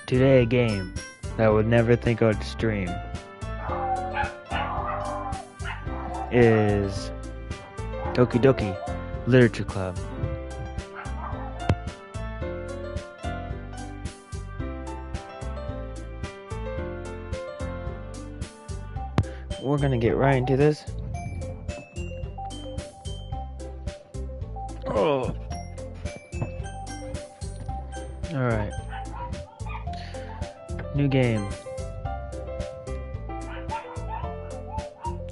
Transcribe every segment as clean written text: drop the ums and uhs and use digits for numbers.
Today a game that I would never think I would stream is Doki Literature Club. We're gonna get right into this. Oh. Alright. New game.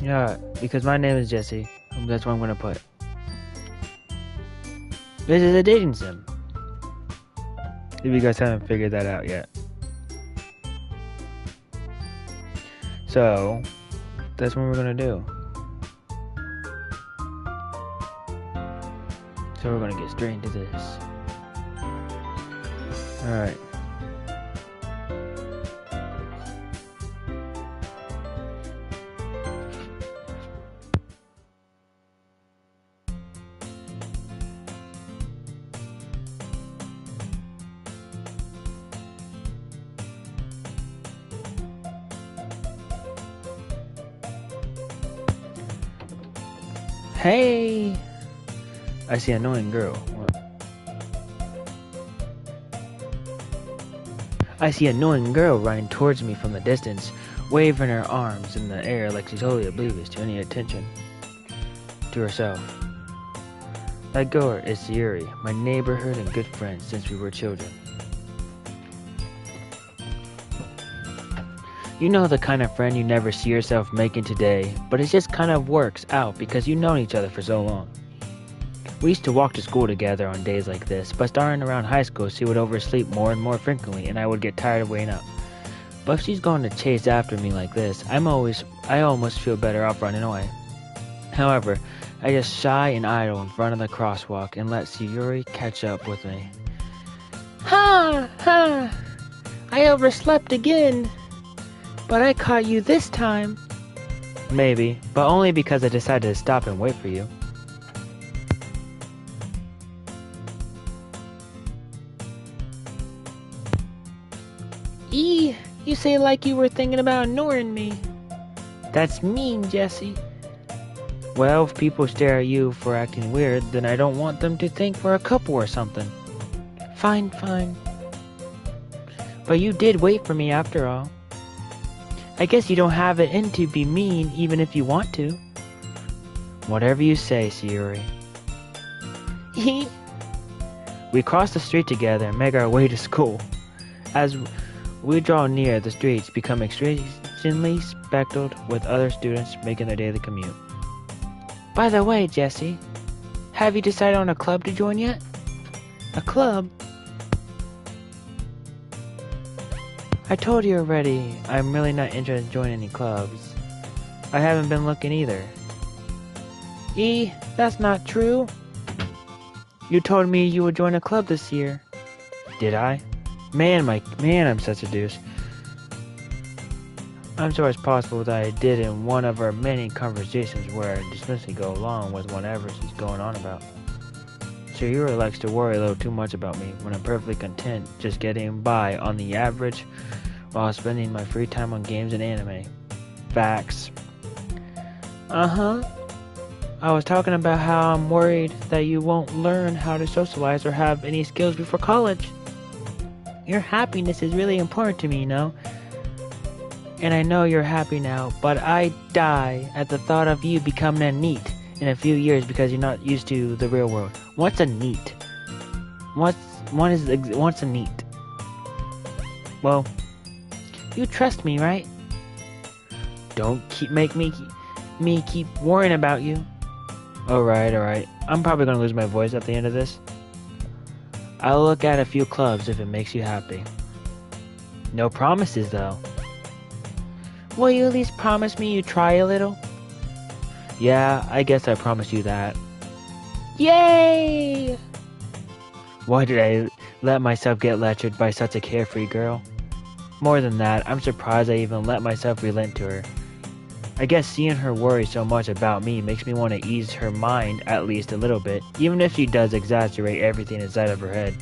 Yeah, because my name is Jesse. That's what I'm gonna put. This is a dating sim. If you guys haven't figured that out yet. So, that's what we're gonna do. So we're gonna get straight into this. Alright. Hey! I see an annoying girl. I see an annoying girl running towards me from the distance, waving her arms in the air like she's totally oblivious to any attention to herself. That girl is Sayuri, my neighborhood and good friend since we were children. You know the kind of friend you never see yourself making today, but it just kind of works out because you've known each other for so long. We used to walk to school together on days like this, but starting around high school she would oversleep more and more frequently and I would get tired of waiting up. But if she's going to chase after me like this, I almost feel better off running away. However, I just shy and idle in front of the crosswalk and let Sayuri catch up with me. Ha! Ha! I overslept again! But I caught you this time. Maybe, but only because I decided to stop and wait for you. You say like you were thinking about ignoring me. That's mean, Jesse. Well, if people stare at you for acting weird, then I don't want them to think we're a couple or something. Fine. But you did wait for me after all. I guess you don't have it in to be mean even if you want to. Whatever you say, Sayuri. We cross the street together and make our way to school. As we draw near, the streets become extremely speckled with other students making their daily commute. By the way, Jesse, have you decided on a club to join yet? A club? I told you already, I'm really not interested in joining any clubs. I haven't been looking either. That's not true. You told me you would join a club this year. Did I? Man, I'm such a douche. I'm sure it's possible that I did in one of our many conversations where I just simply go along with whatever she's going on about. Sayuri likes to worry a little too much about me when I'm perfectly content just getting by on the average while spending my free time on games and anime. Facts. I was talking about how I'm worried that you won't learn how to socialize or have any skills before college. Your happiness is really important to me, you know? And I know you're happy now, but I die at the thought of you becoming a NEET in a few years because you're not used to the real world. What's a NEET? What's a NEET? Well, you trust me, right? Don't make me keep worrying about you. Alright. I'm probably gonna lose my voice at the end of this. I'll look at a few clubs if it makes you happy. No promises, though. Will you at least promise me you try a little? Yeah, I guess I promise you that. Yay! Why did I let myself get lectured by such a carefree girl? More than that, I'm surprised I even let myself relent to her. I guess seeing her worry so much about me makes me want to ease her mind at least a little bit, even if she does exaggerate everything inside of her head.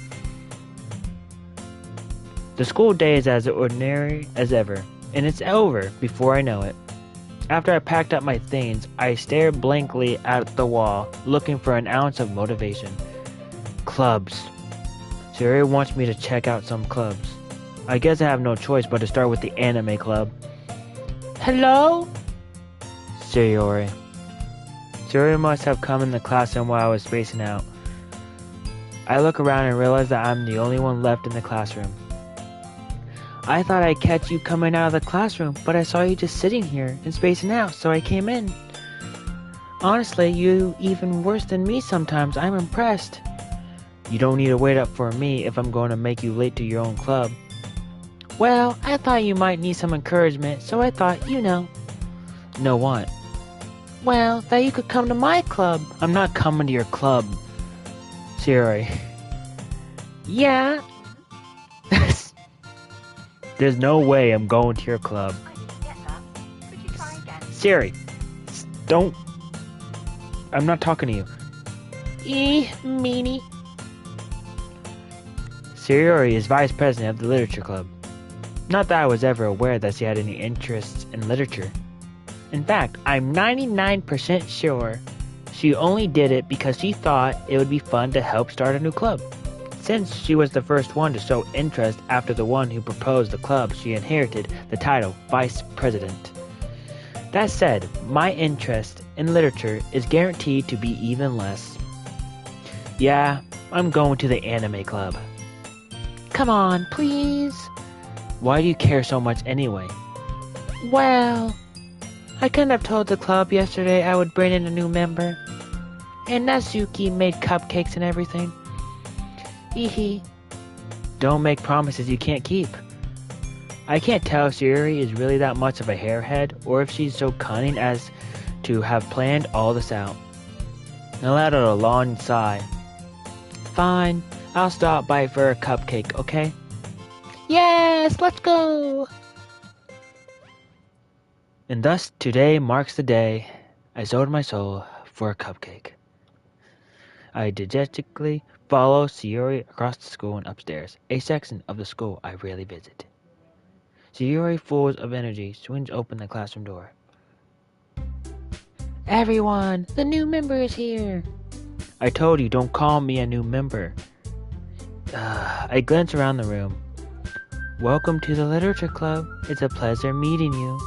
The school day is as ordinary as ever, and it's over before I know it. After I packed up my things, I stared blankly at the wall, looking for an ounce of motivation. Clubs. Sayori wants me to check out some clubs. I guess I have no choice but to start with the anime club. Hello? Sayori. Sayori must have come in the classroom while I was spacing out. I look around and realize that I'm the only one left in the classroom. I thought I'd catch you coming out of the classroom, but I saw you just sitting here and spacing out, so I came in. Honestly, you even worse than me sometimes. I'm impressed. You don't need to wait up for me if I'm going to make you late to your own club. Well, I thought you might need some encouragement, so I thought, Know what? Well, that you could come to my club. I'm not coming to your club. Sayori. Yeah. There's no way I'm going to your club. I didn't get that. Could you try again? Sayori, don't. I'm not talking to you. Meanie. Sayori is vice president of the literature club. Not that I was ever aware that she had any interests in literature. In fact, I'm 99% sure she only did it because she thought it would be fun to help start a new club. Since she was the first one to show interest after the one who proposed the club, she inherited the title Vice President. That said, my interest in literature is guaranteed to be even less. Yeah, I'm going to the anime club. Come on, please. Why do you care so much anyway? Well, I couldn't have told the club yesterday I would bring in a new member. And Natsuki made cupcakes and everything. Don't make promises you can't keep. I can't tell if Sayori is really that much of a hairhead or if she's so cunning as to have planned all this out. I let out a long sigh. Fine, I'll stop by for a cupcake, okay? Yes, let's go! And thus today marks the day I sold my soul for a cupcake. I dejectedly follow Sayori across the school and upstairs, a section of the school I rarely visit. Sayori, full of energy, swings open the classroom door. Everyone, the new member is here. I told you, don't call me a new member. I glance around the room. Welcome to the literature club. It's a pleasure meeting you.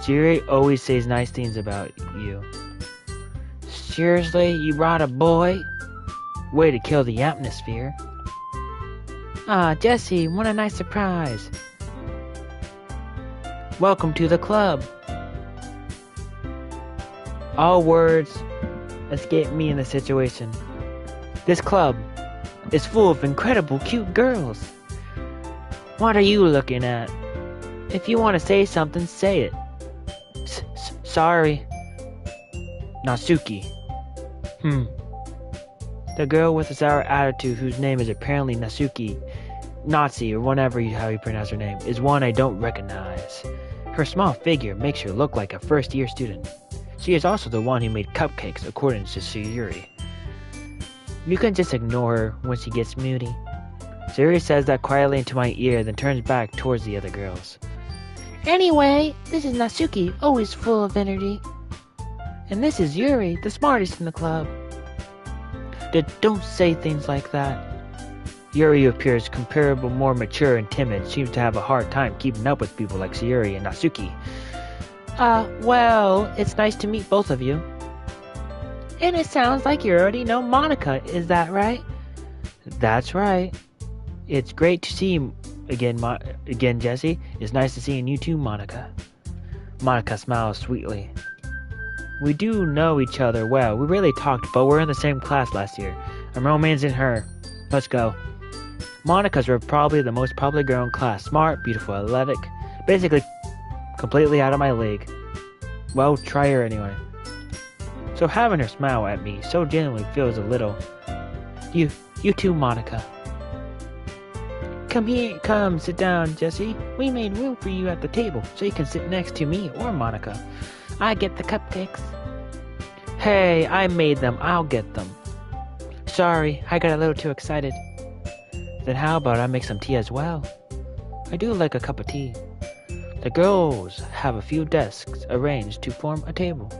Sayori always says nice things about you. Seriously, you brought a boy? Way to kill the atmosphere. Ah, Jessie, what a nice surprise. Welcome to the club. All words escape me in the situation. This club is full of incredible cute girls. What are you looking at? If you want to say something, say it. Sorry. Natsuki. The girl with the sour attitude whose name is apparently Natsuki, Nazi, or how you pronounce her name, is one I don't recognize. Her small figure makes her look like a first-year student. She is also the one who made cupcakes, according to Sayori. You can just ignore her when she gets moody. Sayori says that quietly into my ear, then turns back towards the other girls. Anyway, this is Natsuki, always full of energy. And this is Yuri, the smartest in the club. Don't say things like that. Yuri appears comparable, more mature and timid, seems to have a hard time keeping up with people like Sayori and Natsuki. Well, it's nice to meet both of you. And it sounds like you already know Monica, is that right? That's right. It's great to see you again, Jessie. It's nice to see you too, Monica. Monica smiles sweetly. We do know each other well. We really talked, but we're in the same class last year. I'm romancing her. Let's go. Monica's probably the most popular girl in class. Smart, beautiful, athletic. Basically, completely out of my league. Well, try her anyway. So having her smile at me so genuinely feels a little. You too, Monica. Come, sit down, Jessie. We made room for you at the table, so you can sit next to me or Monica. I get the cupcakes. Hey, I made them. I'll get them. Sorry, I got a little too excited. Then how about I make some tea as well? I do like a cup of tea. The girls have a few desks arranged to form a table.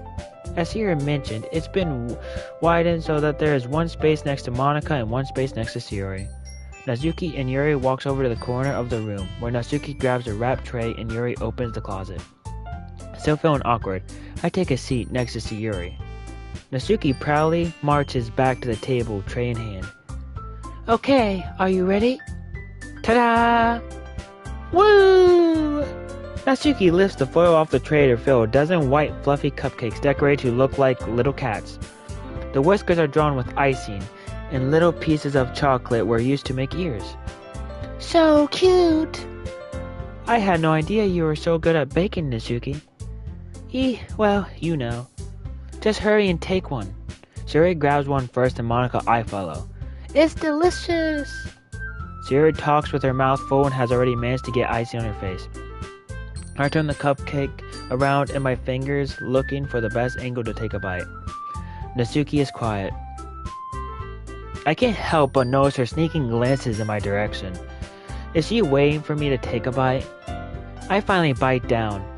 As Sierra mentioned, it's been widened so that there is one space next to Monica and one space next to Sayori. Natsuki and Yuri walks over to the corner of the room, where Natsuki grabs a wrap tray and Yuri opens the closet. Still feeling awkward, I take a seat next to Sayori. Natsuki proudly marches back to the table, tray in hand. Okay, are you ready? Ta-da! Woo! Natsuki lifts the foil off the tray to reveal a dozen white, fluffy cupcakes decorated to look like little cats. The whiskers are drawn with icing, and little pieces of chocolate were used to make ears. So cute! I had no idea you were so good at baking, Natsuki. Well, you know. Just hurry and take one. Sayori grabs one first and Monica I follow. It's delicious! Sayori talks with her mouth full and has already managed to get icing on her face. I turn the cupcake around in my fingers, looking for the best angle to take a bite. Natsuki is quiet. I can't help but notice her sneaking glances in my direction. Is she waiting for me to take a bite? I finally bite down.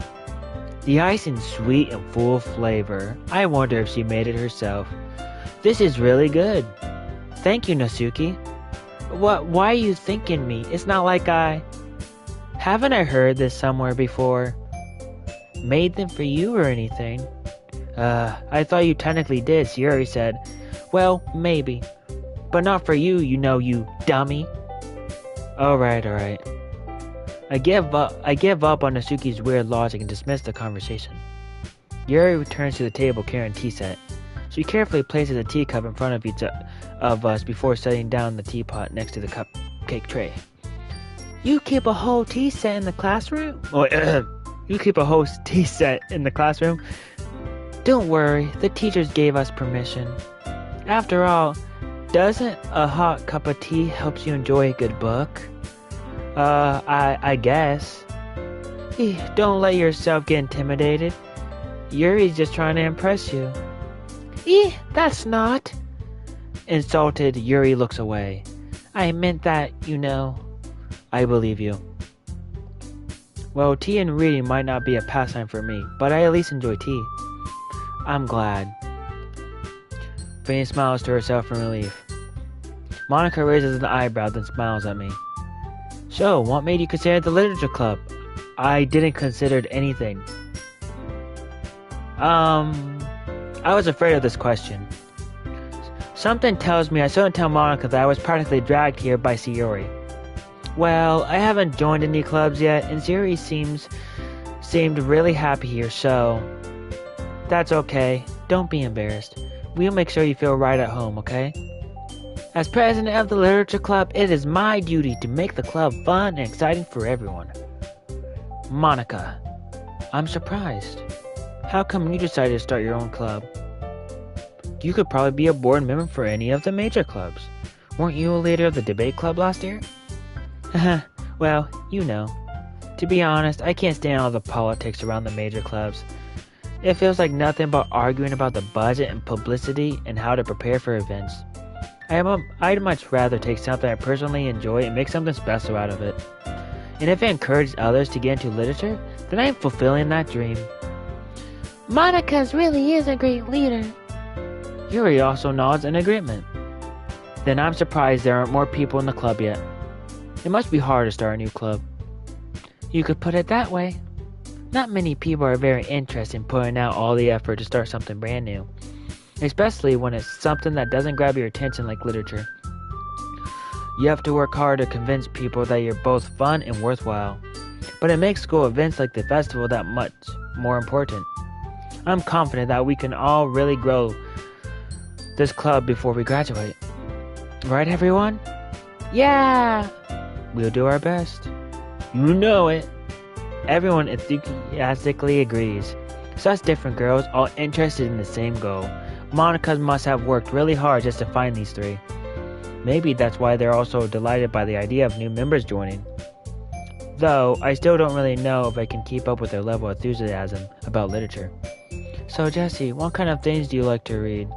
The icing's sweet and full of flavor. I wonder if she made it herself. This is really good. Thank you, Natsuki. Why are you thanking me? It's not like Haven't I heard this somewhere before? Made them for you or anything? I thought you technically did, Sayori said. Well, maybe. But not for you, you know, you dummy. Alright. I give up on Natsuki's weird logic and dismiss the conversation. Yuri returns to the table carrying a tea set. She carefully places a teacup in front of each of us before setting down the teapot next to the cupcake tray. You keep a whole tea set in the classroom? You keep a whole tea set in the classroom? Don't worry, the teachers gave us permission. After all, doesn't a hot cup of tea help you enjoy a good book? I guess. Don't let yourself get intimidated. Yuri's just trying to impress you. That's not. Insulted, Yuri looks away. I meant that, you know. I believe you. Well, tea and reading might not be a pastime for me, but I at least enjoy tea. I'm glad. Fanny smiles to herself in relief. Monica raises an eyebrow, then smiles at me. So, what made you consider the literature club? I didn't consider anything. I was afraid of this question. Something tells me I shouldn't tell Monica that I was practically dragged here by Sayori. Well, I haven't joined any clubs yet, and Sayori seemed really happy here, so that's okay. Don't be embarrassed. We'll make sure you feel right at home, okay? As president of the literature club, it is my duty to make the club fun and exciting for everyone. Monica, I'm surprised. How come you decided to start your own club? You could probably be a board member for any of the major clubs. Weren't you a leader of the debate club last year? Well, you know. To be honest, I can't stand all the politics around the major clubs. It feels like nothing but arguing about the budget and publicity and how to prepare for events. I'd much rather take something I personally enjoy and make something special out of it. And if it encourages others to get into literature, then I am fulfilling that dream. Monica really is a great leader. Yuri also nods in agreement. Then I'm surprised there aren't more people in the club yet. It must be hard to start a new club. You could put it that way. Not many people are very interested in putting out all the effort to start something brand new. Especially when it's something that doesn't grab your attention like literature. You have to work hard to convince people that you're both fun and worthwhile. But it makes school events like the festival that much more important. I'm confident that we can all really grow this club before we graduate. Right, everyone? Yeah! We'll do our best. You know it. Everyone enthusiastically agrees. Such different girls, all interested in the same goal. Monica must have worked really hard just to find these three. Maybe that's why they're also delighted by the idea of new members joining. Though, I still don't really know if I can keep up with their level of enthusiasm about literature. So Jesse, what kind of things do you like to read?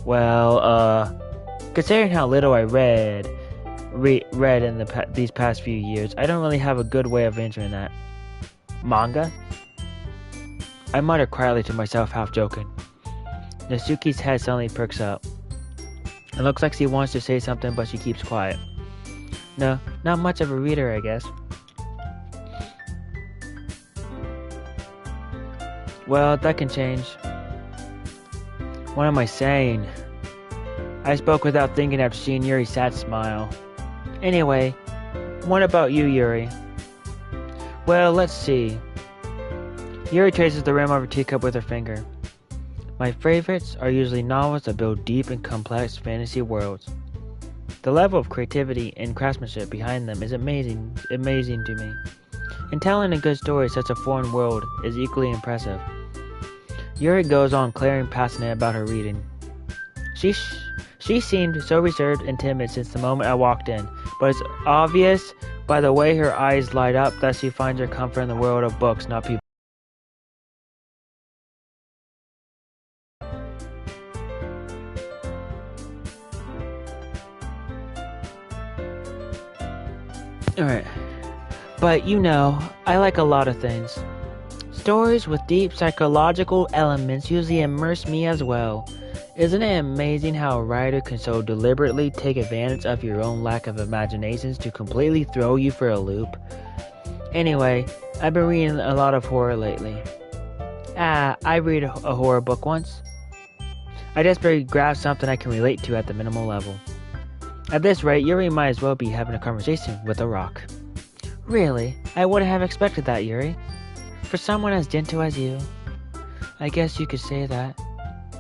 Well, considering how little I read, read in these past few years. I don't really have a good way of answering that. Manga? I mutter quietly to myself, half joking. Natsuki's head suddenly perks up. It looks like she wants to say something, but she keeps quiet. No, not much of a reader, I guess. Well, that can change. What am I saying? I spoke without thinking after seeing Yuri's sad smile. Anyway, what about you, Yuri? Well, let's see. Yuri traces the rim of her teacup with her finger. My favorites are usually novels that build deep and complex fantasy worlds. The level of creativity and craftsmanship behind them is amazing to me. And telling a good story in such a foreign world is equally impressive. Yuri goes on clearing passionate about her reading. She seemed so reserved and timid since the moment I walked in, but it's obvious by the way her eyes light up that she finds her comfort in the world of books, not people. Alright. But you know, I like a lot of things. Stories with deep psychological elements usually immerse me as well. Isn't it amazing how a writer can so deliberately take advantage of your own lack of imaginations to completely throw you for a loop? Anyway, I've been reading a lot of horror lately. I read a horror book once. I desperately grabbed something I can relate to at the minimal level. At this rate, Yuri might as well be having a conversation with a rock. Really? I wouldn't have expected that, Yuri. For someone as gentle as you. I guess you could say that.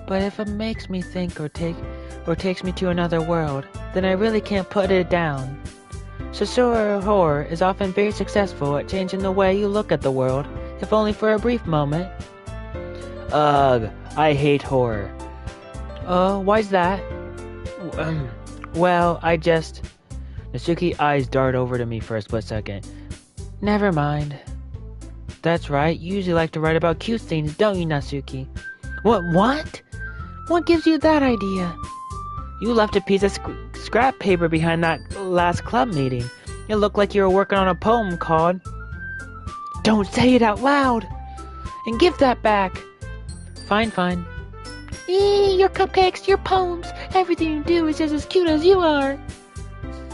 But if it makes me think or takes me to another world, then I really can't put it down. Sasura horror is often very successful at changing the way you look at the world, if only for a brief moment. Ugh, I hate horror. Why's that? Well, Natsuki's eyes dart over to me for a split second. Never mind. That's right, you usually like to write about cute things, don't you, Natsuki? What? What gives you that idea? You left a piece of scrap paper behind that last club meeting. It looked like you were working on a poem called... Don't say it out loud! And give that back! Fine. Your cupcakes, your poems, everything you do is just as cute as you are.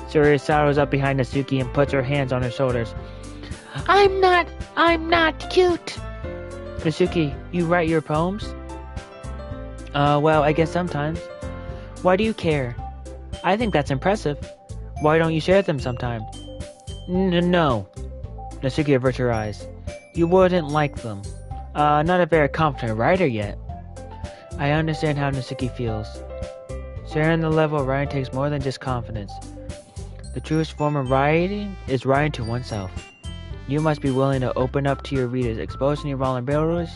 Surya sidles up behind Natsuki and puts her hands on her shoulders. I'm not cute. Natsuki, you write your poems? Well, I guess sometimes. Why do you care? I think that's impressive. Why don't you share them sometime? No. Natsuki averts her eyes. You wouldn't like them. Not a very confident writer yet. I understand how Natsuki feels. Sharing the level of writing takes more than just confidence. The truest form of writing is writing to oneself. You must be willing to open up to your readers, exposing your vulnerabilities,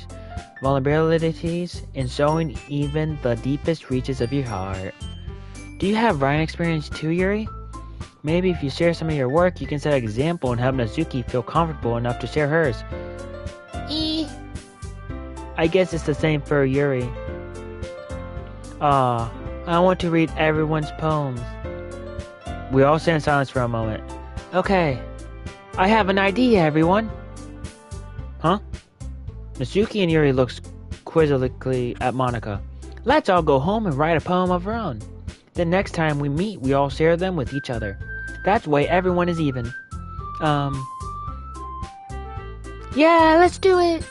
and showing even the deepest reaches of your heart. Do you have writing experience too, Yuri? Maybe if you share some of your work, you can set an example and help Natsuki feel comfortable enough to share hers. I guess it's the same for Yuri. I want to read everyone's poems. We all sat in silence for a moment. Okay, I have an idea, everyone. Huh? Natsuki and Yuri looked quizzically at Monika. Let's all go home and write a poem of our own. The next time we meet, we all share them with each other. That way everyone is even. Yeah, let's do it!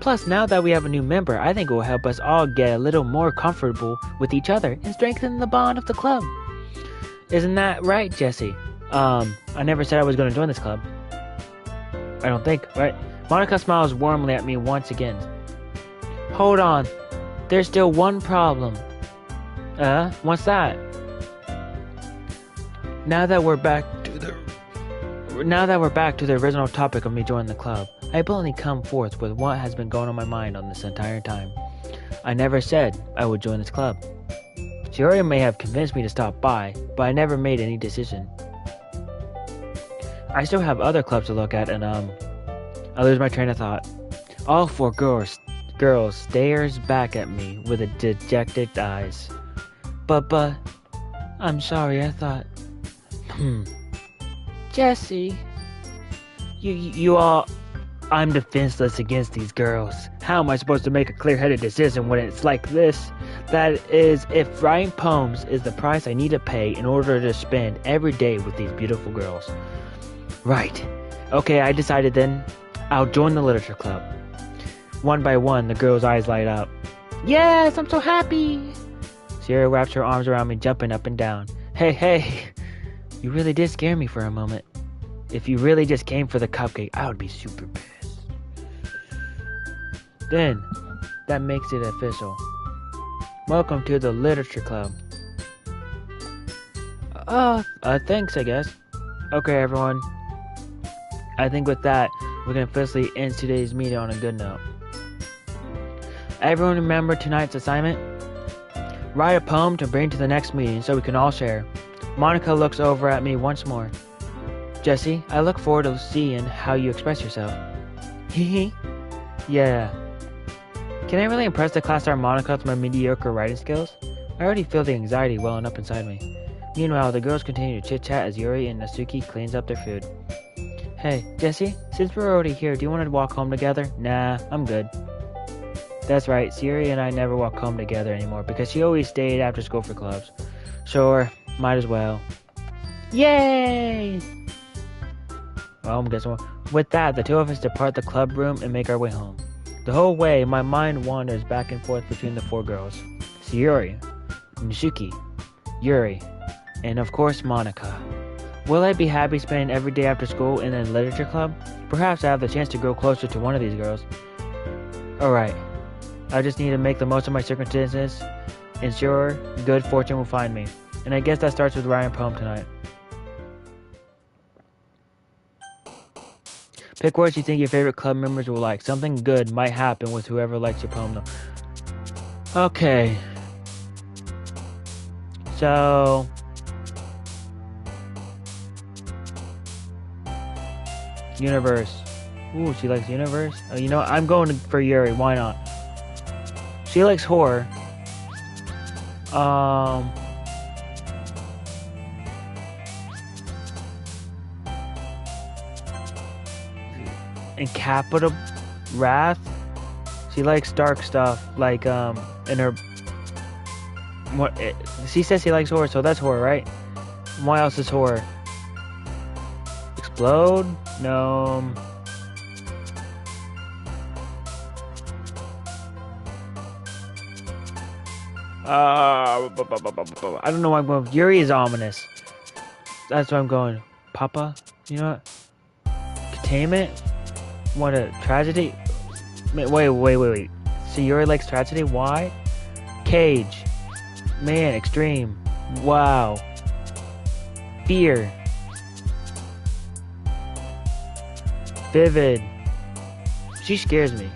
Plus, now that we have a new member, I think it will help us all get a little more comfortable with each other and strengthen the bond of the club. Isn't that right, Jesse? I never said I was going to join this club. I don't think, right? Monika smiles warmly at me once again. Hold on. There's still one problem. What's that? Now that we're back to the original topic of me joining the club, I bluntly come forth with what has been going on my mind on this entire time. I never said I would join this club. Shiori may have convinced me to stop by, but I never made any decision. I still have other clubs to look at, and I lose my train of thought. All four girls stares back at me with dejected eyes. But, I'm sorry, I thought... Jesse, you all... I'm defenseless against these girls. How am I supposed to make a clear-headed decision when it's like this? That is, if writing poems is the price I need to pay in order to spend every day with these beautiful girls. Right. Okay, I decided then. I'll join the literature club. One by one, the girls' eyes light up. Yes, I'm so happy! Sierra wraps her arms around me, jumping up and down. Hey, you really did scare me for a moment. If you really just came for the cupcake, I would be super pissed. Then, that makes it official. Welcome to the literature club. Thanks, I guess. Okay, everyone. I think with that, we're going to officially end today's meeting on a good note. Everyone remember tonight's assignment? Write a poem to bring to the next meeting so we can all share. Monica looks over at me once more. Jesse, I look forward to seeing how you express yourself. Hee. Yeah. Can I really impress the class star Monica with my mediocre writing skills? I already feel the anxiety welling up inside me. Meanwhile, the girls continue to chit-chat as Yuri and Natsuki cleans up their food. Hey, Jesse, since we're already here, do you want to walk home together? Nah, I'm good. That's right, Siri and I never walk home together anymore because she always stayed after school for clubs. Sure, might as well. Yay! Well, I'm guessing. With that, the two of us depart the club room and make our way home. The whole way, my mind wanders back and forth between the four girls. Sayuri, Natsuki, Yuri, and of course Monica. Will I be happy spending every day after school in a literature club? Perhaps I have the chance to grow closer to one of these girls. Alright, I just need to make the most of my circumstances, and sure, good fortune will find me. And I guess that starts with writing a poem tonight. Pick words you think your favorite club members will like. Something good might happen with whoever likes your poem though. Okay. So... Universe. Ooh, she likes universe. Oh, you know what? I'm going for Yuri. Why not? She likes horror. And capital wrath. She likes dark stuff, like in her. What? She says she likes horror, so that's horror, right? What else is horror? Explode? No. I don't know why I'm going. Yuri is ominous. That's why I'm going. Papa? You know what? Containment? What a tragedy? Wait. So Yuri likes tragedy? Why? Cage. Man, extreme. Wow. Fear. Vivid. She scares me.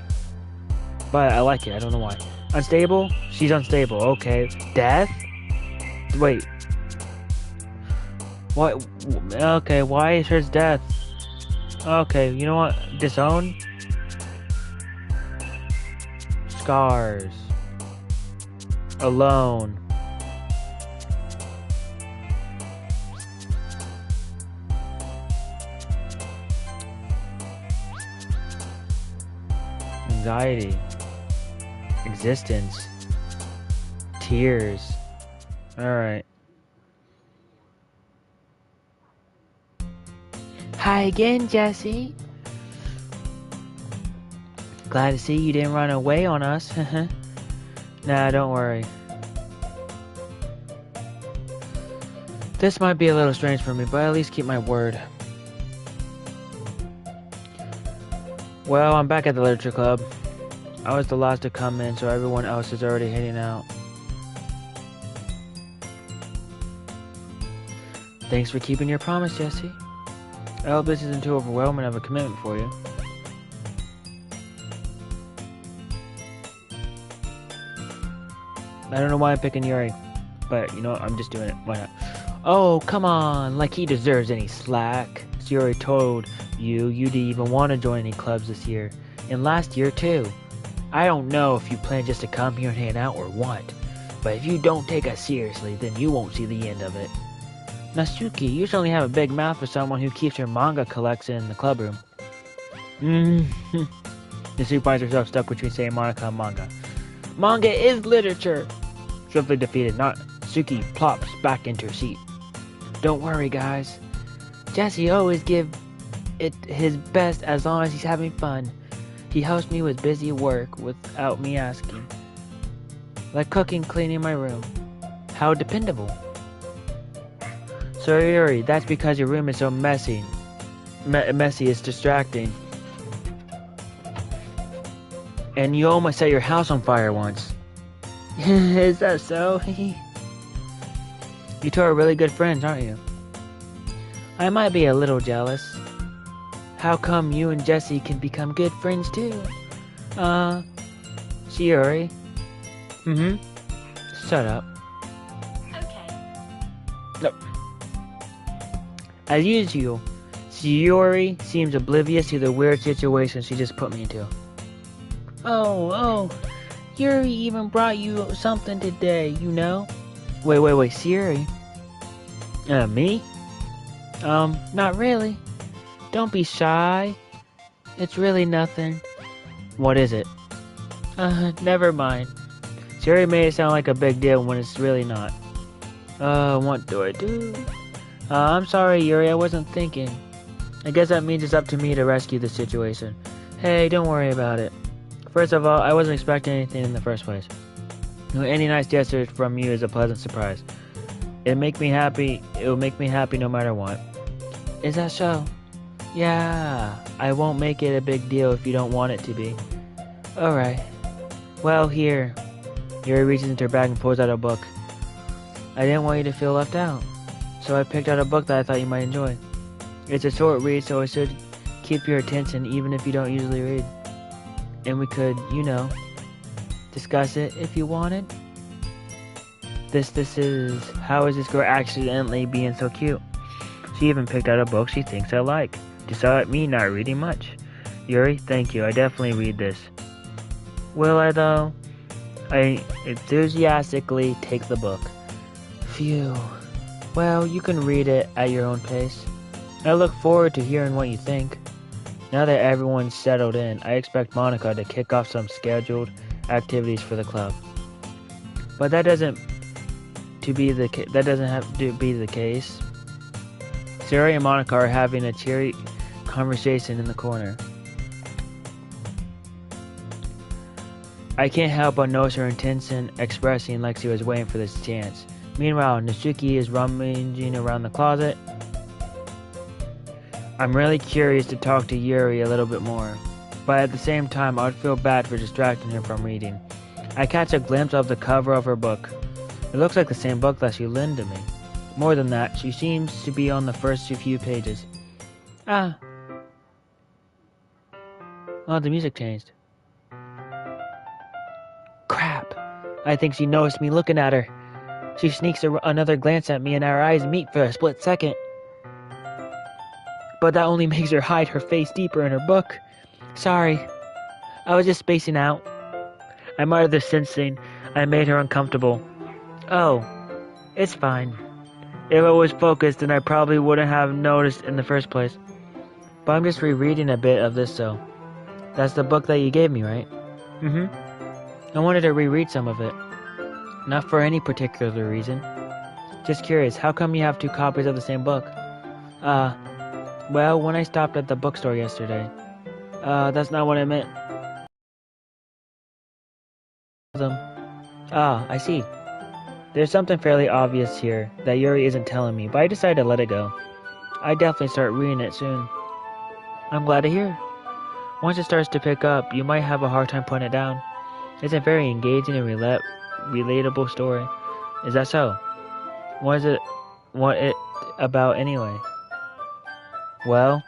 But I like it. I don't know why. Unstable? She's unstable. Okay. Death? Wait. What? Okay, why is hers death? Okay, you know what? Disown? Scars. Alone. Anxiety. Existence. Tears. Alright. Hi again, Jesse. Glad to see you didn't run away on us. Nah, don't worry. This might be a little strange for me, but at least keep my word. Well, I'm back at the literature club. I was the last to come in, so everyone else is already heading out. Thanks for keeping your promise, Jesse. I hope this isn't too overwhelming of a commitment for you. I don't know why I'm picking Yuri, but you know what, I'm just doing it. Why not? Oh, come on, like he deserves any slack. Yuri told you didn't even want to join any clubs this year, and last year too. I don't know if you plan just to come here and hang out or what, but if you don't take us seriously, then you won't see the end of it. Natsuki, you certainly have a big mouth for someone who keeps her manga collection in the clubroom. Natsuki finds herself stuck between saying Monica and manga. Manga is literature! Swiftly defeated, Natsuki plops back into her seat. Don't worry, guys. Jesse always gives it his best as long as he's having fun. He helps me with busy work without me asking. Like cooking, cleaning my room. How dependable. Sorry, Yuri, that's because your room is so messy. Messy is distracting. And you almost set your house on fire once. Is that so? You two are really good friends, aren't you? I might be a little jealous. How come you and Jesse can become good friends too? Shiori. Shut up. Okay. No. As usual, Shiori seems oblivious to the weird situation she just put me into. Oh, Yuri even brought you something today, you know? Wait, Shiori? Me? Not really. Don't be shy. It's really nothing. What is it? Never mind. Shiori made it sound like a big deal when it's really not. What do I do? I'm sorry, Yuri, I wasn't thinking. I guess that means it's up to me to rescue the situation. Hey, don't worry about it. First of all, I wasn't expecting anything in the first place. Any nice gesture from you is a pleasant surprise. It will make me happy no matter what. Is that so? Yeah, I won't make it a big deal if you don't want it to be. Alright. Well, here. Yuri reaches into her bag and pulls out a book. I didn't want you to feel left out, so I picked out a book that I thought you might enjoy. It's a short read, so it should keep your attention even if you don't usually read. And we could, discuss it if you wanted. This is, how is this girl accidentally being so cute? She even picked out a book she thinks I like, despite me not reading much. Yuri, thank you, I definitely read this. Will I though? I enthusiastically take the book. Phew. Well, you can read it at your own pace. I look forward to hearing what you think. Now that everyone's settled in, I expect Monica to kick off some scheduled activities for the club. But that doesn't have to be the case. Siri and Monica are having a cheery conversation in the corner. I can't help but notice her intention expressing like she was waiting for this chance. Meanwhile, Natsuki is rummaging around the closet. I'm really curious to talk to Yuri a little bit more, but at the same time, I would feel bad for distracting her from reading. I catch a glimpse of the cover of her book. It looks like the same book that she lent to me. More than that, she seems to be on the first few pages. Oh, the music changed. Crap! I think she noticed me looking at her. She sneaks another glance at me and our eyes meet for a split second. But that only makes her hide her face deeper in her book. Sorry. I was just spacing out. I might have sensing I made her uncomfortable. Oh, it's fine. If I was focused, then I probably wouldn't have noticed in the first place. But I'm just rereading a bit of this, so. That's the book that you gave me, right? I wanted to reread some of it. Not for any particular reason. Just curious, how come you have 2 copies of the same book? Well, when I stopped at the bookstore yesterday. That's not what I meant. I see. There's something fairly obvious here that Yuri isn't telling me, but I decided to let it go. I definitely start reading it soon. I'm glad to hear. Once it starts to pick up, you might have a hard time putting it down. It's a very engaging and relatable story. Is that so? What it about anyway? Well,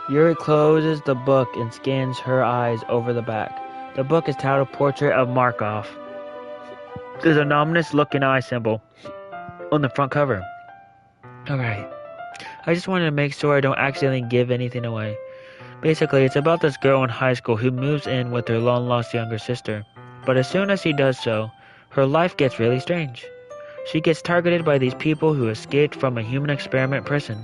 Yuri closes the book and scans her eyes over the back. The book is titled Portrait of Markov. There's an ominous looking eye symbol on the front cover. Alright. I just wanted to make sure I don't accidentally give anything away. Basically, it's about this girl in high school who moves in with her long-lost younger sister. But as soon as she does so, her life gets really strange. She gets targeted by these people who escaped from a human experiment prison.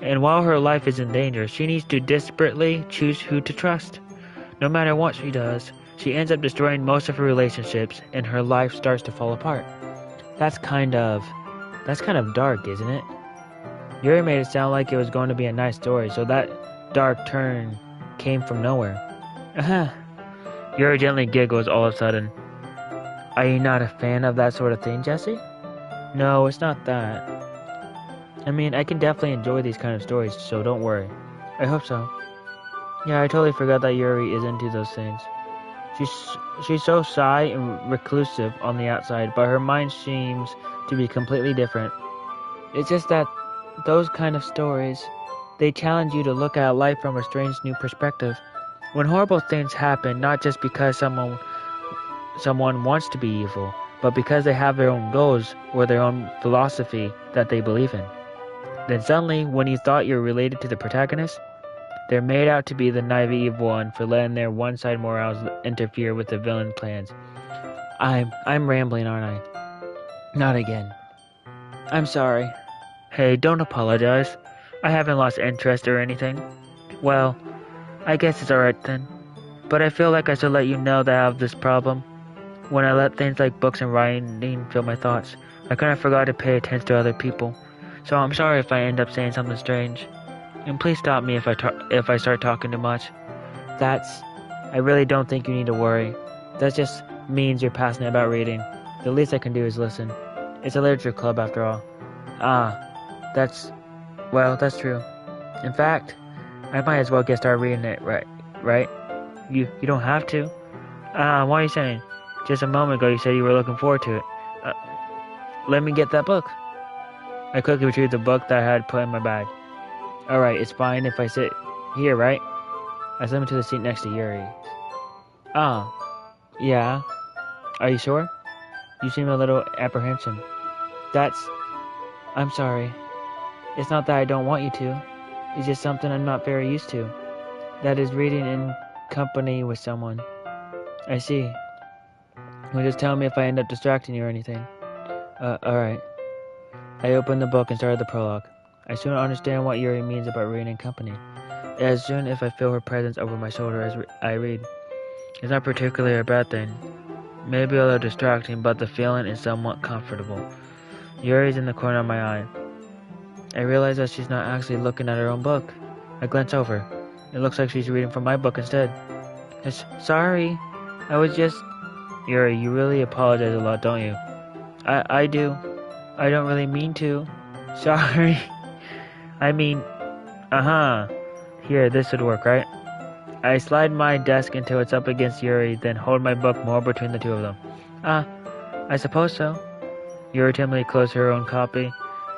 And while her life is in danger, she needs to desperately choose who to trust. No matter what she does, she ends up destroying most of her relationships and her life starts to fall apart. That's kind of dark, isn't it? Yuri made it sound like it was going to be a nice story, so that dark turn came from nowhere. Uh-huh. Yuri gently giggles all of a sudden. Are you not a fan of that sort of thing, Jesse? No, it's not that. I mean, I can definitely enjoy these kind of stories, so don't worry. I hope so. Yeah, I totally forgot that Yuri is into those things. She's so shy and reclusive on the outside, but her mind seems to be completely different. It's just that those kind of stories, they challenge you to look at life from a strange new perspective. When horrible things happen, not just because someone wants to be evil, but because they have their own goals or their own philosophy that they believe in. Then suddenly, when you thought you were related to the protagonist, they're made out to be the naive one for letting their one-side morals interfere with the villain's plans. I'm rambling, aren't I? Not again. I'm sorry. Hey, don't apologize. I haven't lost interest or anything. Well, I guess it's alright then. But I feel like I should let you know that I have this problem. When I let things like books and writing fill my thoughts, I kind of forgot to pay attention to other people. So I'm sorry if I end up saying something strange. And please stop me if I start talking too much. I really don't think you need to worry. That just means you're passionate about reading. The least I can do is listen. It's a literature club after all. That's true. In fact, I might as well get started reading it, right? You don't have to. What are you saying? Just a moment ago you said you were looking forward to it. Let me get that book. I quickly retrieved the book that I had put in my bag. Alright, it's fine if I sit here, right? I slipped into the seat next to Yuri. Yeah. Are you sure? You seem a little apprehensive. I'm sorry. It's not that I don't want you to. It's just something I'm not very used to. That is reading in company with someone. I see. Well, just tell me if I end up distracting you or anything. Alright. I opened the book and started the prologue. I soon understand what Yuri means about reading in company. As soon as I feel her presence over my shoulder as I read. It's not particularly a bad thing. Maybe a little distracting, but the feeling is somewhat comfortable. Yuri's in the corner of my eye. I realize that she's not actually looking at her own book. I glance over. It looks like she's reading from my book instead. Sorry. I was just... Yuri, you really apologize a lot, don't you? I do. I don't really mean to. Sorry. I mean... Here, this would work, right? I slide my desk until it's up against Yuri, then hold my book more between the two of them. I suppose so. Yuri timidly closed her own copy.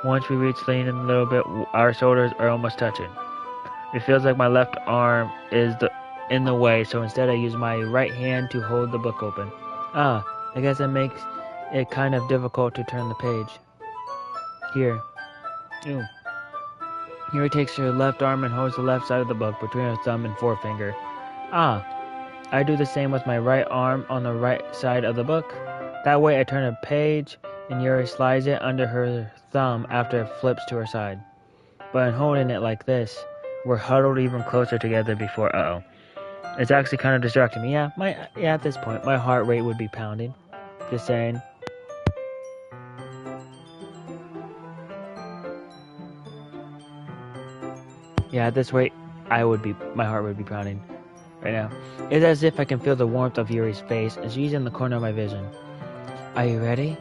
Once we reach leaning a little bit, our shoulders are almost touching. It feels like my left arm is in the way, so instead I use my right hand to hold the book open. I guess that makes it kind of difficult to turn the page. Here. Ew. Yuri takes her left arm and holds the left side of the book between her thumb and forefinger. I do the same with my right arm on the right side of the book. That way I turn a page and Yuri slides it under her thumb after it flips to her side. But in holding it like this, we're huddled even closer together before, It's actually kind of distracting me. At this point, my heart rate would be pounding. Just saying. Yeah, at this rate, my heart would be pounding right now. It's as if I can feel the warmth of Yuri's face, and she's in the corner of my vision. Are you ready?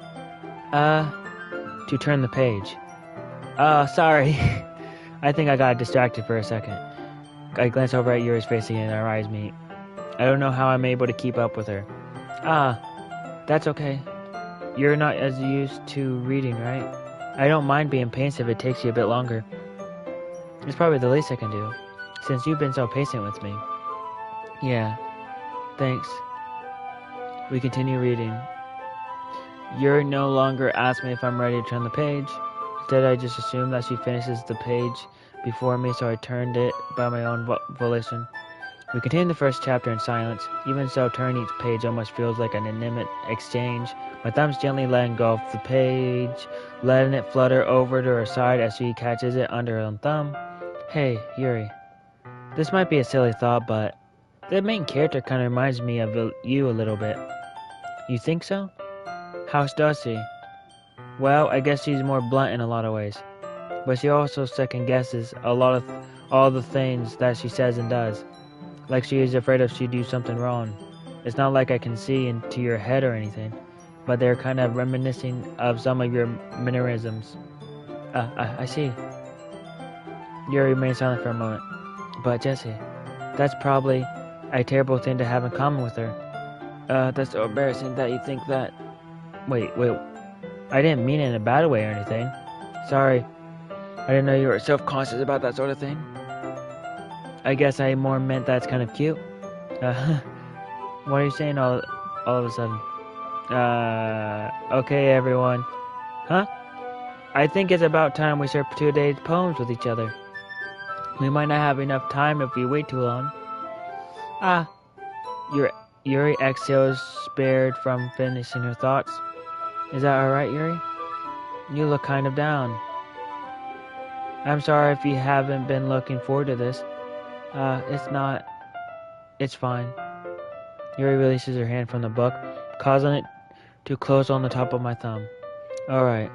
To turn the page. Sorry. I think I got distracted for a second. I glance over at Yuri's face again and our eyes meet. I don't know how I'm able to keep up with her. That's okay. You're not as used to reading, right? I don't mind being patient if it takes you a bit longer. It's probably the least I can do, since you've been so patient with me. Yeah, thanks. We continue reading. Yuri no longer asks me if I'm ready to turn the page. Instead, I just assume that she finishes the page before me, so I turned it by my own volition. We continue the first chapter in silence. Even so, turning each page almost feels like an intimate exchange My thumb's gently letting go of the page, letting it flutter over to her side as she catches it under her own thumb. Hey, Yuri. This might be a silly thought, but the main character kind of reminds me of you a little bit. You think so? How does she? Well, I guess she's more blunt in a lot of ways. But she also second guesses all the things that she says and does. Like she is afraid if she do something wrong. It's not like I can see into your head or anything, but they're kind of reminiscing of some of your mannerisms. I see. Yuri remained silent for a moment. But Jesse, that's probably a terrible thing to have in common with her. That's so embarrassing that you think that. Wait. I didn't mean it in a bad way or anything. Sorry. I didn't know you were self-conscious about that sort of thing. I guess I more meant that's kind of cute. What are you saying all of a sudden? Okay, everyone. Huh? I think it's about time we start 2 days poems with each other. We might not have enough time if we wait too long. Yuri exhales, spared from finishing her thoughts. Is that alright, Yuri? You look kind of down. I'm sorry if you haven't been looking forward to this. It's not. It's fine. Yuri releases her hand from the book, causing it to close on the top of my thumb. Alright.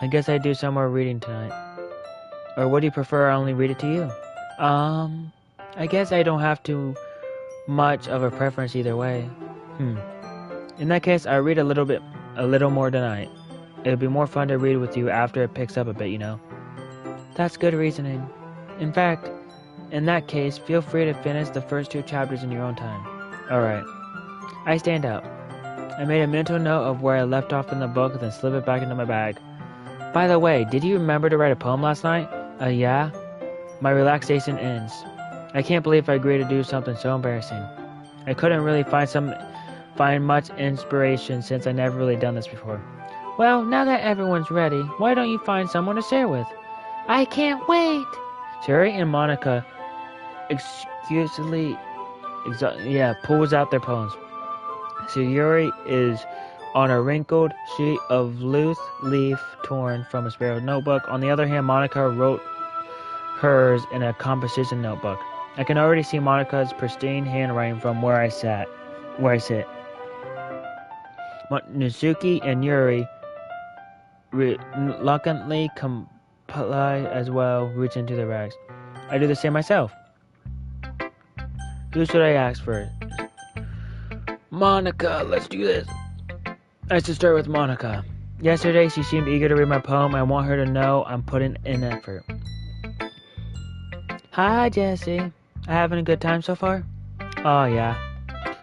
I guess I do some more reading tonight. Or would you prefer I only read it to you? I guess I don't have too much of a preference either way. In that case, I'll read a little more tonight. It'll be more fun to read with you after it picks up a bit, you know. That's good reasoning. In fact, in that case, feel free to finish the first 2 chapters in your own time. Alright. I stand up. I made a mental note of where I left off in the book, then slip it back into my bag. By the way, did you remember to write a poem last night? Yeah? My relaxation ends. I can't believe I agreed to do something so embarrassing. I couldn't really find much inspiration since I never really done this before. Well, now that everyone's ready, why don't you find someone to share with? I can't wait! Sherry and Monica pulls out their poems. So Yuri is on a wrinkled sheet of loose leaf torn from a sparrow notebook. On the other hand, Monica wrote hers in a composition notebook. I can already see Monica's pristine handwriting from where I sit. Natsuki and Yuri reluctantly comply as well, reach into their bags. I do the same myself. Who should I ask first? Monica, let's do this. I should start with Monica. Yesterday, she seemed eager to read my poem. I want her to know I'm putting in effort. Hi, Jesse. Having a good time so far? Oh, yeah.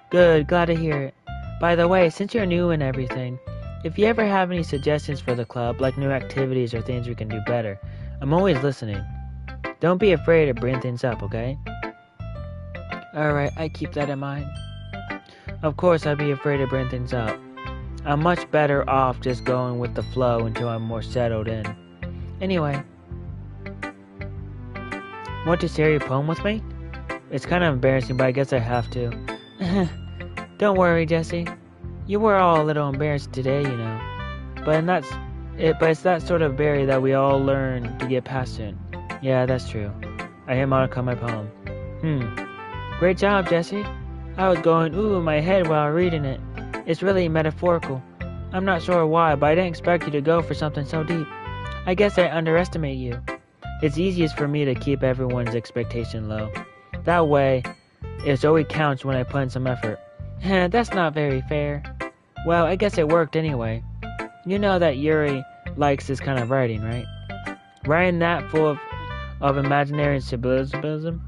Good, glad to hear it. By the way, since you're new and everything, if you ever have any suggestions for the club, like new activities or things we can do better, I'm always listening. Don't be afraid to bring things up, okay? Alright, I keep that in mind. Of course, I'd be afraid to bring things up. I'm much better off just going with the flow until I'm more settled in. Anyway, want to share your poem with me? It's kind of embarrassing, but I guess I have to. Don't worry, Jesse. You were all a little embarrassed today, you know. But it's that sort of barrier that we all learn to get past soon. Yeah, that's true. I hand Monica my poem. Great job, Jesse. I was going ooh in my head while reading it. It's really metaphorical. I'm not sure why, but I didn't expect you to go for something so deep. I guess I underestimate you. It's easiest for me to keep everyone's expectation low. That way, it always counts when I put in some effort. That's not very fair. Well, I guess it worked anyway. You know that Yuri likes this kind of writing, right? Writing that full of imaginary symbolism?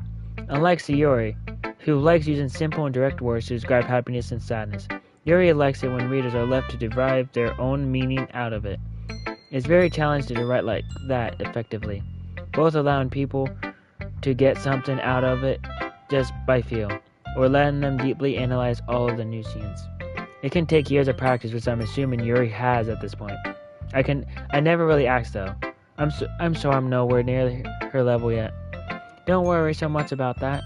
Unlike Sayori, who likes using simple and direct words to describe happiness and sadness, Yuri likes it when readers are left to derive their own meaning out of it. It's very challenging to write like that effectively, both allowing people to get something out of it just by feel, or letting them deeply analyze all of the nuances. It can take years of practice, which I'm assuming Yuri has at this point. I never really asked though. I'm sure I'm nowhere near her level yet. Don't worry so much about that.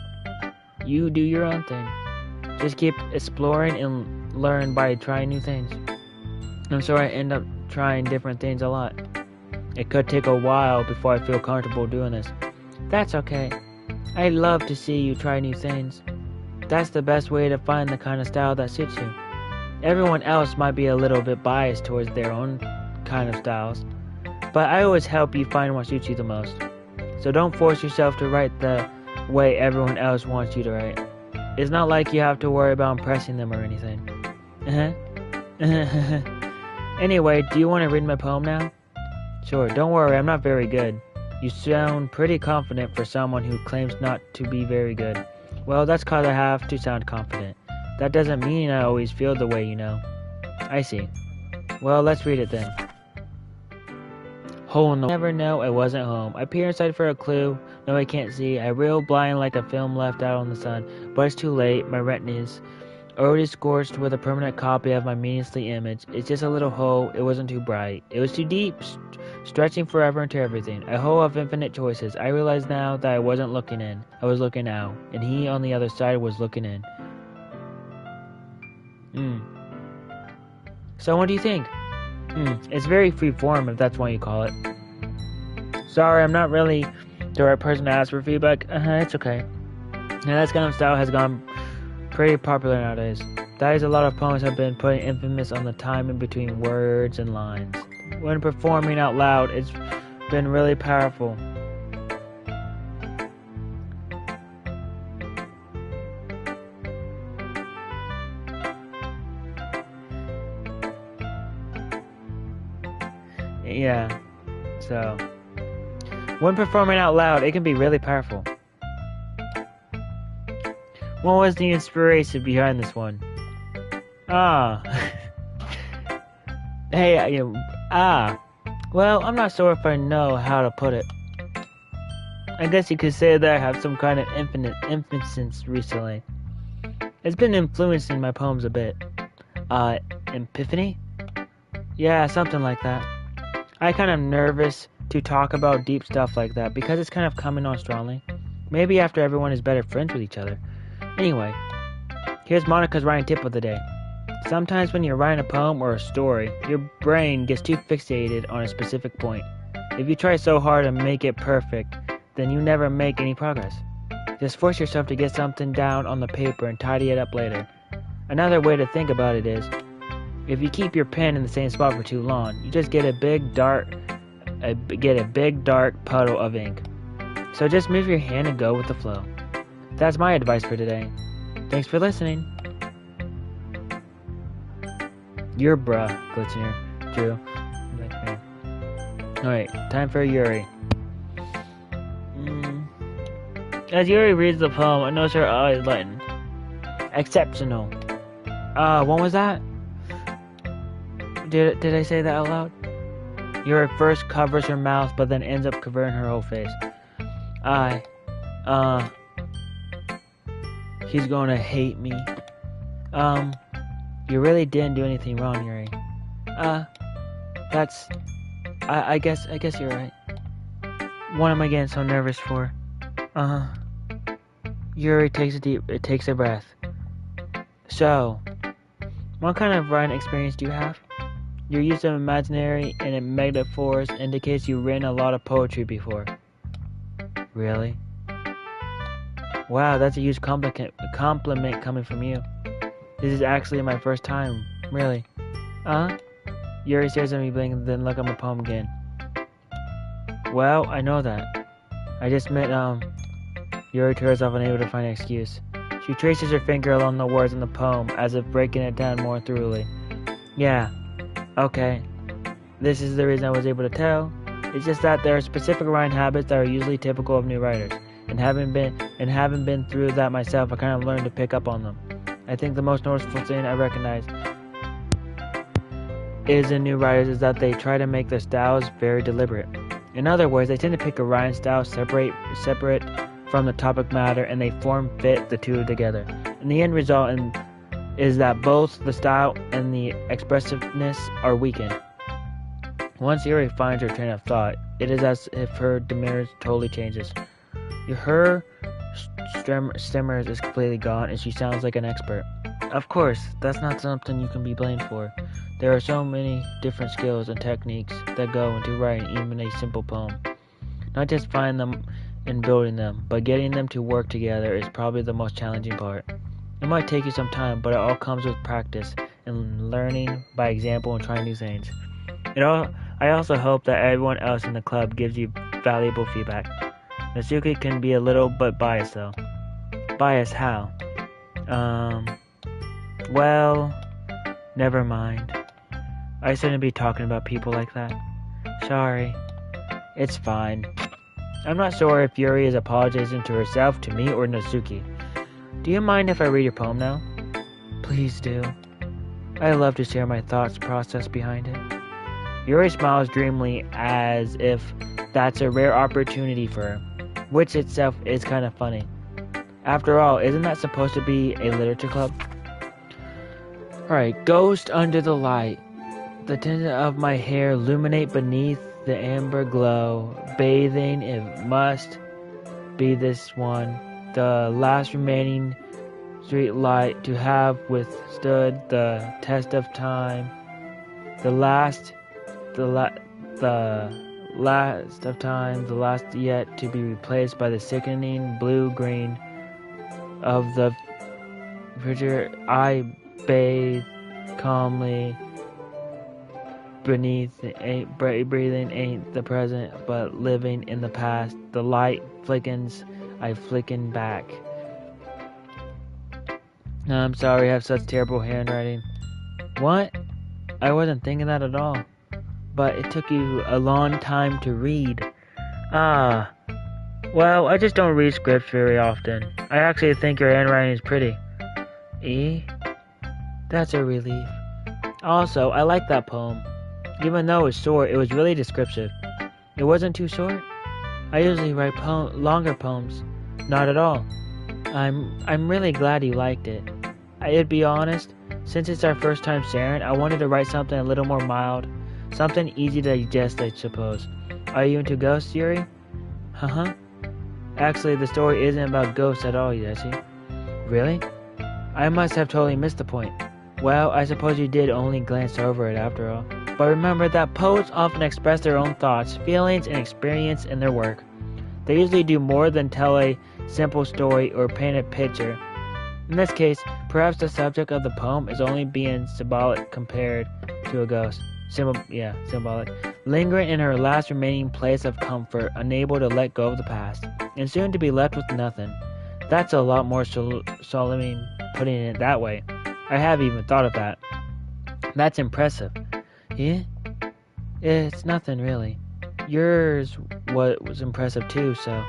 You do your own thing. Just keep exploring and learn by trying new things. And so I end up trying different things a lot. It could take a while before I feel comfortable doing this. That's okay. I love to see you try new things. That's the best way to find the kind of style that suits you. Everyone else might be a little bit biased towards their own kind of styles, but I always help you find what suits you the most. So don't force yourself to write the way everyone else wants you to write. It's not like you have to worry about impressing them or anything. Anyway, do you want to read my poem now? Sure, don't worry, I'm not very good. You sound pretty confident for someone who claims not to be very good. Well, that's cause I have to sound confident. That doesn't mean I always feel the way, you know. I see. Well, let's read it then. Hole in the never know I wasn't home. I peer inside for a clue. No, I can't see. I reel blind like a film left out on the sun. But it's too late. My retinas already scorched with a permanent copy of my meaninglessly image. It's just a little hole. It wasn't too bright. It was too deep, stretching forever into everything. A hole of infinite choices. I realize now that I wasn't looking in. I was looking out. And he on the other side was looking in. So what do you think? It's very free form, if that's what you call it. Sorry, I'm not really the right person to ask for feedback. It's okay. Now, that kind of style has gone pretty popular nowadays. That is, a lot of poems have been putting emphasis on the time in between words and lines. When performing out loud, it's been really powerful. Yeah, so when performing out loud, it can be really powerful. What was the inspiration behind this one? Hey, well, I'm not sure if I know how to put it. I guess you could say that I have some kind of infinite emphasis recently. It's been influencing my poems a bit. Epiphany? Yeah, something like that. I kind of nervous to talk about deep stuff like that because it's kind of coming on strongly. Maybe after everyone is better friends with each other. Anyway, here's Monica's writing tip of the day. Sometimes when you're writing a poem or a story, your brain gets too fixated on a specific point. If you try so hard to make it perfect, then you never make any progress. Just force yourself to get something down on the paper and tidy it up later. Another way to think about it is, if you keep your pen in the same spot for too long, you just get a big dark puddle of ink. So just move your hand and go with the flow. That's my advice for today. Thanks for listening. Your bruh, Glitzer, Drew. Alright, time for Yuri. As Yuri reads the poem, I notice her eyes lighten. Exceptional. What was that? Did I say that out loud? Yuri first covers her mouth, but then ends up covering her whole face. He's gonna hate me. You really didn't do anything wrong, Yuri. I guess you're right. What am I getting so nervous for? Yuri takes a breath. So, what kind of writing experience do you have? Your use of imaginary and metaphors indicates you've written a lot of poetry before. Really? Wow, that's a huge compliment coming from you. This is actually my first time, really. Yuri stares at me blinking, then look at my poem again. Well, I know that. I just meant, Yuri tears off, unable to find an excuse. She traces her finger along the words in the poem, as if breaking it down more thoroughly. Yeah. Okay, this is the reason I was able to tell. It's just that there are specific writing habits that are usually typical of new writers, and having been through that myself, I kind of learned to pick up on them. I think the most noticeable thing I recognize is in new writers is that they try to make their styles very deliberate. In other words, they tend to pick a writing style separate from the topic matter, and they fit the two together. And the end result is that both the style and the expressiveness are weakened. Once Yuri finds her train of thought, it is as if her demeanor totally changes. Her stammer is completely gone, and she sounds like an expert. Of course, that's not something you can be blamed for. There are so many different skills and techniques that go into writing even a simple poem. Not just finding them and building them, but getting them to work together is probably the most challenging part. It might take you some time, but it all comes with practice and learning by example and trying new things. I also hope that everyone else in the club gives you valuable feedback. Natsuki can be a little bit biased though. Biased how? Well, never mind. I shouldn't be talking about people like that. Sorry. It's fine. I'm not sure if Yuri is apologizing to herself, to me, or Natsuki. Do you mind if I read your poem now? Please do. I love to share my thoughts process behind it. Yuri smiles dreamily as if that's a rare opportunity for her, which itself is kind of funny. After all, isn't that supposed to be a literature club? Alright, ghost under the light. The tint of my hair illuminate beneath the amber glow, bathing it must be this one, the last remaining street light to have withstood the test of time, the last of time, the last yet to be replaced by the sickening blue-green of the future. I bathe calmly beneath breathing ain't the present, but living in the past. The light flickens, I flicken back. I'm sorry I have such terrible handwriting. What? I wasn't thinking that at all. But it took you a long time to read. Well, I just don't read scripts very often. I actually think your handwriting is pretty. That's a relief. Also, I like that poem. Even though it's short, it was really descriptive. It wasn't too short? I usually write longer poems. Not at all. I'm really glad you liked it. To be honest, since it's our first time sharing, I wanted to write something a little more mild. Something easy to digest, I suppose. Are you into ghosts, Yuri? Uh-huh. Actually, the story isn't about ghosts at all, Jesse. Really? I must have totally missed the point. Well, I suppose you did only glance over it after all. But remember that poets often express their own thoughts, feelings, and experience in their work. They usually do more than tell a simple story or paint a picture. In this case, perhaps the subject of the poem is only being symbolic compared to a ghost. Symbolic. Lingering in her last remaining place of comfort, unable to let go of the past, and soon to be left with nothing. That's a lot more solemn putting it that way. I haven't even thought of that. That's impressive. Yeah? It's nothing really. Yours was impressive too, so...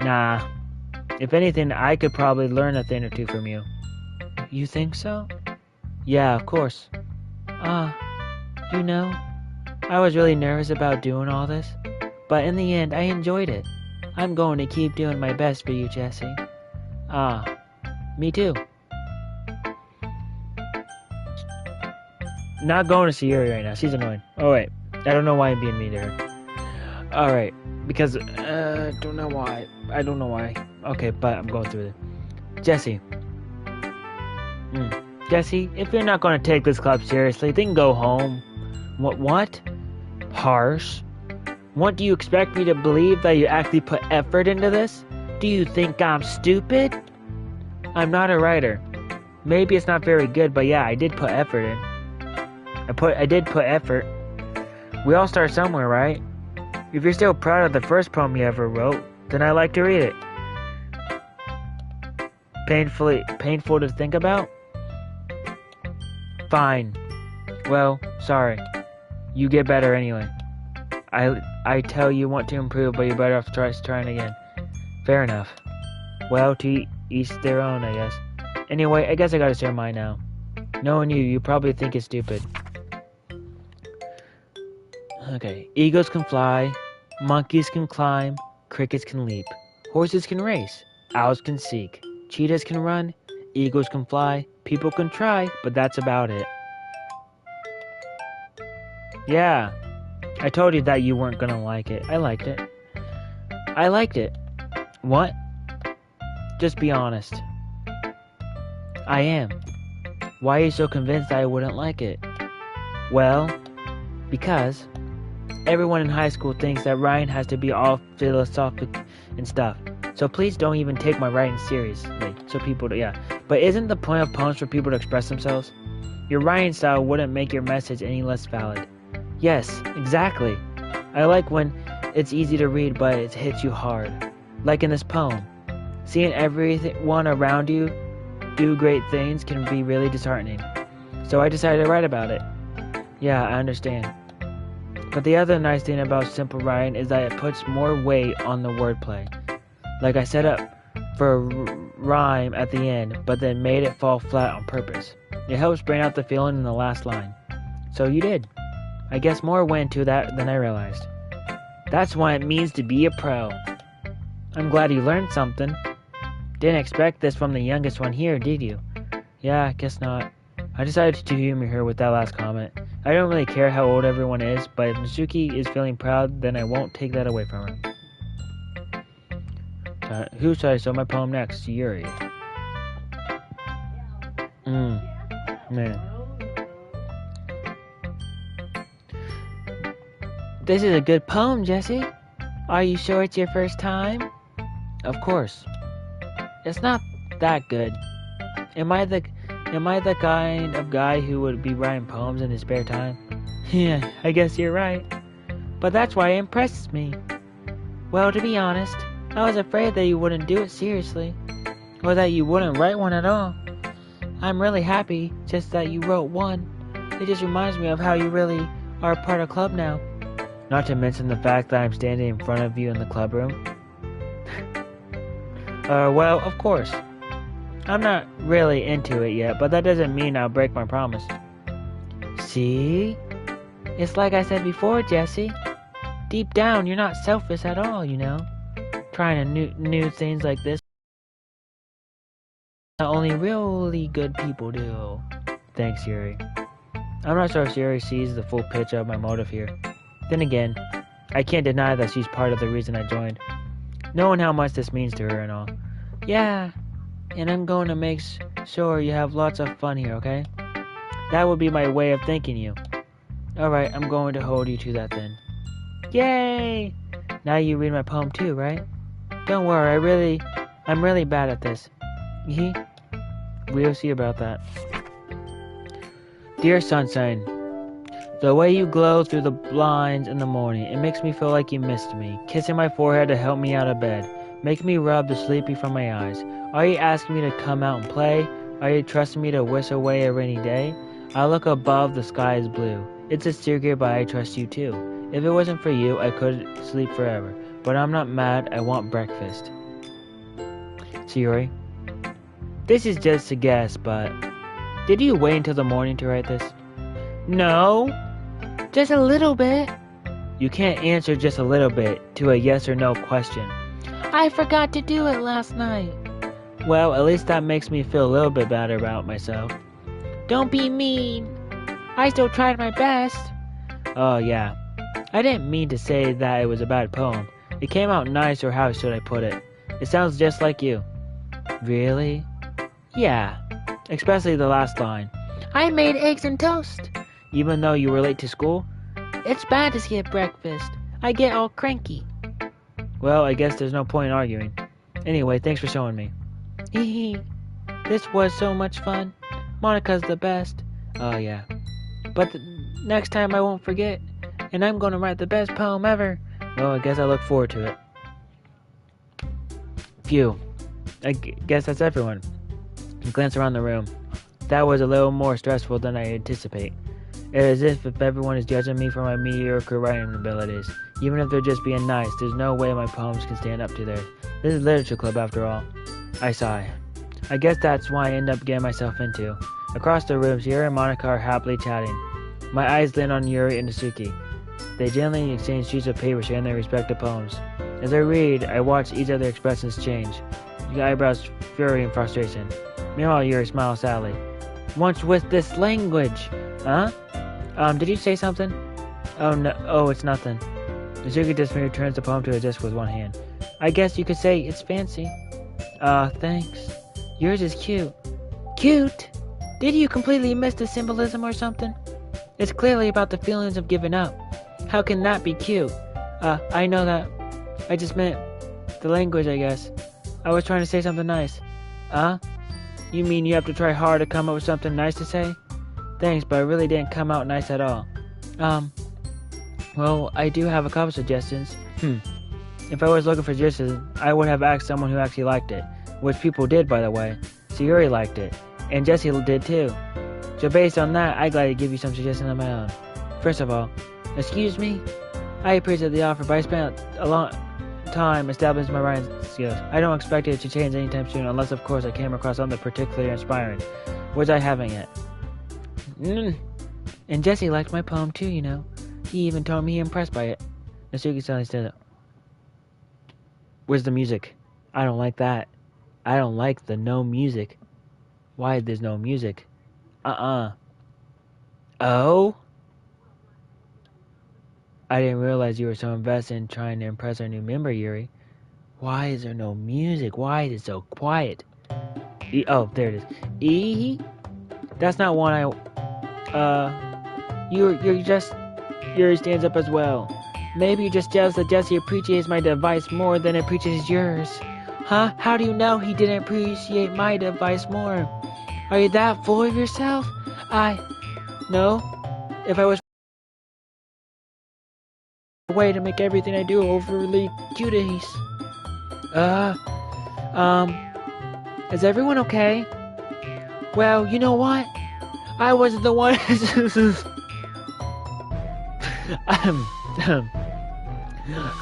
Nah. If anything, I could probably learn a thing or two from you. You think so? Yeah, of course. You know, I was really nervous about doing all this, but in the end, I enjoyed it. I'm going to keep doing my best for you, Jesse. Me too. Not going to see Yuri right now. She's annoying. Oh, wait. I don't know why I'm being mean to her. Alright. Because, don't know why. I don't know why. Okay, but I'm going through it. Jesse. Jesse, if you're not going to take this club seriously, then go home. What? Harsh. What, do you expect me to believe that you actually put effort into this? Do you think I'm stupid? I'm not a writer. Maybe it's not very good, but yeah, I did put effort in. I did put effort. We all start somewhere, right? If you're still proud of the first poem you ever wrote, then I'd like to read it. Painful to think about? Fine. Well, sorry. You get better anyway. I tell you want to improve, but you're better off trying again. Fair enough. Well, to each their own, I guess. Anyway, I guess I gotta share mine now. Knowing you probably think it's stupid. Okay. Eagles can fly, monkeys can climb, crickets can leap, horses can race, owls can seek, cheetahs can run, eagles can fly, people can try, but that's about it. Yeah, I told you that you weren't gonna like it. I liked it. I liked it. What? Just be honest. I am. Why are you so convinced that I wouldn't like it? Well, because everyone in high school thinks that writing has to be all philosophic and stuff. So please don't even take my writing seriously. But isn't the point of poems for people to express themselves? Your writing style wouldn't make your message any less valid. Yes, exactly. I like when it's easy to read, but it hits you hard. Like in this poem. Seeing everyone around you do great things can be really disheartening. So I decided to write about it. Yeah, I understand. But the other nice thing about simple writing is that it puts more weight on the wordplay. Like I set up for a rhyme at the end, but then made it fall flat on purpose. It helps bring out the feeling in the last line. So you did. I guess more went into that than I realized. That's what it means to be a pro. I'm glad you learned something. Didn't expect this from the youngest one here, did you? Yeah, I guess not. I decided to humor her with that last comment. I don't really care how old everyone is, but if Mitsuki is feeling proud, then I won't take that away from her. Who should I show my poem next? Yuri. Man. This is a good poem, Jesse. Are you sure it's your first time? Of course. It's not that good. Am I the kind of guy who would be writing poems in his spare time? Yeah, I guess you're right. But that's why it impresses me. Well, to be honest, I was afraid that you wouldn't do it seriously, or that you wouldn't write one at all. I'm really happy just that you wrote one. It just reminds me of how you really are a part of club now. Not to mention the fact that I'm standing in front of you in the club room. Well, of course. I'm not really into it yet, but that doesn't mean I'll break my promise. See? It's like I said before, Jesse. Deep down, you're not selfish at all, you know? Trying to new things like this. Only really good people do. Thanks, Yuri. I'm not sure if Yuri sees the full picture of my motive here. Then again, I can't deny that she's part of the reason I joined. Knowing how much this means to her and all. Yeah, and I'm going to make sure you have lots of fun here, okay? That would be my way of thanking you. Alright, I'm going to hold you to that then. Yay! Now you read my poem too, right? Don't worry, I'm really bad at this. We'll see about that. Dear Sunshine, the way you glow through the blinds in the morning, it makes me feel like you missed me. Kissing my forehead to help me out of bed. Make me rub the sleepy from my eyes. Are you asking me to come out and play? Are you trusting me to wish away a rainy day? I look above, the sky is blue. It's a secret, but I trust you too. If it wasn't for you, I could sleep forever. But I'm not mad, I want breakfast. Yuri, this is just a guess, but did you wait until the morning to write this? No, just a little bit. You can't answer just a little bit to a yes or no question. I forgot to do it last night. Well, at least that makes me feel a little bit better about myself. Don't be mean. I still tried my best. Oh, yeah. I didn't mean to say that it was a bad poem. It came out nice, or how should I put it? It sounds just like you. Really? Yeah. Especially the last line. I made eggs and toast. Even though you were late to school? It's bad to skip breakfast. I get all cranky. Well, I guess there's no point in arguing. Anyway, thanks for showing me. This was so much fun. Monica's the best. Oh, yeah. But next time I won't forget. And I'm gonna write the best poem ever. Well, I guess I look forward to it. Phew. I guess that's everyone. I glance around the room. That was a little more stressful than I anticipate. It is as if everyone is judging me for my mediocre writing abilities. Even if they're just being nice, there's no way my poems can stand up to theirs. This is literature club after all. I sigh. I guess that's why I end up getting myself into. Across the room, Yuri and Monica are happily chatting. My eyes land on Yuri and Natsuki. They gently exchange sheets of paper sharing their respective poems. As I read, I watch each of their expressions change. The eyebrows fury and frustration. Meanwhile, Yuri smiles sadly. Once with this language! Huh? Did you say something? Oh, no. Oh, it's nothing. Natsuki just returns the poem to his desk with one hand. I guess you could say it's fancy. Thanks. Yours is cute. Cute? Did you completely miss the symbolism or something? It's clearly about the feelings of giving up. How can that be cute? I know that. I just meant the language, I guess. I was trying to say something nice. Huh? You mean you have to try hard to come up with something nice to say? Thanks, but it really didn't come out nice at all. Well, I do have a couple suggestions. If I was looking for suggestions, I would have asked someone who actually liked it. Which people did, by the way. Sayuri liked it. And Jesse did too. So based on that, I'd gladly give you some suggestions of my own. First of all, excuse me? I appreciate the offer, but I spent a long time establishing my writing skills. I don't expect it to change anytime soon, unless of course I came across something particularly inspiring, which I haven't yet. And Jesse liked my poem too, you know. He even told me he impressed by it. Natsuki suddenly stood up. Where's the music? I don't like that. I don't like the no music. Why there's no music? Oh? I didn't realize you were so invested in trying to impress our new member, Yuri. Why is there no music? Why is it so quiet? Oh, there it is. That's not one You're just... Yuri stands up as well. Maybe you're just jealous that Jesse appreciates my device more than it appreciates yours. Huh? How do you know he didn't appreciate my device more? Are you that full of yourself? No. If I was a way to make everything I do overly cuties. Is everyone okay? Well, you know what? I wasn't the one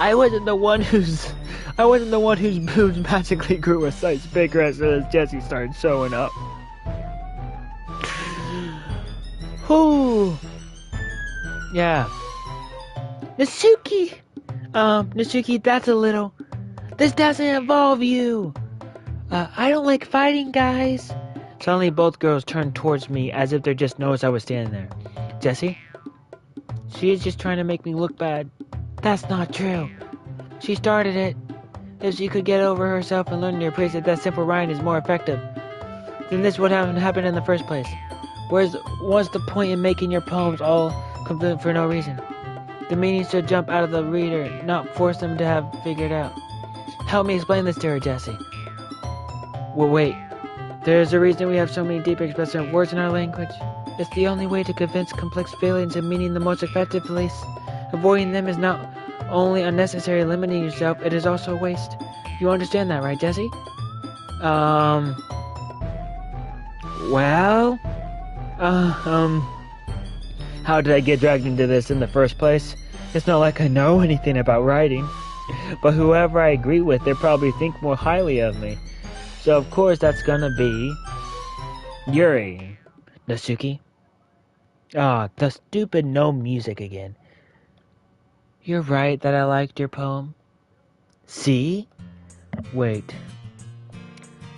I wasn't the one whose boobs magically grew a size bigger as soon as Jesse started showing up. Whew. Yeah. Natsuki, that's a little... This doesn't involve you. I don't like fighting, guys. Suddenly, both girls turned towards me as if they just noticed I was standing there. Jessie? She is just trying to make me look bad. That's not true. She started it. If she could get over herself and learn to appreciate that simple writing is more effective, then this would have happened in the first place. What's the point in making your poems all complete for no reason? The meaning should jump out of the reader, not force them to have figured out. Help me explain this to her, Jessie. Well, wait. There's a reason we have so many deep expressive words in our language. It's the only way to convince complex feelings and meaning the most effectively. Avoiding them is not only unnecessary limiting yourself, it is also a waste. You understand that, right, Jessie? Well... How did I get dragged into this in the first place? It's not like I know anything about writing. But whoever I agree with, they probably think more highly of me. So of course that's gonna be... Yuri. Natsuki. The stupid no music again. You're right that I liked your poem. See? Wait.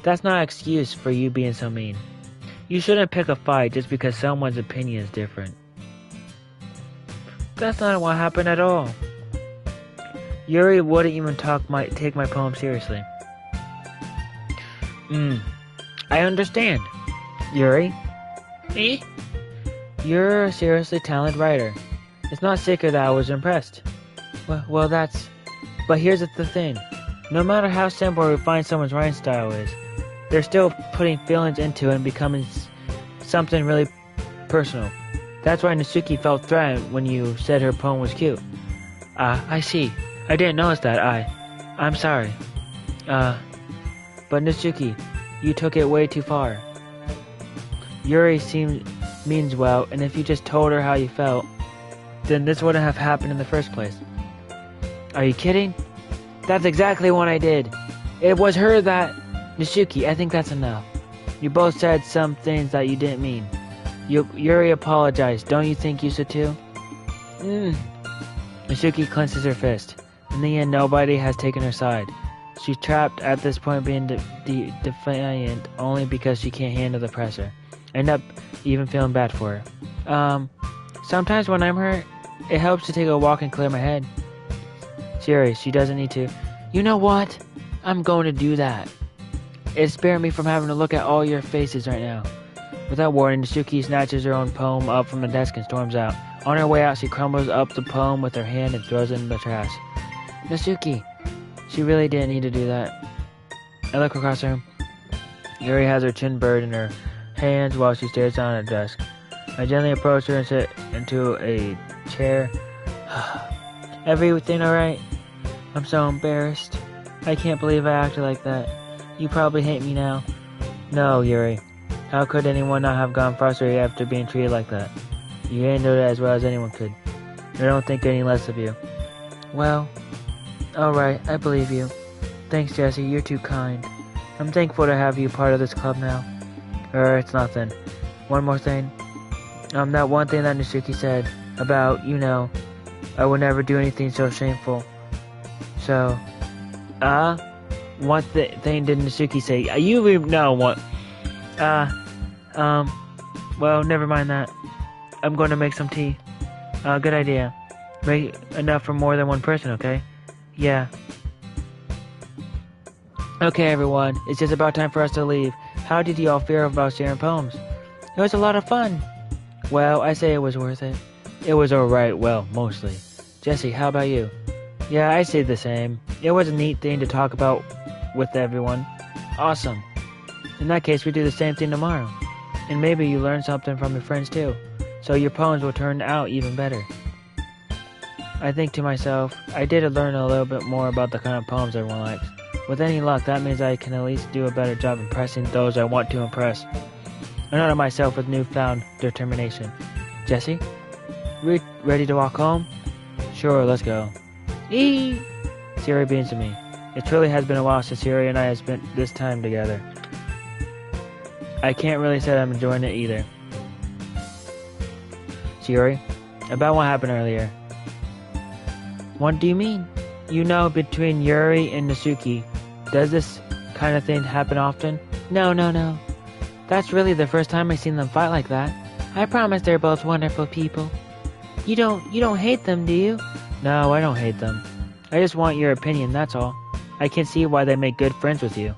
That's not an excuse for you being so mean. You shouldn't pick a fight just because someone's opinion is different. That's not what happened at all. Yuri wouldn't even take my poem seriously. I understand. Yuri? Me? You're a seriously talented writer. It's not secret that I was impressed. Well, that's... But here's the thing. No matter how simple or refined someone's writing style is, they're still putting feelings into it and becoming something really personal. That's why Natsuki felt threatened when you said her poem was cute. I see. I didn't notice that. I'm sorry. But Natsuki, you took it way too far. Yuri means well, and if you just told her how you felt, then this wouldn't have happened in the first place. Are you kidding? That's exactly what I did. It was her that... Natsuki, I think that's enough. You both said some things that you didn't mean. Yuri apologized. Don't you think you should too? Natsuki clenches her fist. In the end, nobody has taken her side. She's trapped at this point being defiant only because she can't handle the pressure. I end up even feeling bad for her. Sometimes when I'm hurt, it helps to take a walk and clear my head. Yuri, she doesn't need to. You know what? I'm going to do that. It spared me from having to look at all your faces right now. Without warning, Nasuki snatches her own poem up from the desk and storms out. On her way out, she crumbles up the poem with her hand and throws it in the trash. Nasuki! She really didn't need to do that. I look across the room. Yuri has her chin buried in her hands while she stares down at her desk. I gently approach her and sit into a chair. Everything alright? I'm so embarrassed. I can't believe I acted like that. You probably hate me now. No, Yuri. How could anyone not have gone frustrated after being treated like that? You handled it as well as anyone could. I don't think any less of you. Well, alright, I believe you. Thanks, Jesse, you're too kind. I'm thankful to have you part of this club now. It's nothing. One more thing. That one thing that Nasuki said about, I would never do anything so shameful. So, what thing did Nasuki say? You even know what? Well, never mind that. I'm going to make some tea. Good idea. Make enough for more than one person, okay? Yeah. Okay, everyone. It's just about time for us to leave. How did you all feel about sharing poems? It was a lot of fun. Well, I say it was worth it. It was alright, well, mostly. Jesse, how about you? Yeah, I say the same. It was a neat thing to talk about with everyone. Awesome. In that case, we do the same thing tomorrow. And maybe you learn something from your friends too. So your poems will turn out even better. I think to myself, I did learn a little bit more about the kind of poems everyone likes. With any luck, that means I can at least do a better job impressing those I want to impress. I nodded myself with newfound determination. Jesse? Ready to walk home? Sure, let's go. Eee! Siri beams to me. It truly has been a while since Siri and I have spent this time together. I can't really say I'm enjoying it either. Siri, about what happened earlier. What do you mean? Between Yuri and Nasuki, does this kind of thing happen often? No. That's really the first time I've seen them fight like that. I promise they're both wonderful people. You don't hate them, do you? No, I don't hate them. I just want your opinion, that's all. I can see why they make good friends with you.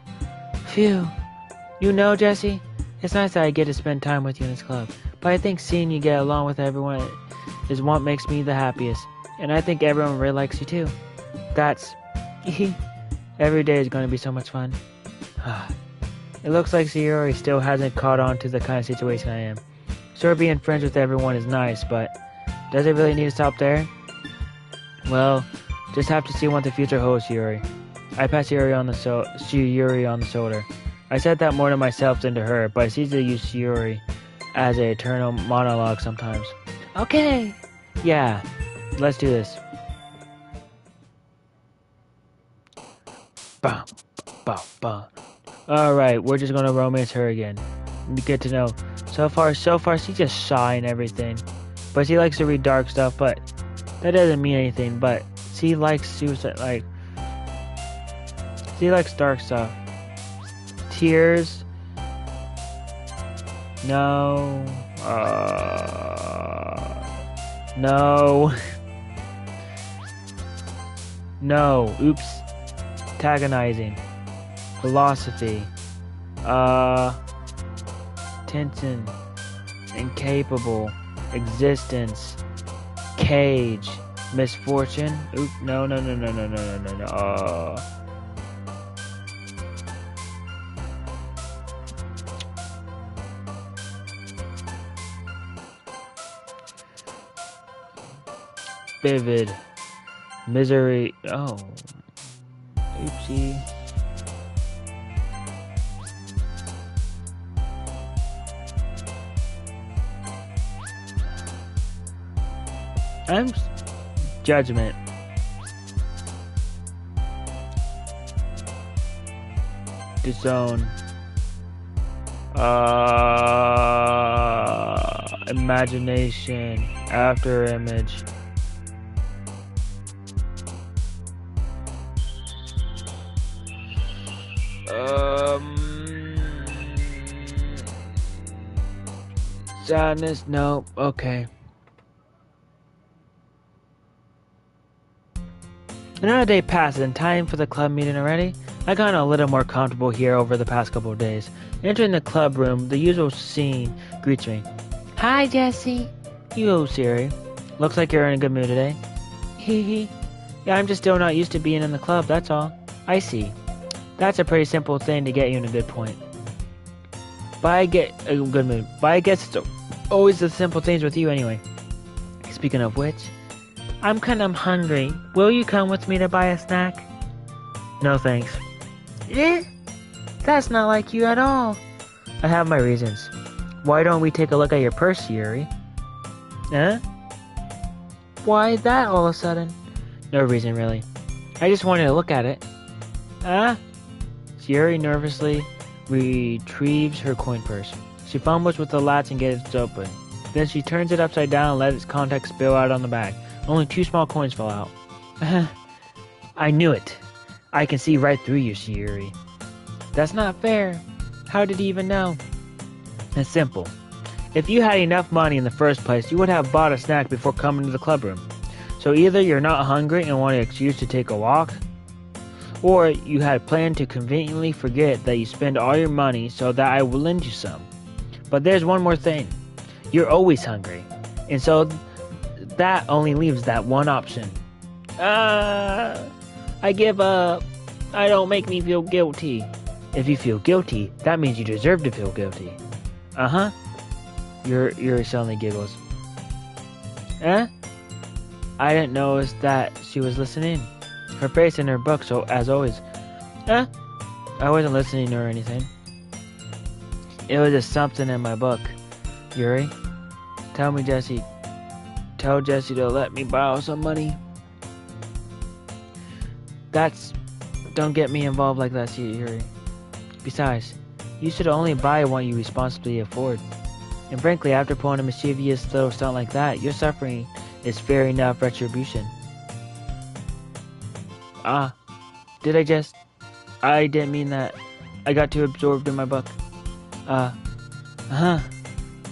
Phew. Jesse, it's nice that I get to spend time with you in this club, but I think seeing you get along with everyone is what makes me the happiest. And I think everyone really likes you too. That's... Every day is going to be so much fun. It looks like Sayori still hasn't caught on to the kind of situation I am. Sure, being friends with everyone is nice, but does it really need to stop there? Well, just have to see what the future holds, Yuri. I pat Yuri on the shoulder. I said that more to myself than to her, but it's easy to use Yuri as an eternal monologue sometimes. Okay. Yeah, let's do this. Bum, bum, bum. Alright, we're just gonna romance her again. Good to know. So far, she's just shy and everything. But she likes to read dark stuff, but that doesn't mean anything, but she likes suicide, she likes dark stuff. Tears? No. No. No. Oops. Antagonizing. Philosophy. Tension. Incapable. Existence. Cage. Misfortune. Oop. No. Vivid. Misery. Oh. Oopsie. Judgment. Disown. Imagination. After image. Sadness. No. Okay. Another day passes and time for the club meeting already. I got a little more comfortable here over the past couple of days. Entering the club room, the usual scene greets me. Hi, Jesse. You, Siri. Looks like you're in a good mood today. Hee hee. Yeah, I'm just still not used to being in the club, that's all. I see. That's a pretty simple thing to get you in a good point. But I get a good mood. But I guess it's always the simple things with you anyway. Speaking of which, I'm kinda hungry. Will you come with me to buy a snack? No thanks. Eh? That's not like you at all. I have my reasons. Why don't we take a look at your purse, Yuri? Huh? Why that all of a sudden? No reason, really. I just wanted to look at it. Huh? Yuri nervously retrieves her coin purse. She fumbles with the latch and gets it open. Then she turns it upside down and lets its contents spill out on the bag. Only 2 small coins fell out. I knew it. I can see right through you, Yuri. That's not fair. How did he even know? It's simple. If you had enough money in the first place, you would have bought a snack before coming to the clubroom. So either you're not hungry and want an excuse to take a walk, or you had planned to conveniently forget that you spend all your money so that I will lend you some. But there's one more thing. You're always hungry. And so that only leaves that one option. I give up. Don't make me feel guilty. If you feel guilty, that means you deserve to feel guilty. Uh-huh. Yuri suddenly giggles. Eh? I didn't notice that she was listening. Her face in her book, so as always. Eh? I wasn't listening or anything. It was just something in my book. Yuri? Tell Jesse to let me borrow some money. Don't get me involved like that, Yuri. Besides, you should only buy what you responsibly afford. And frankly, after pulling a mischievous little stunt like that, your suffering is fair enough retribution. I didn't mean that. I got too absorbed in my book. I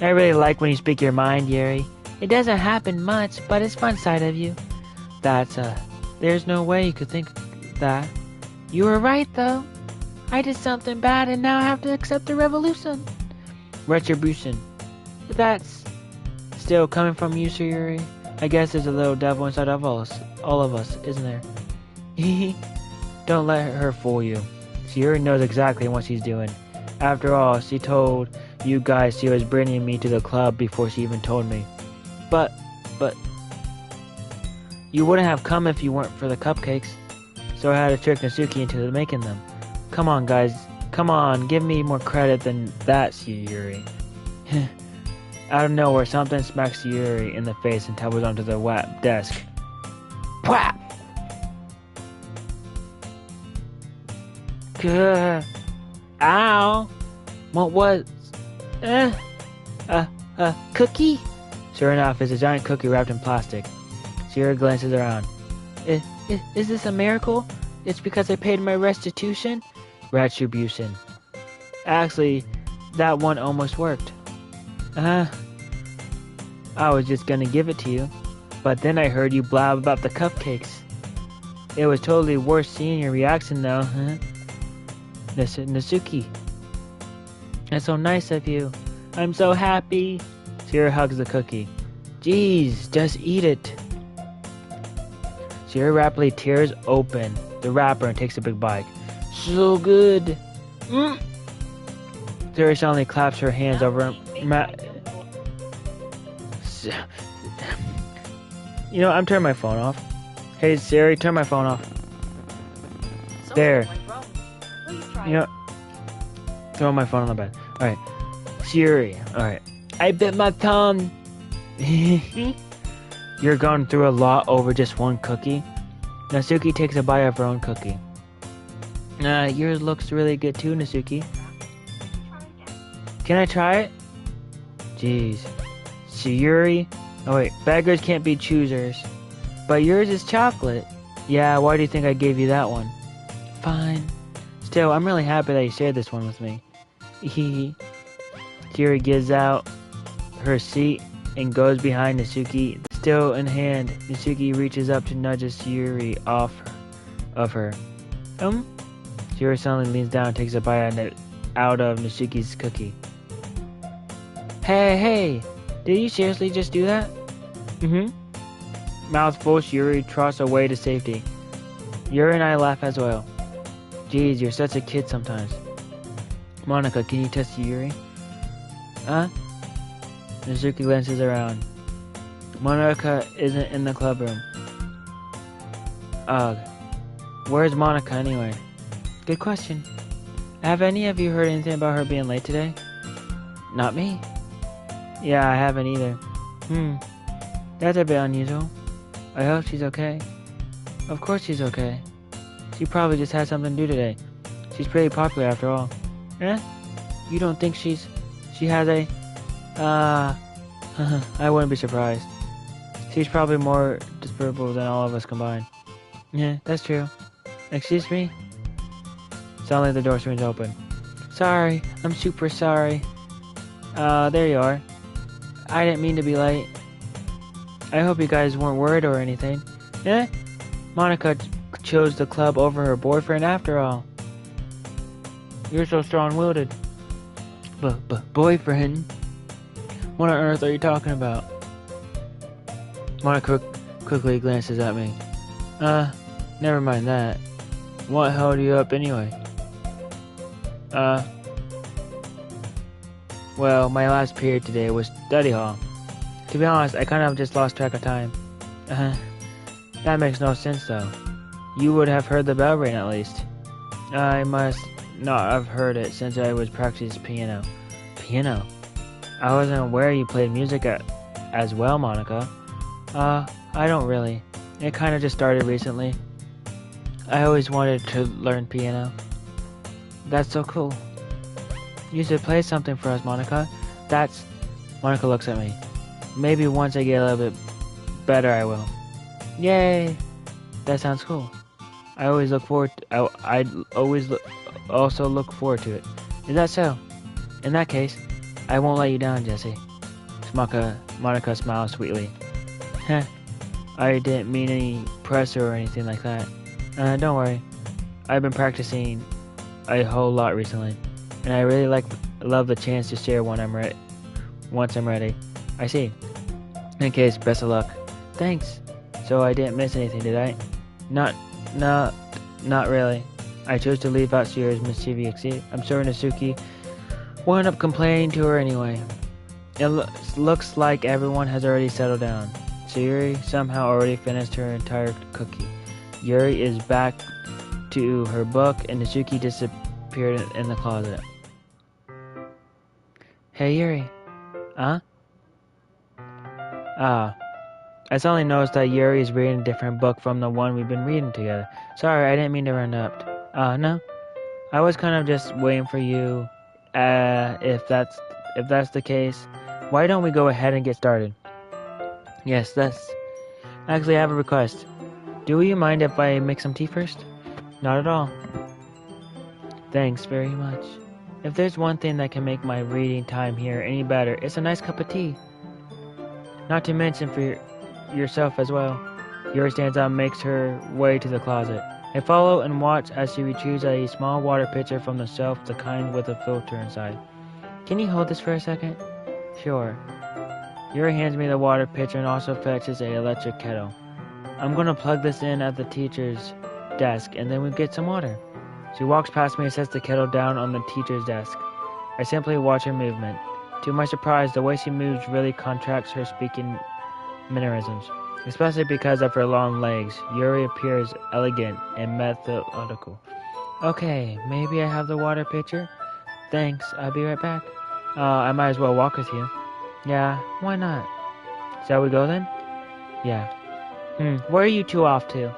really like when you speak your mind, Yuri. It doesn't happen much, but it's fun side of you. There's no way you could think that. You were right, though. I did something bad and now I have to accept the revolution. Retribution. That's still coming from you, Sir Yuri. I guess there's a little devil inside of all of us, isn't there? Don't let her fool you. Yuri knows exactly what she's doing. After all, she told you guys she was bringing me to the club before she even told me. But you wouldn't have come if you weren't for the cupcakes. So I had to trick Natsuki into making them. Come on, guys. Come on, give me more credit than that, Yuri. Out of nowhere, something smacks Yuri in the face and tumbles onto the wet desk. Pwah! Ow! What was... cookie? Sure enough, it's a giant cookie wrapped in plastic. Sierra glances around. Is this a miracle? It's because I paid my restitution? Retribution. Actually, that one almost worked. I was just gonna give it to you, but then I heard you blab about the cupcakes. It was totally worth seeing your reaction though, huh? Natsuki. That's so nice of you. I'm so happy. Sierra hugs the cookie. Jeez, just eat it. Sierra rapidly tears open the wrapper and takes a big bite. So good. Sierra suddenly claps her hands over her You know, I'm turning my phone off. Hey Siri, turn my phone off. There. You know, throw my phone on the bed. Alright. Siri. Alright. I bit my tongue. You're going through a lot over just one cookie. Natsuki takes a bite of her own cookie. Yours looks really good too, Natsuki. Can I try it? Jeez. Yuri? Oh wait, beggars can't be choosers. But yours is chocolate. Yeah, why do you think I gave you that one? Fine. Still, I'm really happy that you shared this one with me. Yuri gives out her seat and goes behind Natsuki. Still in hand, Natsuki reaches up to nudge Yuri off of her. Yuri suddenly leans down and takes a bite out of Natsuki's cookie. Hey! Did you seriously just do that? Mm-hmm. Mouth full, Yuri trots away to safety. Yuri and I laugh as well. Geez, you're such a kid sometimes. Monica, can you test Yuri? Huh? Natsuki glances around. Monica isn't in the clubroom. Ugh. Where's Monica anyway? Good question. Have any of you heard anything about her being late today? Not me. Yeah, I haven't either. That's a bit unusual. I hope she's okay. Of course she's okay. She probably just had something to do today. She's pretty popular after all. Eh? You don't think she has a... I wouldn't be surprised. She's probably more despicable than all of us combined. Yeah, that's true. Excuse me? Suddenly the door swings open. Sorry, I'm super sorry. There you are. I didn't mean to be late. I hope you guys weren't worried or anything. Eh? Monica chose the club over her boyfriend after all. You're so strong-willed. Boyfriend? What on earth are you talking about? Monica quickly glances at me. Never mind that. What held you up anyway? Well, my last period today was study hall. To be honest, I kind of just lost track of time. That makes no sense though. You would have heard the bell ring at least. I must not have heard it since I was practicing piano. Piano? I wasn't aware you played music as well, Monica. I don't really. It kind of just started recently. I always wanted to learn piano. That's so cool. You should play something for us, Monica. Monica looks at me. Maybe once I get a little bit better, I will. Yay! That sounds cool. I always look forward also look forward to it. Is that so? In that case, I won't let you down, Jesse. Monica smiles sweetly. Heh. I didn't mean any pressure or anything like that. Don't worry. I've been practicing a whole lot recently, and I really love the chance to share once I'm ready. I see. In case, best of luck. Thanks. So I didn't miss anything, did I? Not really. I chose to leave out Sierra's mischievous. I'm sure Natsuki will end up complaining to her anyway. It looks like everyone has already settled down. Yuri somehow already finished her entire cookie. Yuri is back to her book, and Natsuki disappeared in the closet. Hey Yuri. Huh? I suddenly noticed that Yuri is reading a different book from the one we've been reading together. Sorry, I didn't mean to interrupt. No. I was kind of just waiting for you. If that's the case, why don't we go ahead and get started? Yes, actually, I have a request. Do you mind if I make some tea first? Not at all. Thanks very much. If there's one thing that can make my reading time here any better, it's a nice cup of tea. Not to mention for yourself as well. Yuri stands up and makes her way to the closet. I follow and watch as she retrieves a small water pitcher from the shelf, the kind with a filter inside. Can you hold this for a second? Sure. Yuri hands me the water pitcher and also fetches an electric kettle. I'm gonna plug this in at the teacher's desk and then we get some water. She walks past me and sets the kettle down on the teacher's desk. I simply watch her movement. To my surprise, the way she moves really contracts her speaking mannerisms, especially because of her long legs. Yuri appears elegant and methodical. Okay, maybe I have the water pitcher? Thanks, I'll be right back. I might as well walk with you. Yeah, why not? Shall we go then? Yeah. Where are you two off to?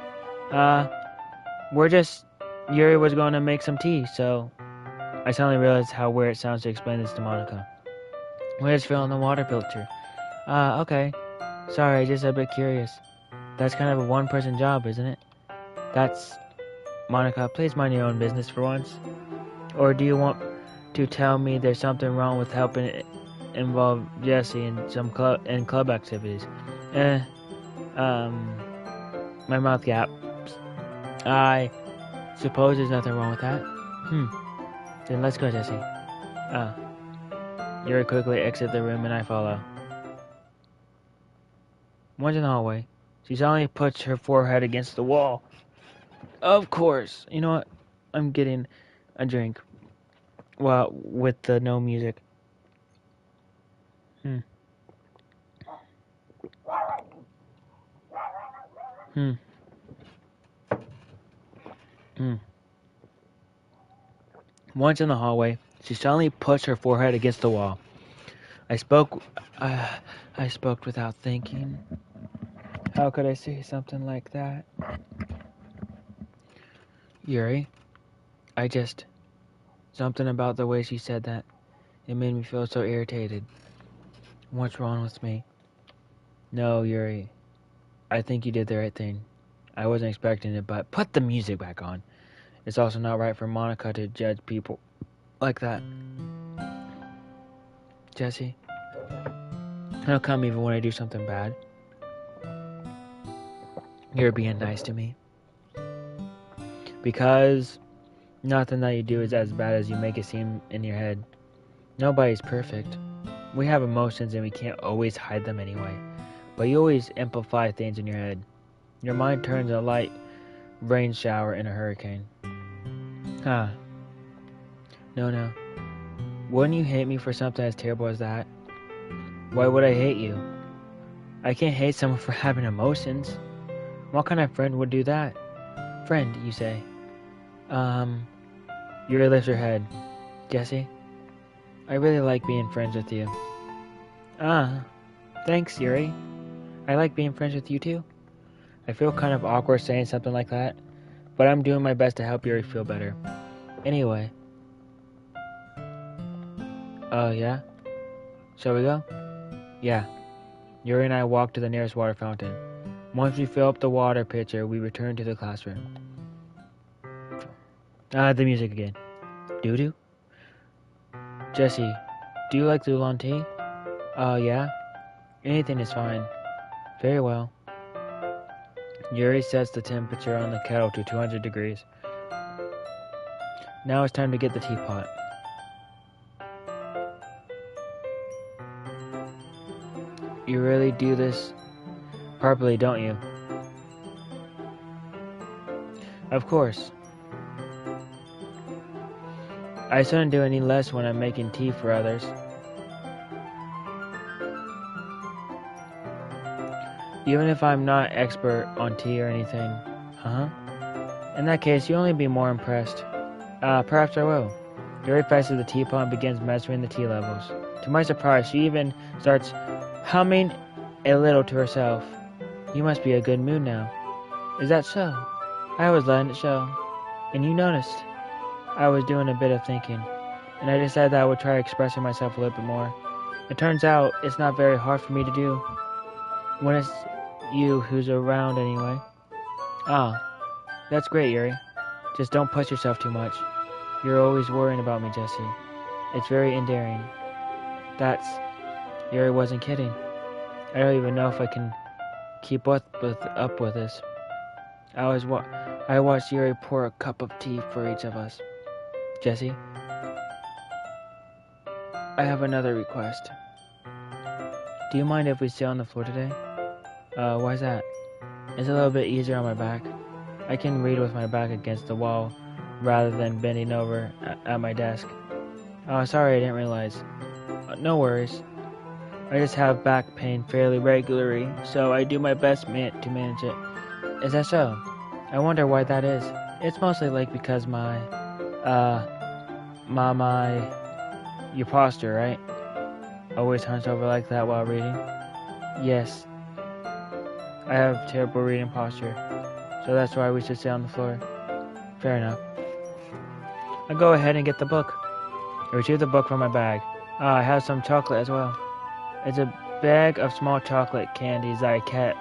Yuri was going to make some tea, so... I suddenly realized how weird it sounds to explain this to Monica. We're just filling the water filter. Okay. Sorry, just a bit curious. That's kind of a one-person job, isn't it? Monica, please mind your own business for once. Or do you want to tell me there's something wrong with helping involve Jesse in some club activities? My mouth gaps. Suppose there's nothing wrong with that. Then let's go, Jesse. Yuri quickly exits the room and I follow. Once in the hallway, she suddenly puts her forehead against the wall. Of course. You know what? I'm getting a drink. Well, with the no music. Hmm. Hmm. Hmm. Once in the hallway, she suddenly puts her forehead against the wall. I spoke without thinking. How could I say something like that? Yuri, something about the way she said that. It made me feel so irritated. What's wrong with me? No, Yuri. I think you did the right thing. I wasn't expecting it, but put the music back on. It's also not right for Monica to judge people like that. Jesse, how come even when I do something bad, you're being nice to me? Because nothing that you do is as bad as you make it seem in your head. Nobody's perfect. We have emotions and we can't always hide them anyway. But you always amplify things in your head. Your mind turns a light rain shower in a hurricane. No. Wouldn't you hate me for something as terrible as that? Why would I hate you? I can't hate someone for having emotions. What kind of friend would do that? Friend, you say. Yuri lifts her head. Jesse, I really like being friends with you. Thanks, Yuri. I like being friends with you too. I feel kind of awkward saying something like that, but I'm doing my best to help Yuri feel better. Anyway. Yeah? Shall we go? Yeah. Yuri and I walk to the nearest water fountain. Once we fill up the water pitcher, we return to the classroom. The music again. Doo-doo? Jesse, do you like oolong tea? Yeah. Anything is fine. Very well. Yuri sets the temperature on the kettle to 200 degrees. Now it's time to get the teapot. You really do this properly, don't you? Of course. I shouldn't do any less when I'm making tea for others. Even if I'm not expert on tea or anything. In that case, you'll only be more impressed. Perhaps I will. Yuri faces the teapot and begins measuring the tea levels. To my surprise, she even starts humming a little to herself. You must be in a good mood now. Is that so? I was letting it show. And you noticed. I was doing a bit of thinking, and I decided that I would try expressing myself a little bit more. It turns out it's not very hard for me to do. When it's you who's around anyway. That's great, Yuri. Just don't push yourself too much. You're always worrying about me, Jesse. It's very endearing. Yuri wasn't kidding. I don't even know if I can keep up with this. I watched Yuri pour a cup of tea for each of us. Jesse, I have another request. Do you mind if we sit on the floor today? Why's that? It's a little bit easier on my back. I can read with my back against the wall rather than bending over at my desk. Sorry, I didn't realize. No worries. I just have back pain fairly regularly, so I do my best to manage it. Is that so? I wonder why that is. It's mostly because your posture, right? Always hunched over like that while reading? Yes. I have terrible reading posture, so that's why we should sit on the floor. Fair enough. I go ahead and get the book. I retrieve the book from my bag. I have some chocolate as well. It's a bag of small chocolate candies that I kept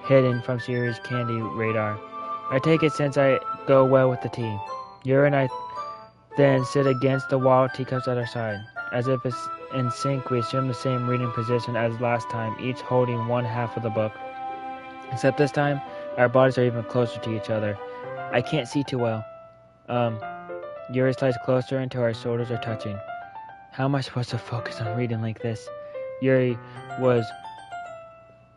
hidden from Siri's candy radar. I take it since I go well with the tea. Yuri and I then sit against the wall, teacups at our side. As if it's in sync, we assume the same reading position as last time, each holding one half of the book. Except this time, our bodies are even closer to each other. I can't see too well. Um, Yuri slides closer until our shoulders are touching. How am I supposed to focus on reading like this? Yuri was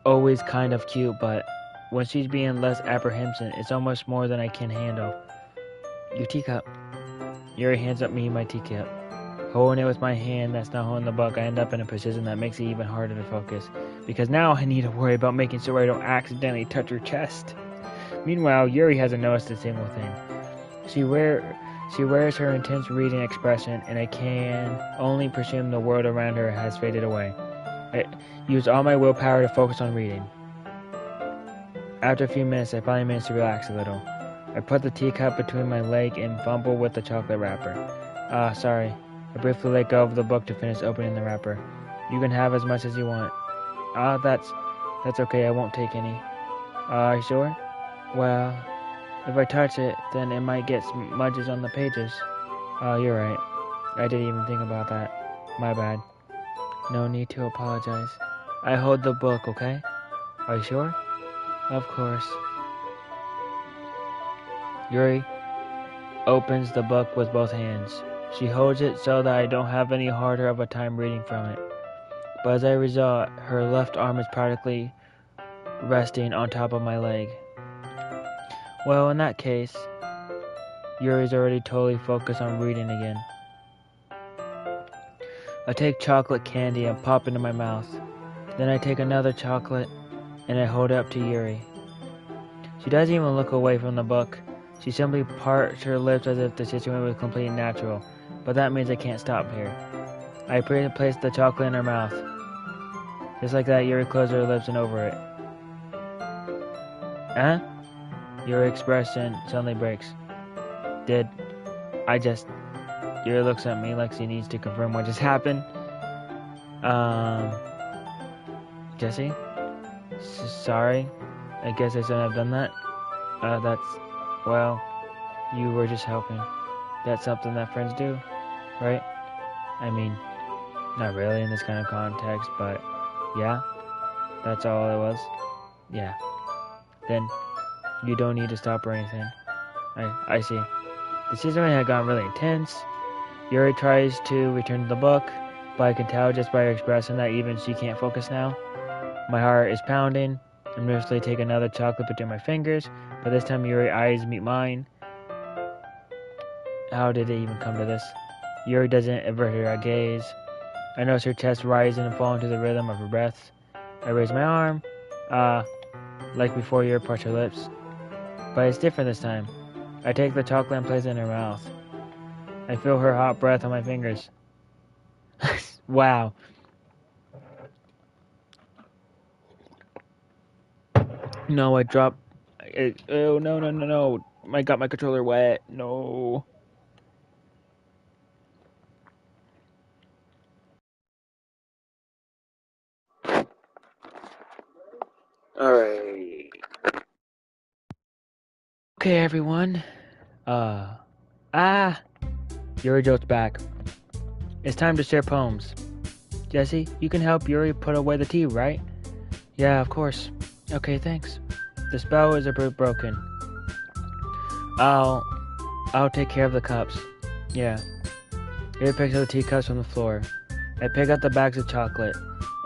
always kind of cute, but when she's being less apprehensive, it's almost more than I can handle. Your teacup. Yuri hands up me my teacup. Holding it with my hand that's not holding the book, I end up in a position that makes it even harder to focus, because now I need to worry about making sure I don't accidentally touch her chest. Meanwhile, Yuri hasn't noticed a single thing. She wears her intense reading expression, and I can only presume the world around her has faded away. I use all my willpower to focus on reading. After a few minutes, I finally manage to relax a little. I put the teacup between my leg and fumble with the chocolate wrapper. Sorry. I briefly let go of the book to finish opening the wrapper. You can have as much as you want. That's okay, I won't take any. You sure? Well, if I touch it, then it might get smudges on the pages. You're right. I didn't even think about that. My bad. No need to apologize. I hold the book, okay? Are you sure? Of course. Yuri opens the book with both hands. She holds it so that I don't have any harder of a time reading from it. But as a result, her left arm is practically resting on top of my leg. Well, in that case, Yuri's already totally focused on reading again. I take chocolate candy and pop it into my mouth. Then I take another chocolate and I hold it up to Yuri. She doesn't even look away from the book. She simply parts her lips as if the situation was completely natural. But that means I can't stop here. I place the chocolate in her mouth. Just like that, Yuri closed her lips and over it. Huh? Yuri's expression suddenly breaks. Yuri looks at me like she needs to confirm what just happened. Jesse? Sorry. I guess I shouldn't have done that. Well, you were just helping. That's something that friends do, right? I mean, not really in this kind of context, but yeah, that's all it was. Yeah. Then you don't need to stop or anything. I see. The situation had gotten really intense. Yuri tries to return to the book, but I can tell just by her expression that even she can't focus now. My heart is pounding. I nervously take another chocolate between my fingers, but this time Yuri's eyes meet mine. How did it even come to this? Yuri doesn't avert her gaze. I notice her chest rising and falling to the rhythm of her breath. I raise my arm. Like before, Yuri parts her lips. But it's different this time. I take the chocolate and place it in her mouth. I feel her hot breath on my fingers. Wow. No, I dropped... Oh, no. I got my controller wet. No. Alright. Okay, everyone. Yuri jokes back. It's time to share poems. Jesse, you can help Yuri put away the tea, right? Yeah, of course. Okay, thanks. The spell is a bit broken. I'll take care of the cups. Yeah. Yuri picks up the teacups from the floor. I pick up the bags of chocolate.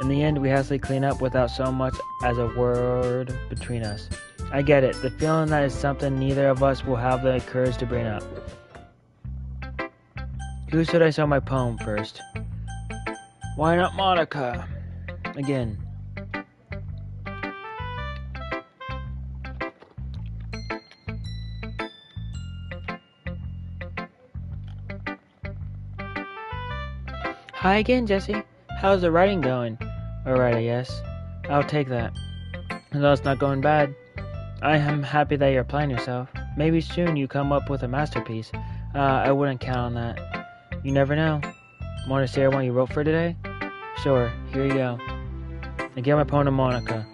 In the end, we hastily clean up without so much as a word between us. I get it. The feeling that is something neither of us will have the courage to bring up. Who should I show my poem first? Why not Monica? Again. Hi again, Jesse. How's the writing going? Alright, I guess. I'll take that. Although it's not going bad. I am happy that you're applying yourself. Maybe soon you come up with a masterpiece. I wouldn't count on that. You never know. Want to share one you wrote for today? Sure, here you go. I give my poem to Monica.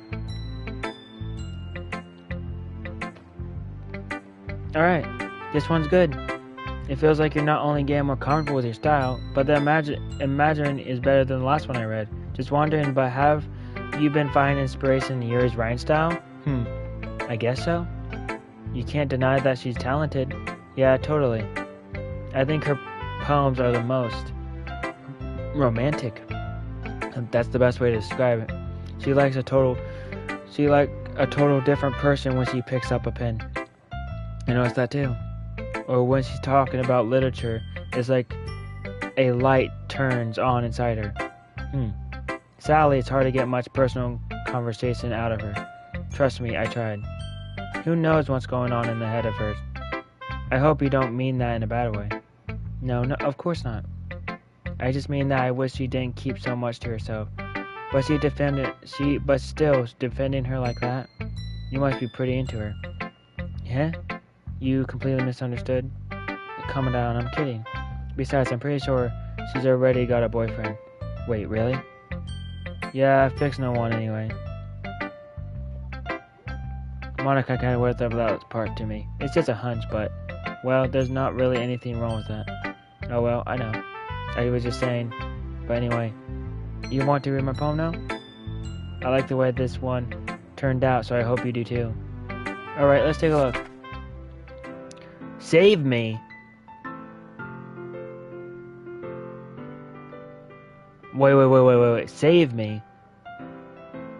Alright, this one's good. It feels like you're not only getting more comfortable with your style, but the imagining is better than the last one I read. Just wondering, but have you been finding inspiration in Yuri's writing style? I guess so. You can't deny that she's talented. Yeah, totally. I think her poems are the most romantic. That's the best way to describe it. She like a total different person when she picks up a pen. I noticed that too. Or when she's talking about literature, it's like a light turns on inside her. Sadly, it's hard to get much personal conversation out of her. Trust me, I tried. Who knows what's going on in the head of hers? I hope you don't mean that in a bad way. No, of course not. I just mean that I wish she didn't keep so much to herself. But still defending her like that? You must be pretty into her. Yeah? You completely misunderstood? Calm down, I'm kidding. Besides, I'm pretty sure she's already got a boyfriend. Wait, really? Yeah, I fixed no one anyway. Monica kind of worked up that part to me. It's just a hunch, but, well, there's not really anything wrong with that. Oh well, I know. I was just saying. But anyway, you want to read my poem now? I like the way this one turned out, so I hope you do too. Alright, let's take a look. Save me. Wait. Save me.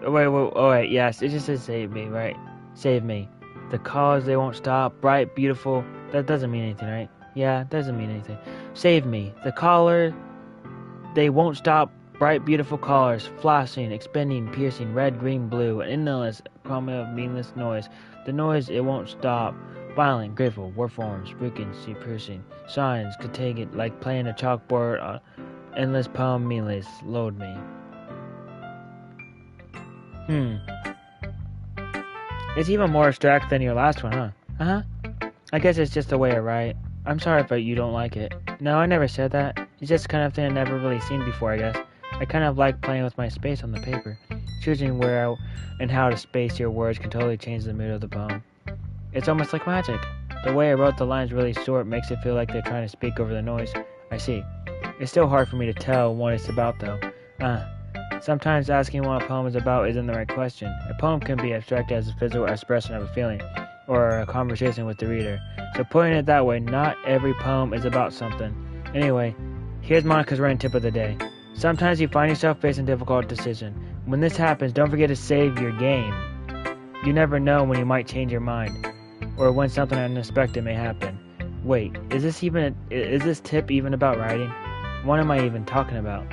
Wait. Yes, it just says save me, right? Save me. The cause they won't stop. Bright, beautiful. That doesn't mean anything, right? Yeah, it doesn't mean anything. Save me. The collar they won't stop. Bright, beautiful colors, flashing, expanding, piercing, red, green, blue, an endless prominent of meaningless noise. The noise, it won't stop. Violent, grateful, war forms, freaking, see, piercing. Signs, could take it like playing a chalkboard on endless poem, meaningless. Load me. It's even more abstract than your last one, huh? Uh-huh. I guess it's just the way I write. I'm sorry if you don't like it. No, I never said that. It's just the kind of thing I've never really seen before, I guess. I kind of like playing with my space on the paper. Choosing where and how to space your words can totally change the mood of the poem. It's almost like magic. The way I wrote the lines really short makes it feel like they're trying to speak over the noise. I see. It's still hard for me to tell what it's about, though. Sometimes asking what a poem is about isn't the right question. A poem can be abstract as a physical expression of a feeling, or a conversation with the reader. So putting it that way, not every poem is about something. Anyway, here's Monica's writing tip of the day. Sometimes you find yourself facing a difficult decision. When this happens, don't forget to save your game. You never know when you might change your mind, or when something unexpected may happen. Wait, is this tip even about writing? What am I even talking about?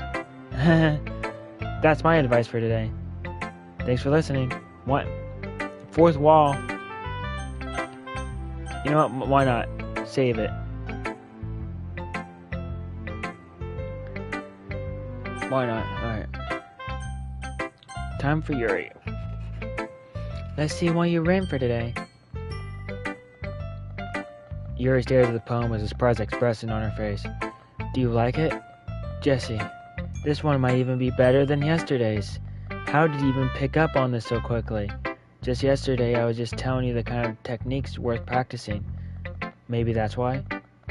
That's my advice for today. Thanks for listening. What? Fourth wall. You know what? Why not? Save it. Why not? Alright. Time for Yuri. Let's see what you ran for today. Yuri stares at the poem with a surprise expression on her face. Do you like it? Jesse, this one might even be better than yesterday's. How did you even pick up on this so quickly? Just yesterday, I was just telling you the kind of techniques worth practicing. Maybe that's why?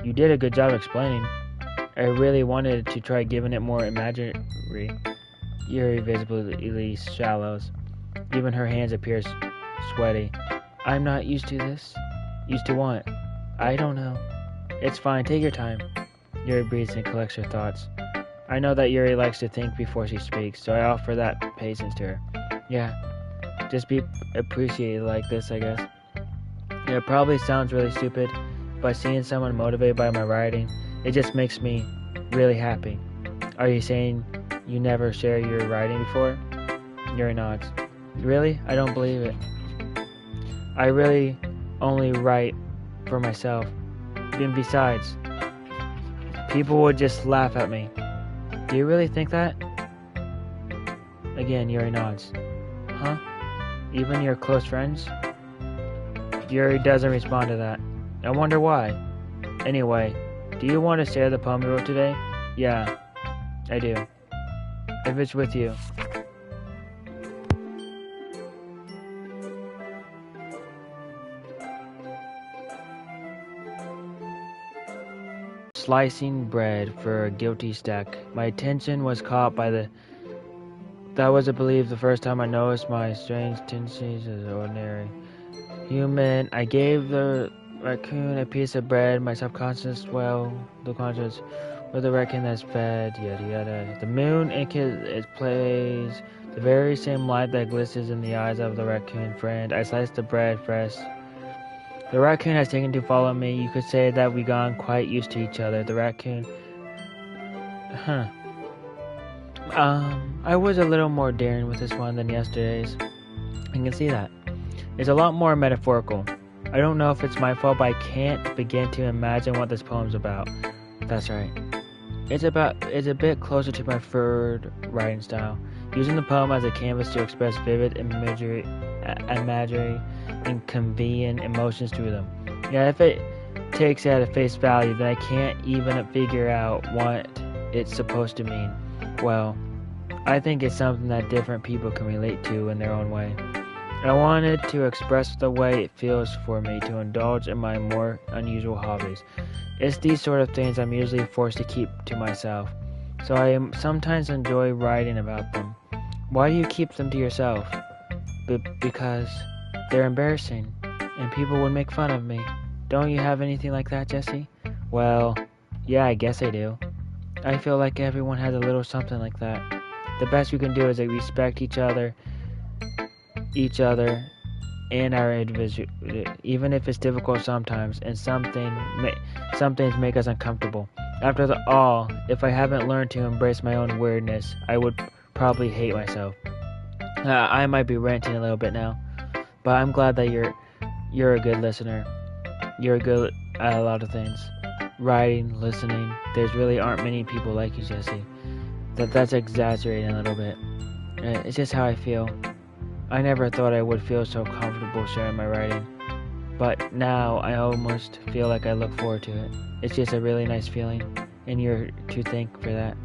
You did a good job explaining. I really wanted to try giving it more imagery. Yuri visibly shallows. Even her hands appear sweaty. I'm not used to this. Used to what? I don't know. It's fine, take your time. Yuri breathes and collects her thoughts. I know that Yuri likes to think before she speaks, so I offer that patience to her. Yeah, just be appreciated like this, I guess. It probably sounds really stupid, but seeing someone motivated by my writing, it just makes me really happy. Are you saying you never share your writing before? Yuri nods. Really? I don't believe it. I really only write for myself. And besides, people would just laugh at me. Do you really think that? Again, Yuri nods. Huh? Even your close friends? Yuri doesn't respond to that. I wonder why. Anyway, do you want to share the poem you wrote today? Yeah, I do. If it's with you. Slicing bread for a guilty stack. My attention was caught by that was, I believe, the first time I noticed my strange tendencies as ordinary human. I gave the raccoon, a piece of bread, my subconscious, the conscious, with the raccoon that's fed, yada yada. The moon, it plays the very same light that glistens in the eyes of the raccoon friend. I slice the bread fresh. The raccoon has taken to follow me. You could say that we gone quite used to each other. The raccoon, I was a little more daring with this one than yesterday's. I can see that. It's a lot more metaphorical. I don't know if it's my fault, but I can't begin to imagine what this poem's about. That's right. It's a bit closer to my preferred writing style, using the poem as a canvas to express vivid imagery and conveying emotions through them. Yeah, if it takes it at face value, then I can't even figure out what it's supposed to mean. Well, I think it's something that different people can relate to in their own way. I wanted to express the way it feels for me to indulge in my more unusual hobbies. It's these sort of things I'm usually forced to keep to myself, so I sometimes enjoy writing about them. Why do you keep them to yourself? Because they're embarrassing, and people would make fun of me. Don't you have anything like that, Jesse? Well, yeah, I guess I do. I feel like everyone has a little something like that. The best we can do is respect each other, and our individual, even if it's difficult sometimes, and some things make us uncomfortable. After all, if I haven't learned to embrace my own weirdness, I would probably hate myself. I might be ranting a little bit now, but I'm glad that you're a good listener. You're good at a lot of things. Writing, listening. There's really aren't many people like you, Jesse. That's exaggerating a little bit. It's just how I feel. I never thought I would feel so comfortable sharing my writing, but now I almost feel like I look forward to it. It's just a really nice feeling, and you're to thank for that.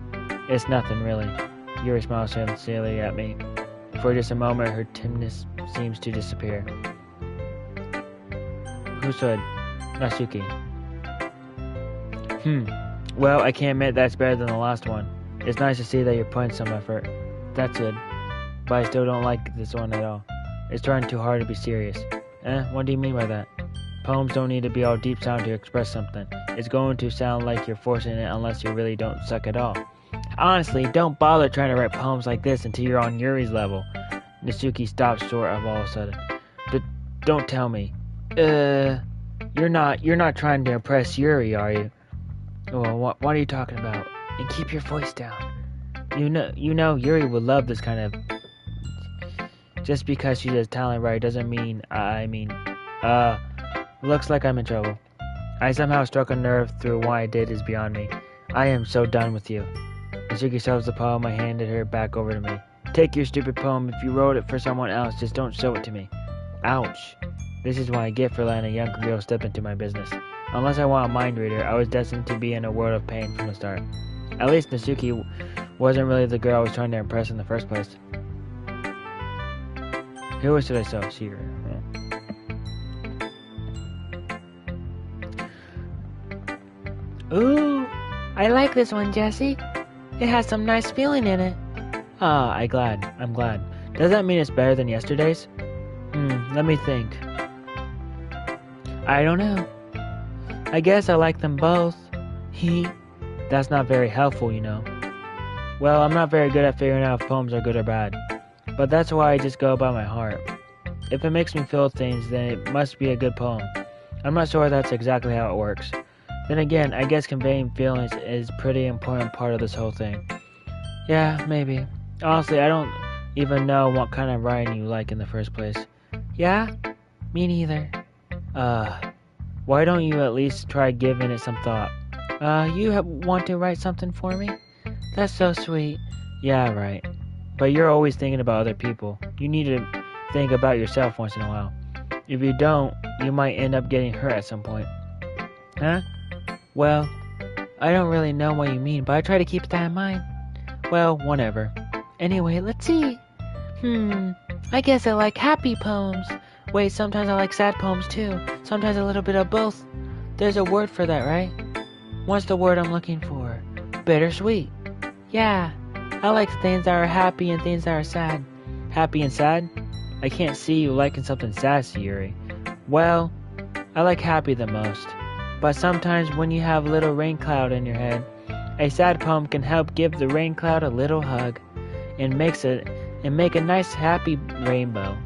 It's nothing really. Yuri smiles sincerely at me. For just a moment, her timidness seems to disappear. Who said? Natsuki. Well, I can't admit that's better than the last one. It's nice to see that you're putting some effort. That's good. But I still don't like this one at all. It's trying too hard to be serious. What do you mean by that? Poems don't need to be all deep sound to express something. It's going to sound like you're forcing it unless you really don't suck at all. Honestly, don't bother trying to write poems like this until you're on Yuri's level. Natsuki stops short of all of a sudden. Don't tell me. You're not trying to impress Yuri, are you? Well, what are you talking about? And keep your voice down. You know Yuri would love this kind of... Just because she's a talent writer doesn't mean... Looks like I'm in trouble. I somehow struck a nerve through why I did is beyond me. I am so done with you. Natsuki shoves the poem I handed her back over to me. Take your stupid poem. If you wrote it for someone else, just don't show it to me. Ouch. This is what I get for letting a young girl step into my business. Unless I want a mind reader, I was destined to be in a world of pain from the start. At least Natsuki wasn't really the girl I was trying to impress in the first place. Who should I sell? See her. Ooh, I like this one, Jesse. It has some nice feeling in it. I'm glad. Does that mean it's better than yesterday's? Let me think. I don't know. I guess I like them both. That's not very helpful, you know. Well, I'm not very good at figuring out if poems are good or bad. But that's why I just go by my heart. If it makes me feel things, then it must be a good poem. I'm not sure that's exactly how it works. Then again, I guess conveying feelings is a pretty important part of this whole thing. Yeah, maybe. Honestly, I don't even know what kind of writing you like in the first place. Yeah? Me neither. Why don't you at least try giving it some thought? You want to write something for me? That's so sweet. Yeah, right. But you're always thinking about other people. You need to think about yourself once in a while. If you don't, you might end up getting hurt at some point. Huh? Well, I don't really know what you mean, but I try to keep that in mind. Well, whatever. Anyway, let's see. I guess I like happy poems. Wait, sometimes I like sad poems too. Sometimes a little bit of both. There's a word for that, right? What's the word I'm looking for? Bittersweet. Yeah, I like things that are happy and things that are sad. Happy and sad? I can't see you liking something sad, Yuri. Well, I like happy the most. But sometimes when you have a little rain cloud in your head, a sad poem can help give the rain cloud a little hug and make a nice happy rainbow.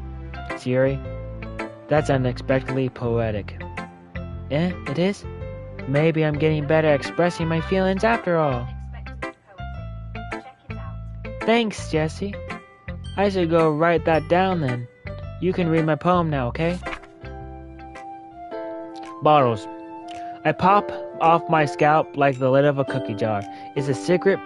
Siri, that's unexpectedly poetic. It is? Maybe I'm getting better at expressing my feelings after all. Thanks, Jesse. I should go write that down then. You can read my poem now, okay? Bottles. I pop off my scalp like the lid of a cookie jar. It's a secret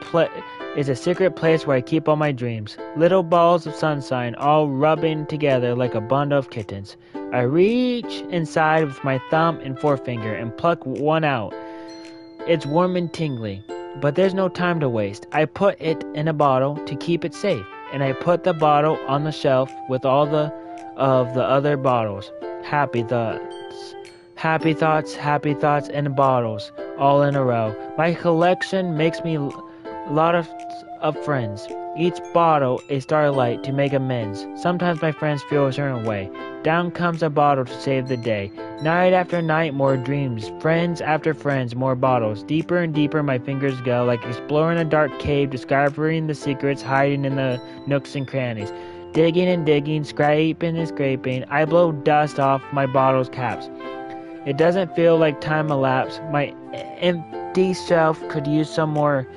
place where I keep all my dreams. Little balls of sunshine all rubbing together like a bundle of kittens. I reach inside with my thumb and forefinger and pluck one out. It's warm and tingly, but there's no time to waste. I put it in a bottle to keep it safe, and I put the bottle on the shelf with all of the other bottles. Happy thoughts, and bottles, all in a row. My collection makes me a lot of friends. Each bottle a starlight to make amends. Sometimes my friends feel a certain way. Down comes a bottle to save the day. Night after night, more dreams. Friends after friends, more bottles. Deeper and deeper my fingers go, like exploring a dark cave, discovering the secrets hiding in the nooks and crannies. Digging and digging, scraping and scraping, I blow dust off my bottle's caps. It doesn't feel like time elapsed. My empty shelf could use some more.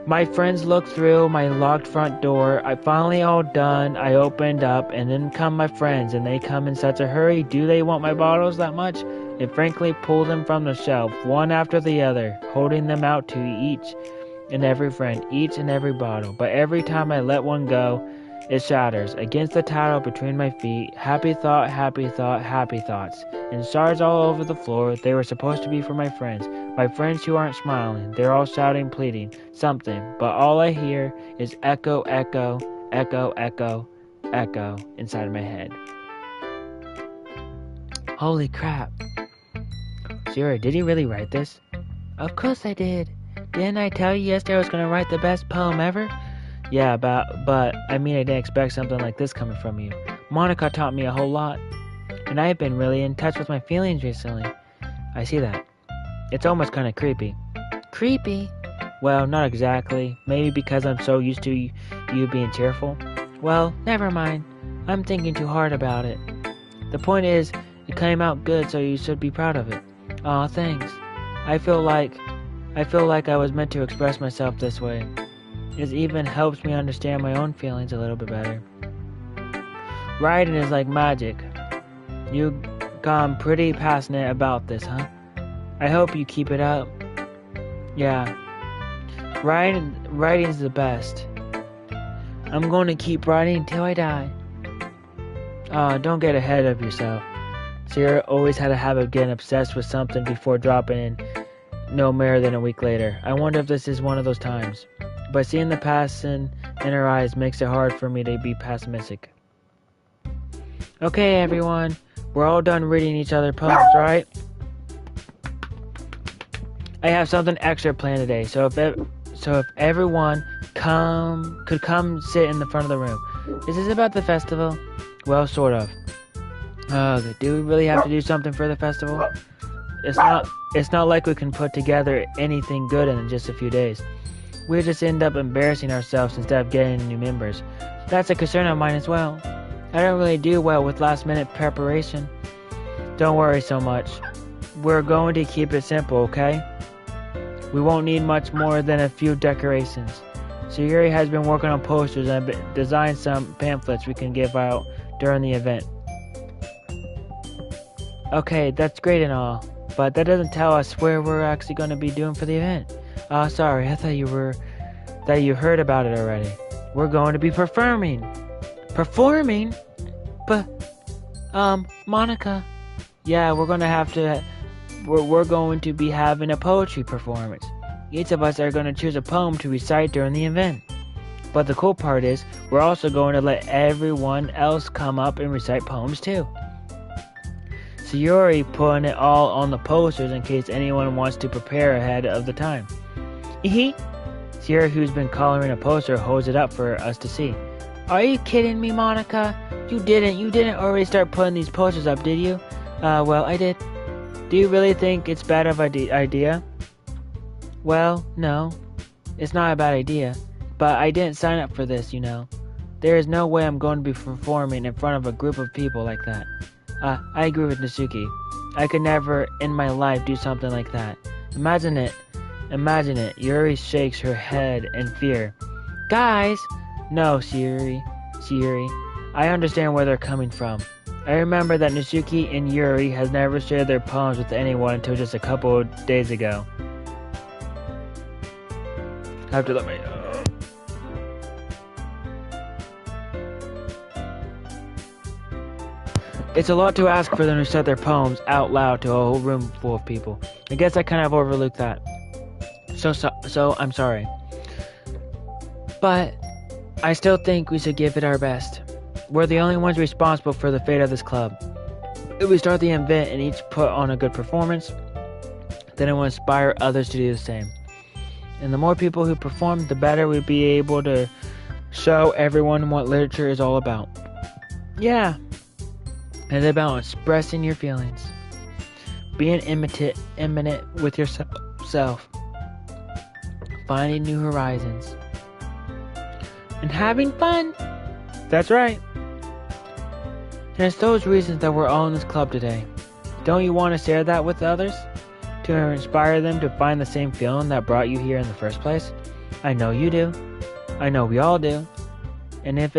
My friends look through my locked front door. I finally all done. I opened up, and then come my friends, and they come in such a hurry. Do they want my bottles that much? I frankly pull them from the shelf, one after the other, holding them out to each and every friend, each and every bottle. But every time I let one go, it shatters against the tile between my feet. Happy thought, happy thought, happy thoughts. And shards all over the floor. They were supposed to be for my friends who aren't smiling. They're all shouting, pleading, something. But all I hear is echo, echo, echo, echo, echo inside of my head. Holy crap. Siri, did you really write this? Of course I did. Didn't I tell you yesterday I was going to write the best poem ever? Yeah, but I mean I didn't expect something like this coming from you. Monica taught me a whole lot, and I've been really in touch with my feelings recently. I see that. It's almost kind of creepy. Creepy? Well, not exactly. Maybe because I'm so used to you being cheerful. Well, never mind. I'm thinking too hard about it. The point is, it came out good, so you should be proud of it. Aw, thanks. I feel like I was meant to express myself this way. It even helps me understand my own feelings a little bit better. Writing is like magic. You've gone pretty passionate about this, huh? I hope you keep it up. Yeah. Writing's the best. I'm going to keep writing until I die. Don't get ahead of yourself. Sierra always had a habit of getting obsessed with something before dropping in no more than a week later. I wonder if this is one of those times. But seeing the passion in her eyes makes it hard for me to be pessimistic. Okay, everyone. We're all done reading each other poems, right? I have something extra planned today, so if everyone could come sit in the front of the room. Is this about the festival? Well, sort of. Do we really have to do something for the festival? It's not like we can put together anything good in just a few days. We just end up embarrassing ourselves instead of getting new members. That's a concern of mine as well. I don't really do well with last-minute preparation. Don't worry so much. We're going to keep it simple, okay? We won't need much more than a few decorations. Sayuri has been working on posters and designed some pamphlets we can give out during the event. Okay, that's great and all, but that doesn't tell us where we're actually going to be doing for the event. Sorry, I thought you heard about it already. We're going to be performing. Performing? But, Monica. Yeah, we're going to be having a poetry performance. Each of us are going to choose a poem to recite during the event. But the cool part is, we're also going to let everyone else come up and recite poems too. Sayuri putting it all on the posters in case anyone wants to prepare ahead of the time. Sayuri, who's been coloring a poster, holds it up for us to see. Are you kidding me, Monica? You didn't already start putting these posters up, did you? Well, I did. Do you really think it's bad of idea? Well, no. It's not a bad idea. But I didn't sign up for this, you know. There is no way I'm going to be performing in front of a group of people like that. I agree with Natsuki. I could never in my life do something like that. Imagine it. Imagine it. Yuri shakes her head in fear. Guys! No, Sayuri. I understand where they're coming from. I remember that Natsuki and Yuri has never shared their poems with anyone until just a couple of days ago. I have to let me... It's a lot to ask for them to set their poems out loud to a whole room full of people. I guess I kind of overlooked that. So I'm sorry. But I still think we should give it our best. We're the only ones responsible for the fate of this club. If we start the event and each put on a good performance, then it will inspire others to do the same. And the more people who perform, the better we'll be able to show everyone what literature is all about. Yeah. It's about expressing your feelings. Being imminent with yourself. Finding new horizons. And having fun. That's right. And it's those reasons that we're all in this club today. Don't you want to share that with others? To inspire them to find the same feeling that brought you here in the first place? I know you do. I know we all do. And if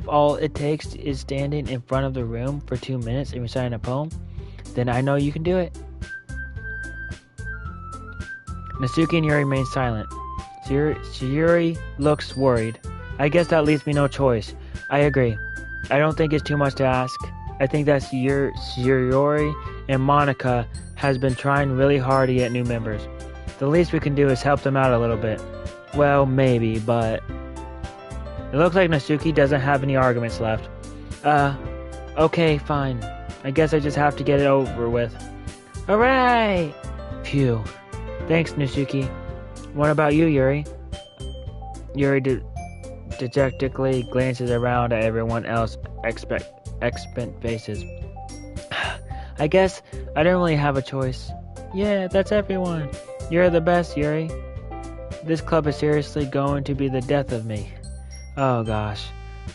all it takes is standing in front of the room for 2 minutes and reciting a poem, then I know you can do it. Natsuki and Yuri remain silent. Yuri looks worried. I guess that leaves me no choice. I agree. I don't think it's too much to ask. I think that Yuri and Monica has been trying really hard to get new members. The least we can do is help them out a little bit. Well, maybe, but... It looks like Natsuki doesn't have any arguments left. Okay, fine. I guess I just have to get it over with. Hooray! Phew. Thanks, Natsuki. What about you, Yuri? Yuri dejectedly glances around at everyone else expectant faces. I guess I don't really have a choice. Yeah, that's everyone. You're the best, Yuri. This club is seriously going to be the death of me. Oh gosh.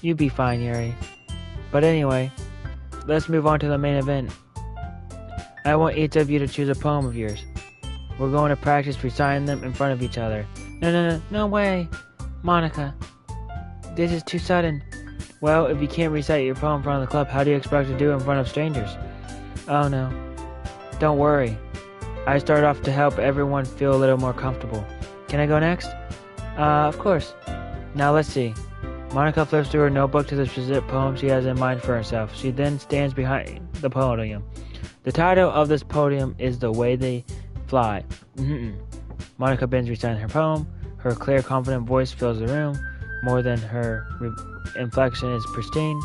You'd be fine, Yuri. But anyway, let's move on to the main event. I want each of you to choose a poem of yours. We're going to practice reciting them in front of each other. No way. Monica. This is too sudden. Well, if you can't recite your poem in front of the club, how do you expect to do it in front of strangers? Oh no. Don't worry. I started off to help everyone feel a little more comfortable. Can I go next? Of course. Now let's see. Monica flips through her notebook to the specific poem she has in mind for herself. She then stands behind the podium. The title of this podium is The Way They Fly. Monica begins reciting her poem. Her clear, confident voice fills the room. More than her inflection is pristine.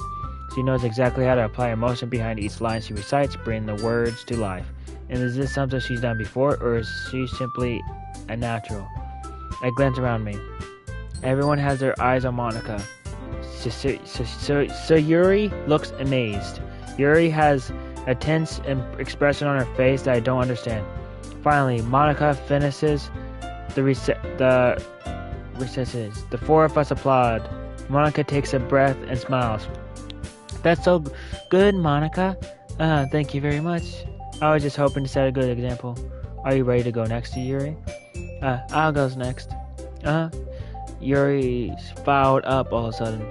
She knows exactly how to apply emotion behind each line she recites, bringing the words to life. And is this something she's done before, or is she simply a natural? I glance around me. Everyone has their eyes on Monica. So Yuri looks amazed. Yuri has a tense expression on her face that I don't understand. Finally, Monica finishes the recesses. The four of us applaud. Monica takes a breath and smiles. That's so good, Monica. Thank you very much. I was just hoping to set a good example. Are you ready to go next to Yuri? I'll go next. Yuri's fouled up all of a sudden.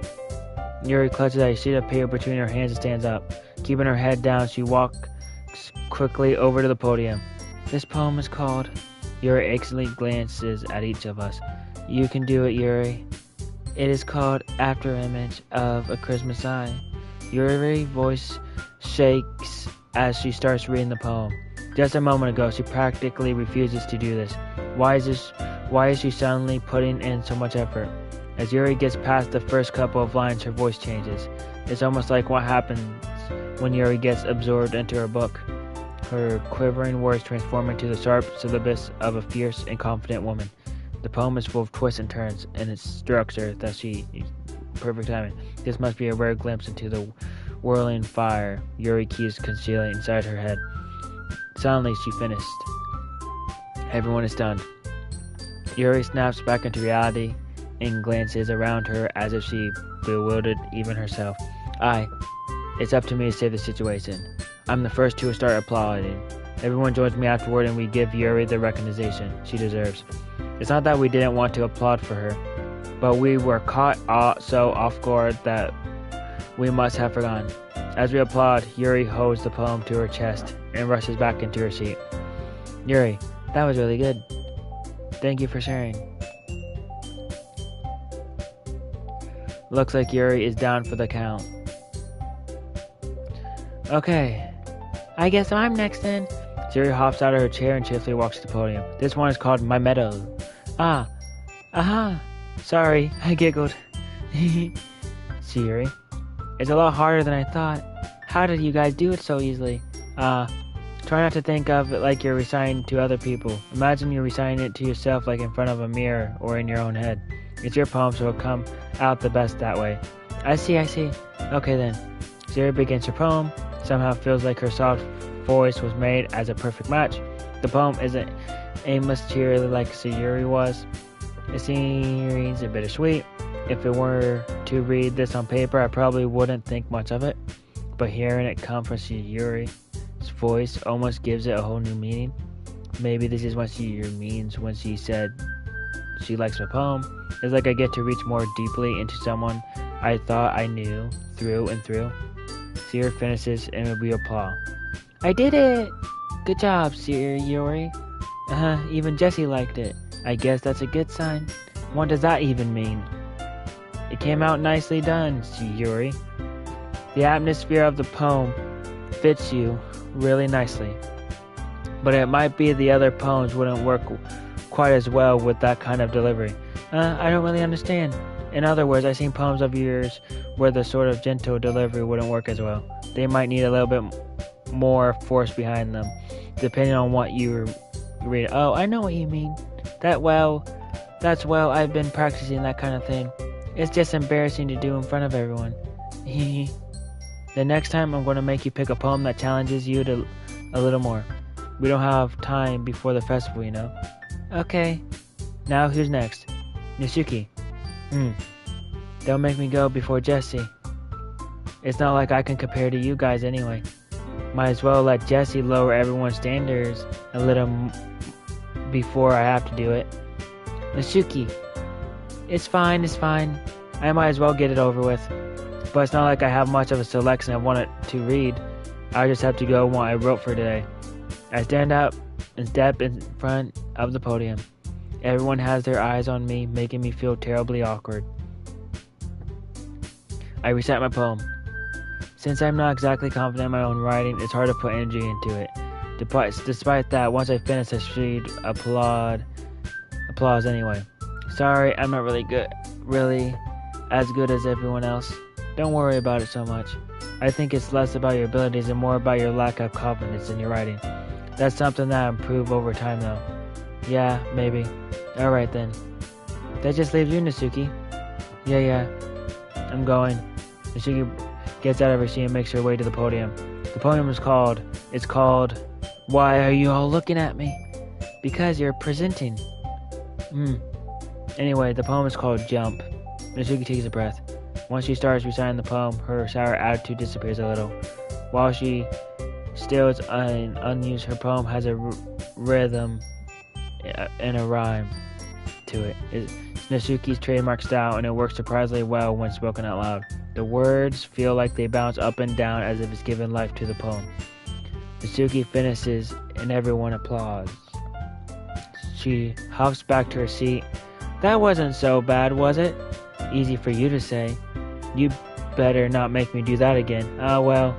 Yuri clutches at a sheet of paper between her hands and stands up. Keeping her head down, she walks quickly over to the podium. This poem is called... Yuri anxiously glances at each of us. You can do it, Yuri. It is called After Image of a Christmas Eye. Yuri's voice shakes as she starts reading the poem. Just a moment ago, she practically refuses to do this. Why is she suddenly putting in so much effort? As Yuri gets past the first couple of lines, her voice changes. It's almost like what happens when Yuri gets absorbed into her book. Her quivering words transform into the sharp syllabus of a fierce and confident woman. The poem is full of twists and turns in its structure that perfect timing. This must be a rare glimpse into the whirling fire Yuri keeps concealing inside her head. Suddenly, she finished. Everyone is stunned. Yuri snaps back into reality and glances around her as if she bewildered even herself. It's up to me to save the situation. I'm the first to start applauding. Everyone joins me afterward and we give Yuri the recognition she deserves. It's not that we didn't want to applaud for her, but we were caught so off guard that we must have forgotten. As we applaud, Yuri holds the poem to her chest and rushes back into her seat. Yuri, that was really good. Thank you for sharing. Looks like Yuri is down for the count. Okay, I guess I'm next then. Yuri hops out of her chair and cheerfully walks to the podium. This one is called My Medal. Sorry, I giggled. See, Yuri? It's a lot harder than I thought. How did you guys do it so easily? Try not to think of it like you're reciting to other people. Imagine you're reciting it to yourself like in front of a mirror or in your own head. It's your poem, so it'll come out the best that way. I see. Okay then. Yuri begins her poem. Somehow feels like her soft voice was made as a perfect match. The poem isn't aimless cheerily like Sayuri was. It seems a bittersweet. If it were to read this on paper, I probably wouldn't think much of it. But hearing it come from Sayuri's voice almost gives it a whole new meaning. Maybe this is what Sayuri means when she said she likes my poem. It's like I get to reach more deeply into someone I thought I knew through and through. Sayuri finishes and we applaud. I did it! Good job, Sayuri. Even Jessie liked it. I guess that's a good sign. What does that even mean? It came out nicely done, Sayuri. The atmosphere of the poem fits you really nicely. But it might be the other poems wouldn't work quite as well with that kind of delivery. I don't really understand. In other words, I've seen poems of yours where the sort of gentle delivery wouldn't work as well. They might need a little bit more force behind them, depending on what you read. Oh, I know what you mean. I've been practicing that kind of thing. It's just embarrassing to do in front of everyone. The next time I'm going to make you pick a poem that challenges you to a little more. We don't have time before the festival, you know. Okay. Now who's next? Nisuki. Don't make me go before Jessie. It's not like I can compare to you guys anyway. Might as well let Jessie lower everyone's standards a little before I have to do it. Nisuki. It's fine. I might as well get it over with. But it's not like I have much of a selection I wanted to read. I just have to go what I wrote for today. I stand up and step in front of the podium. Everyone has their eyes on me, making me feel terribly awkward. I recite my poem. Since I'm not exactly confident in my own writing, it's hard to put energy into it. Despite that, once I finish, I should applause anyway. Sorry, I'm not really as good as everyone else. Don't worry about it so much. I think it's less about your abilities and more about your lack of confidence in your writing. That's something that I improve over time though. Yeah, maybe. Alright then. That just leaves you, Nisuki. Yeah. I'm going. Nisuki gets out of her seat and makes her way to the podium. The podium is called... Why are you all looking at me? Because you're presenting. Anyway, the poem is called Jump. Nisuki takes a breath. Once she starts reciting the poem, her sour attitude disappears a little. While she still is unused, her poem has a rhythm and a rhyme to it. It's Nisuki's trademark style, and it works surprisingly well when spoken out loud. The words feel like they bounce up and down as if it's given life to the poem. Nisuki finishes, and everyone applauds. She hops back to her seat. That wasn't so bad, was it? Easy for you to say. You better not make me do that again. Well,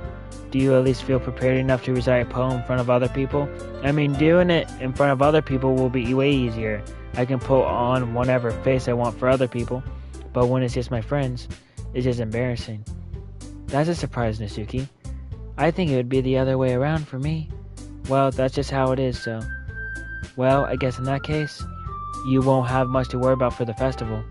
do you at least feel prepared enough to recite a poem in front of other people? I mean, doing it in front of other people will be way easier. I can put on whatever face I want for other people. But when it's just my friends, it's just embarrassing. That's a surprise, Nisuki. I think it would be the other way around for me. Well, that's just how it is, so... Well, I guess in that case, you won't have much to worry about for the festival.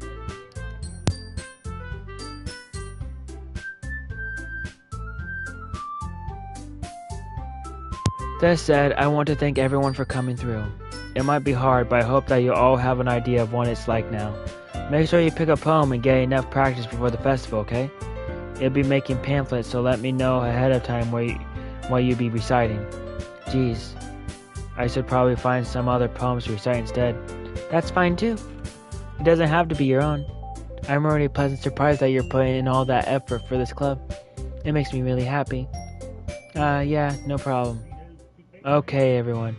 That said, I want to thank everyone for coming through. It might be hard, but I hope that you all have an idea of what it's like now. Make sure you pick a poem and get enough practice before the festival, okay? You'll be making pamphlets, so let me know ahead of time what you'll be reciting. Geez, I should probably find some other poems to recite instead. That's fine too. It doesn't have to be your own. I'm already pleasantly surprised that you're putting in all that effort for this club. It makes me really happy. Yeah, no problem. Okay, everyone.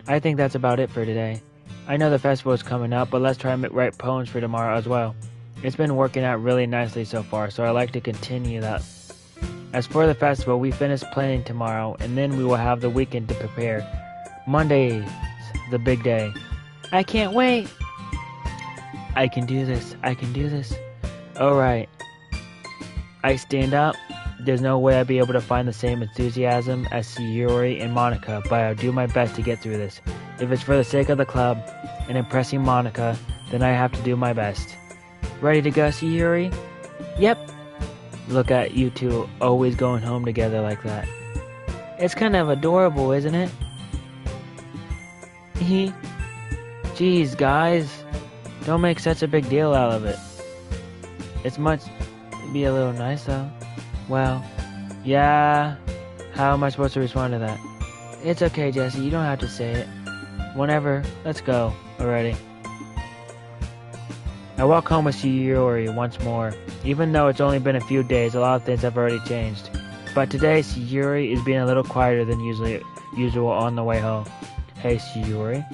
I think that's about it for today. I know the festival is coming up, but let's try and write poems for tomorrow as well. It's been working out really nicely so far, so I'd like to continue that. As for the festival, we finish planning tomorrow, and then we will have the weekend to prepare. Monday's the big day. I can't wait! I can do this. I can do this. Alright. I stand up. There's no way I'd be able to find the same enthusiasm as Sayuri and Monica, but I'll do my best to get through this. If it's for the sake of the club and impressing Monica, then I have to do my best. Ready to go, Sayuri? Yep. Look at you two always going home together like that. It's kind of adorable, isn't it? Jeez, guys. Don't make such a big deal out of it. It's much to be a little nice, though. Well, yeah. How am I supposed to respond to that? It's okay, Jesse. You don't have to say it. Whenever. Let's go already. I walk home with Sayuri once more. Even though it's only been a few days, a lot of things have already changed. But today, Sayuri is being a little quieter than usual on the way home. Hey, Sayuri.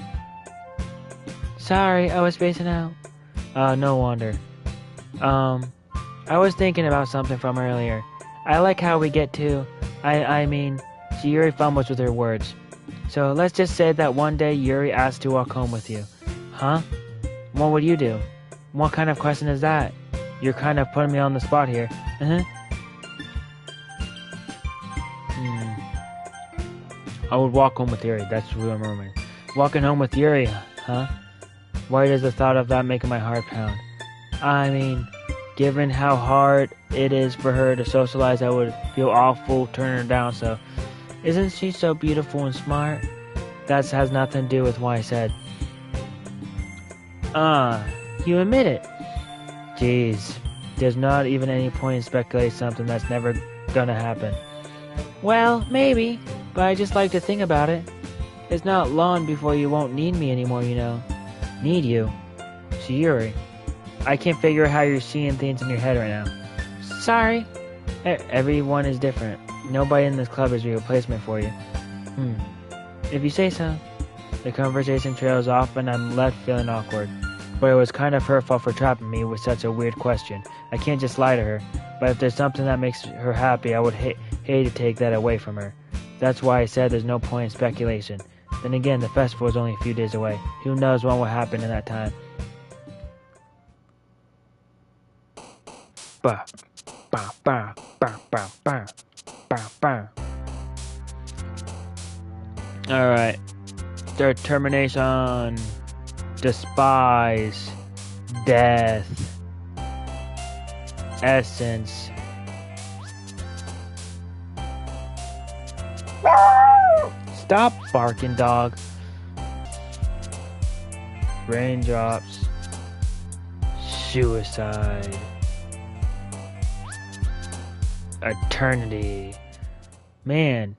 Sorry, I was spacing out. No wonder. I was thinking about something from earlier. I like how we get to... I mean, Sayuri fumbles with her words. So let's just say that one day Yuri asked to walk home with you. Huh? What would you do? What kind of question is that? You're kind of putting me on the spot here. I would walk home with Yuri. That's who I'm remembering. Walking home with Yuri, huh? Why does the thought of that make my heart pound? I mean, given how hard it is for her to socialize, I would feel awful turning her down, so... Isn't she so beautiful and smart? That has nothing to do with what I said. You admit it. Jeez, there's not even any point in speculating something that's never gonna happen. Well, maybe, but I just like to think about it. It's not long before you won't need me anymore, you know. Need you? Sayuri. I can't figure out how you're seeing things in your head right now. Sorry. Everyone is different. Nobody in this club is a replacement for you. If you say so. The conversation trails off and I'm left feeling awkward. But it was kind of her fault for trapping me with such a weird question. I can't just lie to her. But if there's something that makes her happy, I would hate to take that away from her. That's why I said there's no point in speculation. Then again, the festival is only a few days away. Who knows what will happen in that time. Bah, bah, bah, bah, bah, bah, bah, bah. Alright. Determination. Despise. Death. Essence. Stop barking, dog. Raindrops. Suicide. Eternity. Man,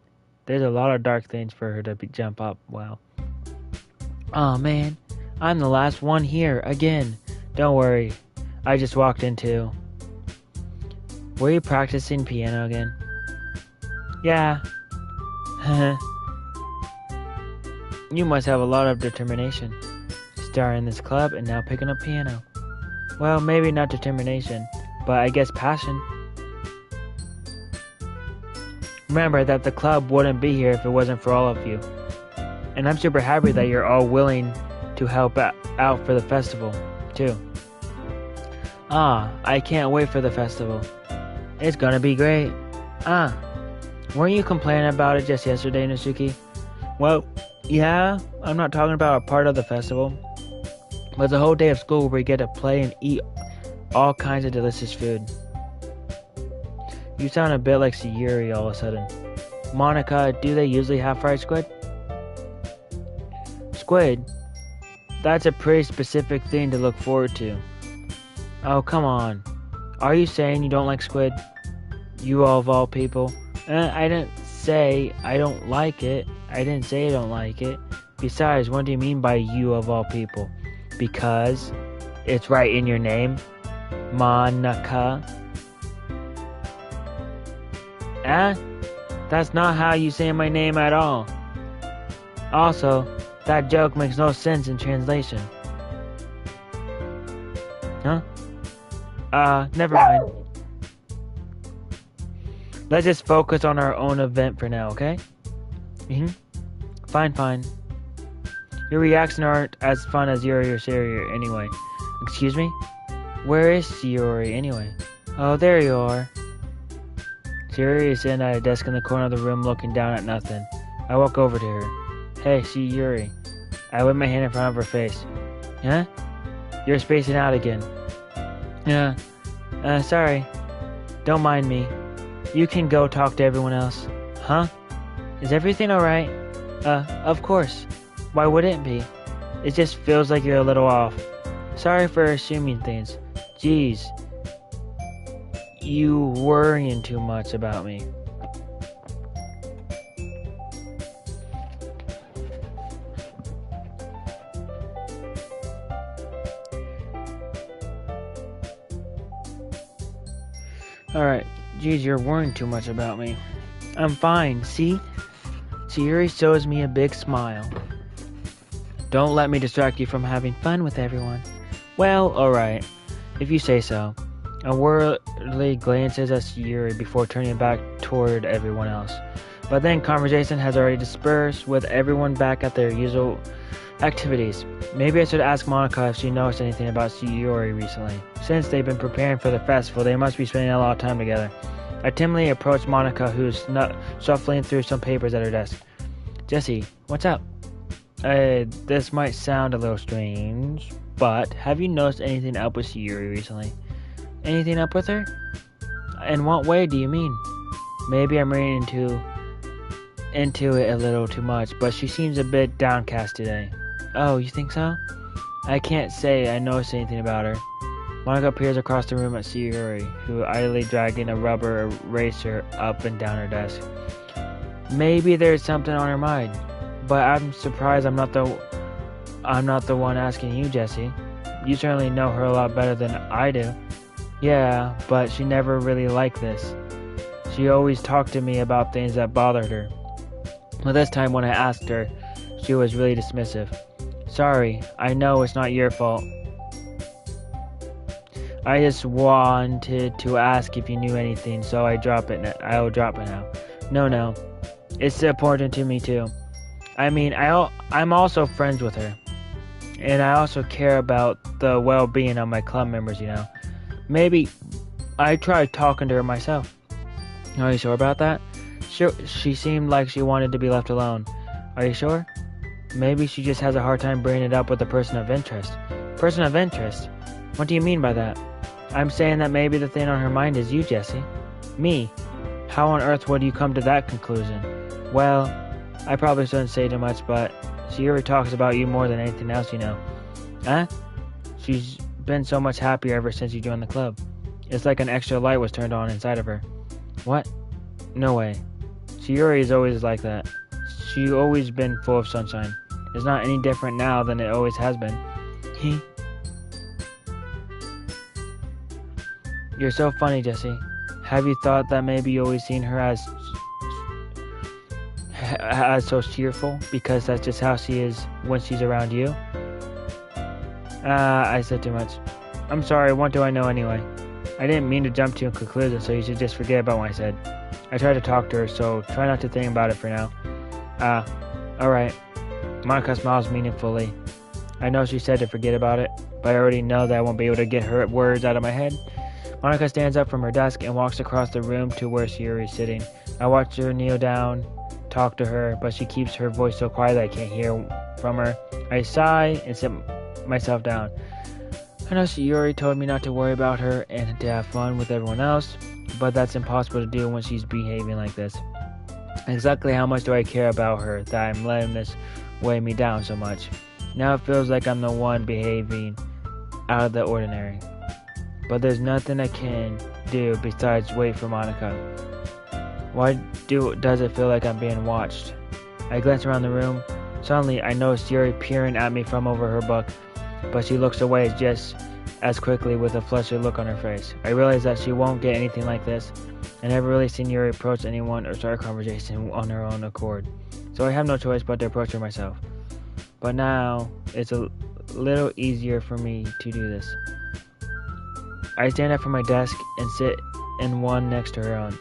there's a lot of dark things for her to jump up. Wow. Oh man, I'm the last one here again. Don't worry, I just walked into. Were you practicing piano again? Yeah. You must have a lot of determination. Starting this club and now picking up piano. Well, maybe not determination, but I guess passion. Remember that the club wouldn't be here if it wasn't for all of you. And I'm super happy that you're all willing to help out for the festival, too. I can't wait for the festival. It's gonna be great. Weren't you complaining about it just yesterday, Natsuki? Well, yeah, I'm not talking about a part of the festival. But the whole day of school where we get to play and eat all kinds of delicious food. You sound a bit like Sayuri all of a sudden. Monica, do they usually have fried squid? Squid? That's a pretty specific thing to look forward to. Oh, come on. Are you saying you don't like squid? You of all people? I didn't say I don't like it. I didn't say I don't like it. Besides, what do you mean by you of all people? Because it's right in your name. Monica. That's not how you say my name at all. Also, that joke makes no sense in translation. Huh? Never mind. Let's just focus on our own event for now, okay? Fine. Your reactions aren't as fun as Yuri or Sayori anyway. Excuse me? Where is Sayori anyway? Oh, there you are. Sayori is sitting at a desk in the corner of the room looking down at nothing. I walk over to her. Hey, Sayori. I whip my hand in front of her face. Huh? You're spacing out again. Yeah. Sorry. Don't mind me. You can go talk to everyone else. Huh? Is everything alright? Of course. Why would it be? It just feels like you're a little off. Sorry for assuming things. Jeez. You worrying too much about me. Alright. Jeez, you're worrying too much about me. I'm fine, see? Sayori shows me a big smile. Don't let me distract you from having fun with everyone. Well, alright. If you say so. A worldly glances at Sayori before turning back toward everyone else. But then conversation has already dispersed with everyone back at their usual activities. Maybe I should ask Monica if she noticed anything about Sayori recently. Since they've been preparing for the festival, they must be spending a lot of time together. I timidly approach Monica, who's shuffling through some papers at her desk. Jessie, what's up? This might sound a little strange, but have you noticed anything up with Sayori recently? Anything up with her? In what way do you mean? Maybe I'm reading into it a little too much, but she seems a bit downcast today. Oh, you think so? I can't say I noticed anything about her. Monica peers across the room at Sayori, who idly dragging a rubber eraser up and down her desk. Maybe there's something on her mind, but I'm surprised I'm not the one asking you, Jessie. You certainly know her a lot better than I do. Yeah, but she never really liked this. She always talked to me about things that bothered her. But this time when I asked her, she was really dismissive. Sorry, I know it's not your fault. I just wanted to ask if you knew anything, so I'll drop it now. No. It's important to me too. I mean, I'm also friends with her. And I also care about the well-being of my club members, you know. Maybe I tried talking to her myself. Are you sure about that? Sure, she seemed like she wanted to be left alone. Are you sure? Maybe she just has a hard time bringing it up with a person of interest. Person of interest? What do you mean by that? I'm saying that maybe the thing on her mind is you, Jessie. Me? How on earth would you come to that conclusion? Well, I probably shouldn't say too much, but Sayori talks about you more than anything else, you know. Huh? She's been so much happier ever since you joined the club. It's like an extra light was turned on inside of her. What? No way. Sayori is always like that. She's always been full of sunshine. It's not any different now than it always has been. You're so funny, Jessie. Have you thought that maybe you always seen her as so cheerful because that's just how she is when she's around you? I said too much. I'm sorry, what do I know anyway? I didn't mean to jump to a conclusion, so you should just forget about what I said. I tried to talk to her, so try not to think about it for now. Alright. Monica smiles meaningfully. I know she said to forget about it, but I already know that I won't be able to get her words out of my head. Monica stands up from her desk and walks across the room to where Sayori is sitting. I watch her kneel down, talk to her, but she keeps her voice so quiet that I can't hear from her. I sigh and sit myself down. I know Sayori told me not to worry about her and to have fun with everyone else, but that's impossible to do when she's behaving like this. Exactly how much do I care about her that I'm letting this weigh me down so much? Now it feels like I'm the one behaving out of the ordinary. But there's nothing I can do besides wait for Monica. Why does it feel like I'm being watched? I glance around the room. Suddenly, I notice Yuri peering at me from over her book, but she looks away just as quickly with a flustered look on her face. I realize that she won't get anything like this. I never really seen Yuri approach anyone or start a conversation on her own accord, so I have no choice but to approach her myself. But now, it's a little easier for me to do this. I stand up from my desk and sit in one next to her own.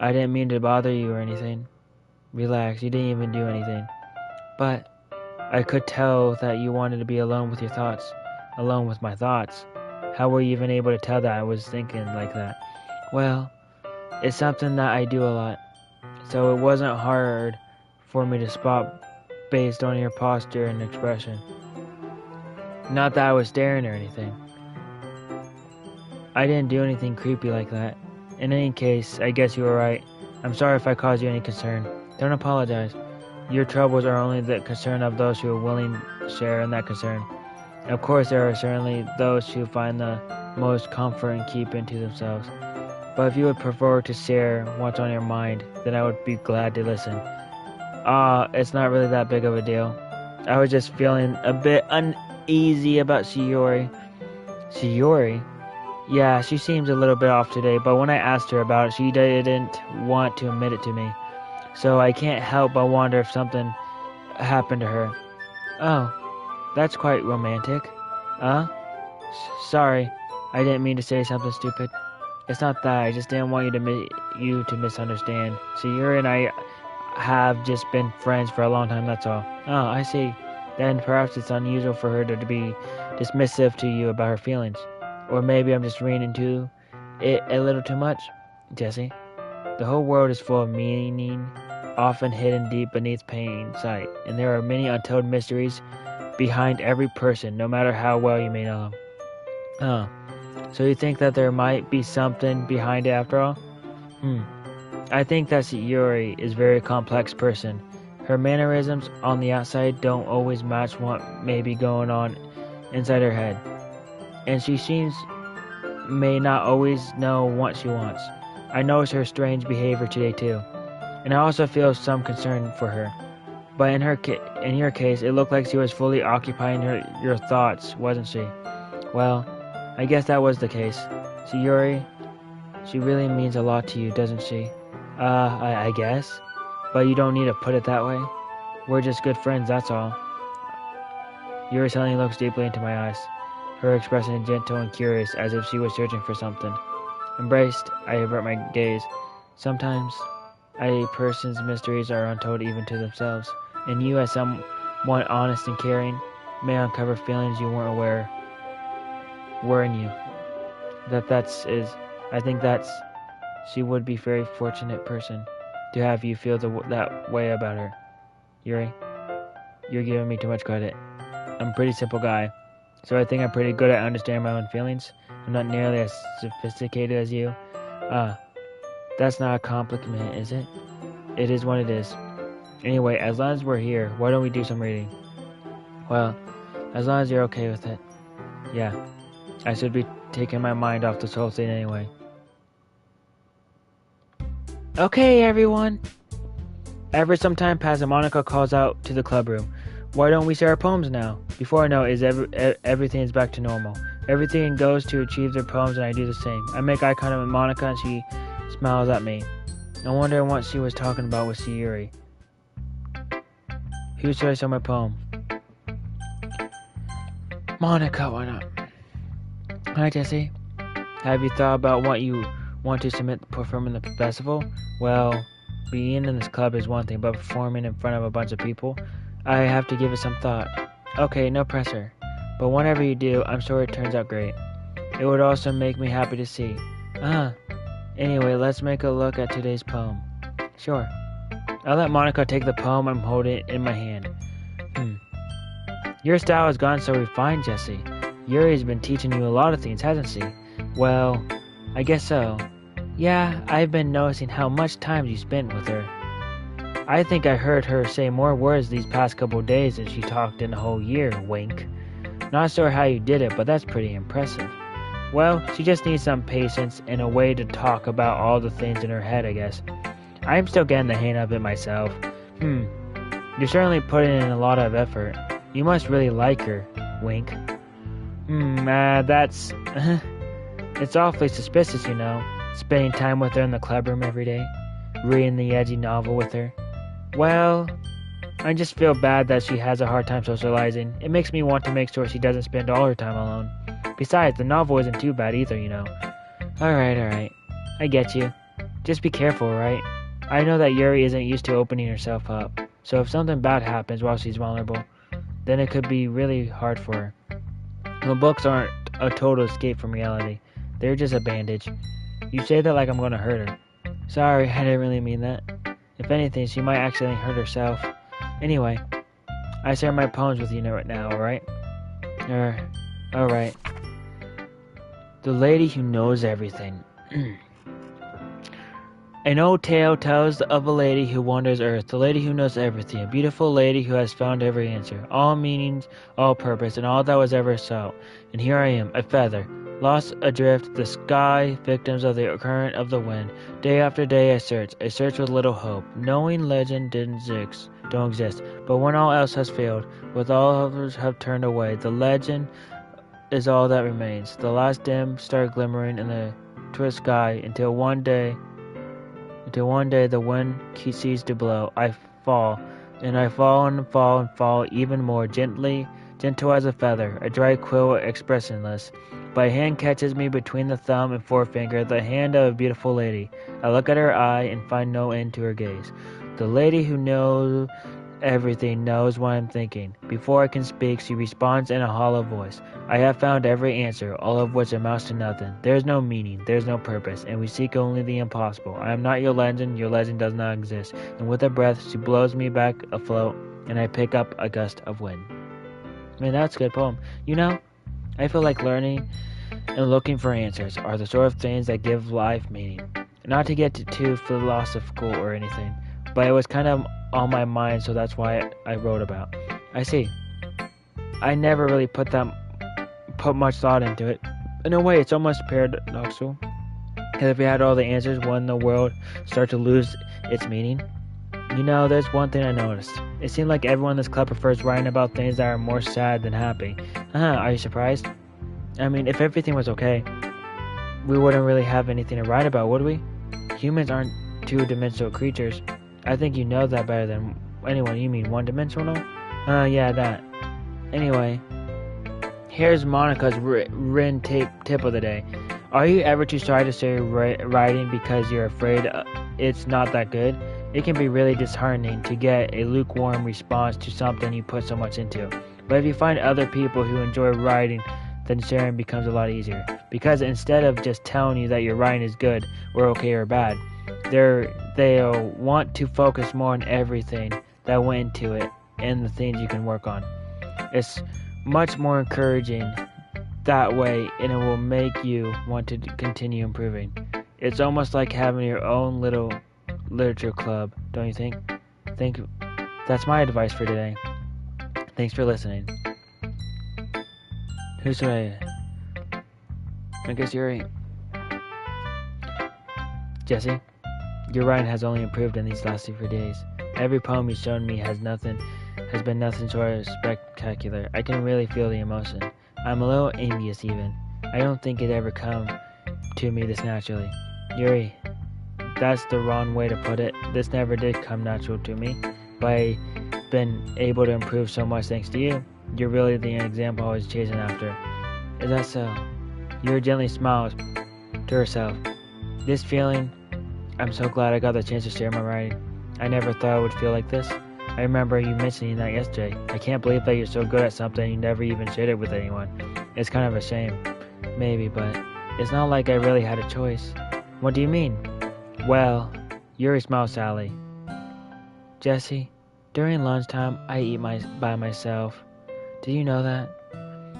I didn't mean to bother you or anything. Relax, you didn't even do anything. But I could tell that you wanted to be alone with your thoughts. Alone with my thoughts. How were you even able to tell that I was thinking like that? Well, it's something that I do a lot. So it wasn't hard for me to spot based on your posture and expression. Not that I was staring or anything. I didn't do anything creepy like that. In any case, I guess you were right. I'm sorry if I caused you any concern. Don't apologize. Your troubles are only the concern of those who are willing to share in that concern. Of course, there are certainly those who find the most comfort in keeping to themselves. But if you would prefer to share what's on your mind, then I would be glad to listen. It's not really that big of a deal. I was just feeling a bit uneasy about Shiori. Shiori? Yeah, she seems a little bit off today, but when I asked her about it, she didn't want to admit it to me. So I can't help but wonder if something happened to her. Oh, that's quite romantic. Sorry, I didn't mean to say something stupid. It's not that, I just didn't want you to misunderstand. Sayuri and I have just been friends for a long time, that's all. Oh, I see. Then perhaps it's unusual for her to be dismissive to you about her feelings. Or maybe I'm just reading into it a little too much. Jesse, the whole world is full of meaning, often hidden deep beneath plain sight, and there are many untold mysteries behind every person, no matter how well you may know them. Oh, so you think that there might be something behind it after all? I think that Yuri is a very complex person. Her mannerisms on the outside don't always match what may be going on inside her head. And she may not always know what she wants. I notice her strange behavior today too, and I also feel some concern for her. But in your case, it looked like she was fully occupying your thoughts, wasn't she? Well, I guess that was the case. Yuri, she really means a lot to you, doesn't she? I guess. But you don't need to put it that way. We're just good friends, that's all. Yuri suddenly looks deeply into my eyes, her expression gentle and curious, as if she was searching for something. Embraced, I avert my gaze. Sometimes, a person's mysteries are untold even to themselves, and you, as someone honest and caring, may uncover feelings you weren't aware were in you. I think she would be a very fortunate person to have you feel that way about her. Yuri, you're giving me too much credit. I'm a pretty simple guy, so I think I'm pretty good at understanding my own feelings. I'm not nearly as sophisticated as you. That's not a compliment, is it? It is what it is. Anyway, as long as we're here, why don't we do some reading? Well, as long as you're okay with it. Yeah, I should be taking my mind off this whole thing anyway. Okay, everyone. After some time passes, Monica calls out to the club room. Why don't we say our poems now? Before I know it, everything is back to normal. Everything goes to achieve their poems, and I do the same. I make eye contact with Monica, and she smiles at me. I wonder what she was talking about with Sayuri. Who should I say my poem? Monica, why not? Hi, Jesse. Have you thought about what you want to perform in the festival? Well, being in this club is one thing, but performing in front of a bunch of people, I have to give it some thought. Okay, no pressure. But whenever you do, I'm sure it turns out great. It would also make me happy to see. Anyway, let's make a look at today's poem. Sure. I'll let Monica take the poem. I'm holding it in my hand. Your style has gone so refined, Jesse. Yuri's been teaching you a lot of things, hasn't she? Well, I guess so. Yeah, I've been noticing how much time you spent with her. I think I heard her say more words these past couple days than she talked in a whole year, wink. Not sure how you did it, but that's pretty impressive. Well, she just needs some patience and a way to talk about all the things in her head, I guess. I'm still getting the hang of it myself. You're certainly putting in a lot of effort. You must really like her, wink. That's... It's awfully suspicious, you know, spending time with her in the clubroom every day, reading the edgy novel with her. Well, I just feel bad that she has a hard time socializing. It makes me want to make sure she doesn't spend all her time alone. Besides, the novel isn't too bad either, you know. Alright. I get you. Just be careful, right? I know that Yuri isn't used to opening herself up, so if something bad happens while she's vulnerable, then it could be really hard for her. The books aren't a total escape from reality. They're just a bandage. You say that like I'm gonna hurt her. Sorry, I didn't really mean that. If anything, she might accidentally hurt herself. Anyway, I share my poems with you right now, alright? Alright. The Lady Who Knows Everything. An old tale tells of a lady who wanders earth, the lady who knows everything, a beautiful lady who has found every answer, all meanings, all purpose, and all that was ever sought. And here I am, a feather, lost adrift the sky, victims of the current of the wind. Day after day I search with little hope, knowing legend don't exist. But when all else has failed, with all others have turned away, the legend is all that remains. The last dim star glimmering in the twist sky until one day the wind ceases to blow. I fall, and I fall and fall and fall even more gentle as a feather, a dry quill expressionless. But a hand catches me between the thumb and forefinger, the hand of a beautiful lady. I look at her eye and find no end to her gaze. The lady who knows everything knows what I'm thinking. Before I can speak, she responds in a hollow voice. I have found every answer, all of which amounts to nothing. There is no meaning, there is no purpose, and we seek only the impossible. I am not your legend does not exist. And with a breath, she blows me back afloat, and I pick up a gust of wind. Man, that's a good poem. You know, I feel like learning and looking for answers are the sort of things that give life meaning. Not to get too philosophical or anything, but it was kind of on my mind, so that's why I wrote about. I see. I never really put much thought into it. In a way, it's almost paradoxical. Because if we had all the answers, wouldn't the world start to lose its meaning? You know, there's one thing I noticed. It seemed like everyone in this club prefers writing about things that are more sad than happy. Are you surprised? I mean, if everything was okay, we wouldn't really have anything to write about, would we? Humans aren't two-dimensional creatures. I think you know that better than anyone. You mean one-dimensional? Yeah, that. Anyway, here's Monica's written tip of the day. Are you ever too shy to start writing because you're afraid it's not that good? It can be really disheartening to get a lukewarm response to something you put so much into. But if you find other people who enjoy writing, then sharing becomes a lot easier. Because instead of just telling you that your writing is good, or okay, or bad, they'll want to focus more on everything that went into it and the things you can work on. It's much more encouraging that way, and it will make you want to continue improving. It's almost like having your own little literature club, don't you think? That's my advice for today. Thanks for listening. Who should I guess you're right. Jesse, your writing has only improved in these last 3 days. Every poem you've shown me has been nothing short of spectacular. I can really feel the emotion. I'm a little envious even. I don't think it ever come to me this naturally. Yuri, that's the wrong way to put it. This never did come natural to me, but I've been able to improve so much thanks to you. You're really the example I was chasing after. Is that so? Yuri gently smiles to herself. This feeling, I'm so glad I got the chance to share my writing. I never thought it would feel like this. I remember you mentioning that yesterday. I can't believe that you're so good at something you never even shared it with anyone. It's kind of a shame. Maybe, but it's not like I really had a choice. What do you mean? Well, Yuri smiled sadly. Jesse, during lunchtime, I eat by myself. Do you know that?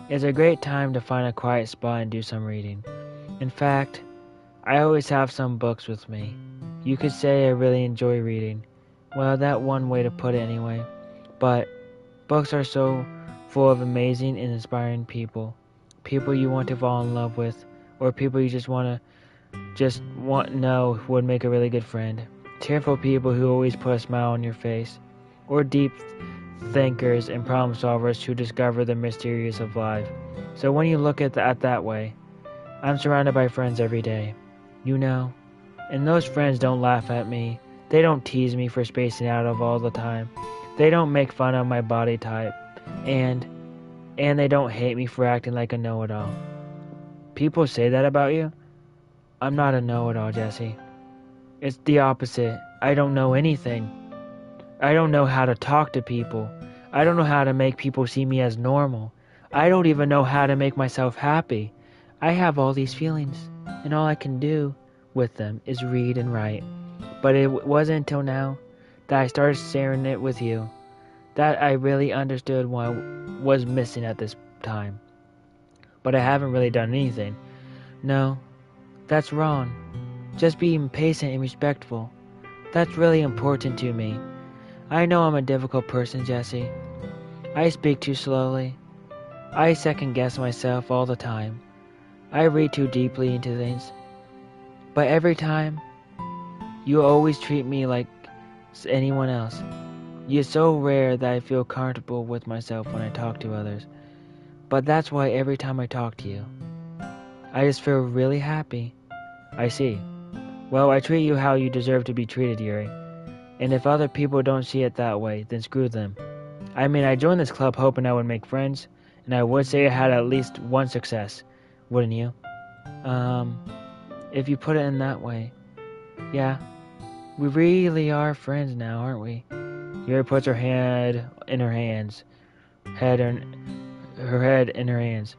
It's a great time to find a quiet spot and do some reading. In fact, I always have some books with me. You could say I really enjoy reading. Well, that one way to put it anyway. But books are so full of amazing and inspiring people. People you want to fall in love with, or people you just want to know would make a really good friend. Cheerful people who always put a smile on your face, or deep thinkers and problem solvers who discover the mysteries of life. So when you look at that way, I'm surrounded by friends every day. You know, and those friends don't laugh at me. They don't tease me for spacing out of all the time. They don't make fun of my body type. And they don't hate me for acting like a know-it-all. People say that about you? I'm not a know-it-all, Jesse. It's the opposite. I don't know anything. I don't know how to talk to people. I don't know how to make people see me as normal. I don't even know how to make myself happy. I have all these feelings, and all I can do with them is read and write. But it wasn't until now that I started sharing it with you that I really understood what was missing at this time. But I haven't really done anything. No, that's wrong. Just being patient and respectful. That's really important to me. I know I'm a difficult person, Jesse. I speak too slowly. I second guess myself all the time. I read too deeply into things. But every time, you always treat me like anyone else. You're so rare that I feel comfortable with myself when I talk to others. But that's why every time I talk to you, I just feel really happy. I see. Well, I treat you how you deserve to be treated, Yuri. And if other people don't see it that way, then screw them. I mean, I joined this club hoping I would make friends, and I would say I had at least one success. Wouldn't you? If you put it in that way. Yeah. We really are friends now, aren't we? Yuri puts her head in her hands. Her head in her hands.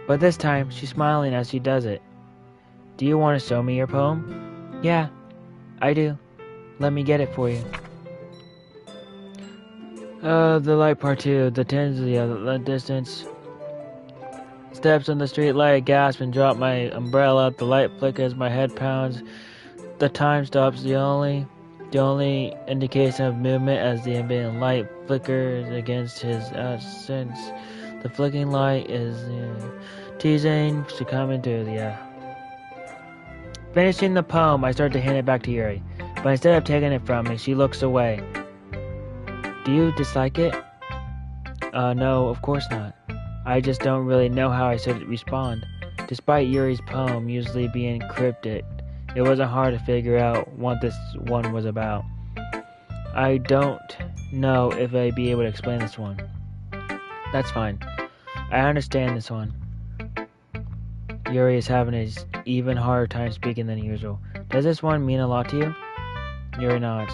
But this time, she's smiling as she does it. Do you want to show me your poem? Yeah, I do. Let me get it for you. The light part 2. The tins of the distance. Steps on the street light, gasp and drop my umbrella. The light flickers, my head pounds. The time stops. The only indication of movement as the ambient light flickers against his sense. The flicking light is teasing to come into the Finishing the poem, I start to hand it back to Yuri, but instead of taking it from me, she looks away. Do you dislike it? No, of course not. I just don't really know how I should respond. Despite Yuri's poem usually being cryptic, it wasn't hard to figure out what this one was about. I don't know if I'd be able to explain this one. That's fine. I understand this one. Yuri is having an even harder time speaking than usual. Does this one mean a lot to you? Yuri nods.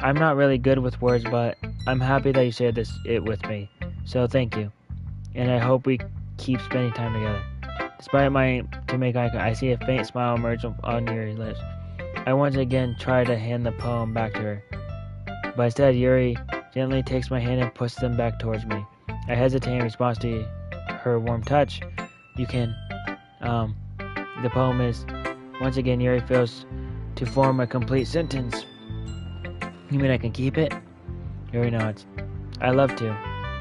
I'm not really good with words, but I'm happy that you shared it with me. So thank you. And I hope we keep spending time together. Despite my to make eye contact, I see a faint smile emerge on Yuri's lips. I once again try to hand the poem back to her. But instead, Yuri gently takes my hand and pushes them back towards me. I hesitate in response to her warm touch. You can... The poem is... Once again, Yuri fails to form a complete sentence. You mean I can keep it? Yuri nods. I love to.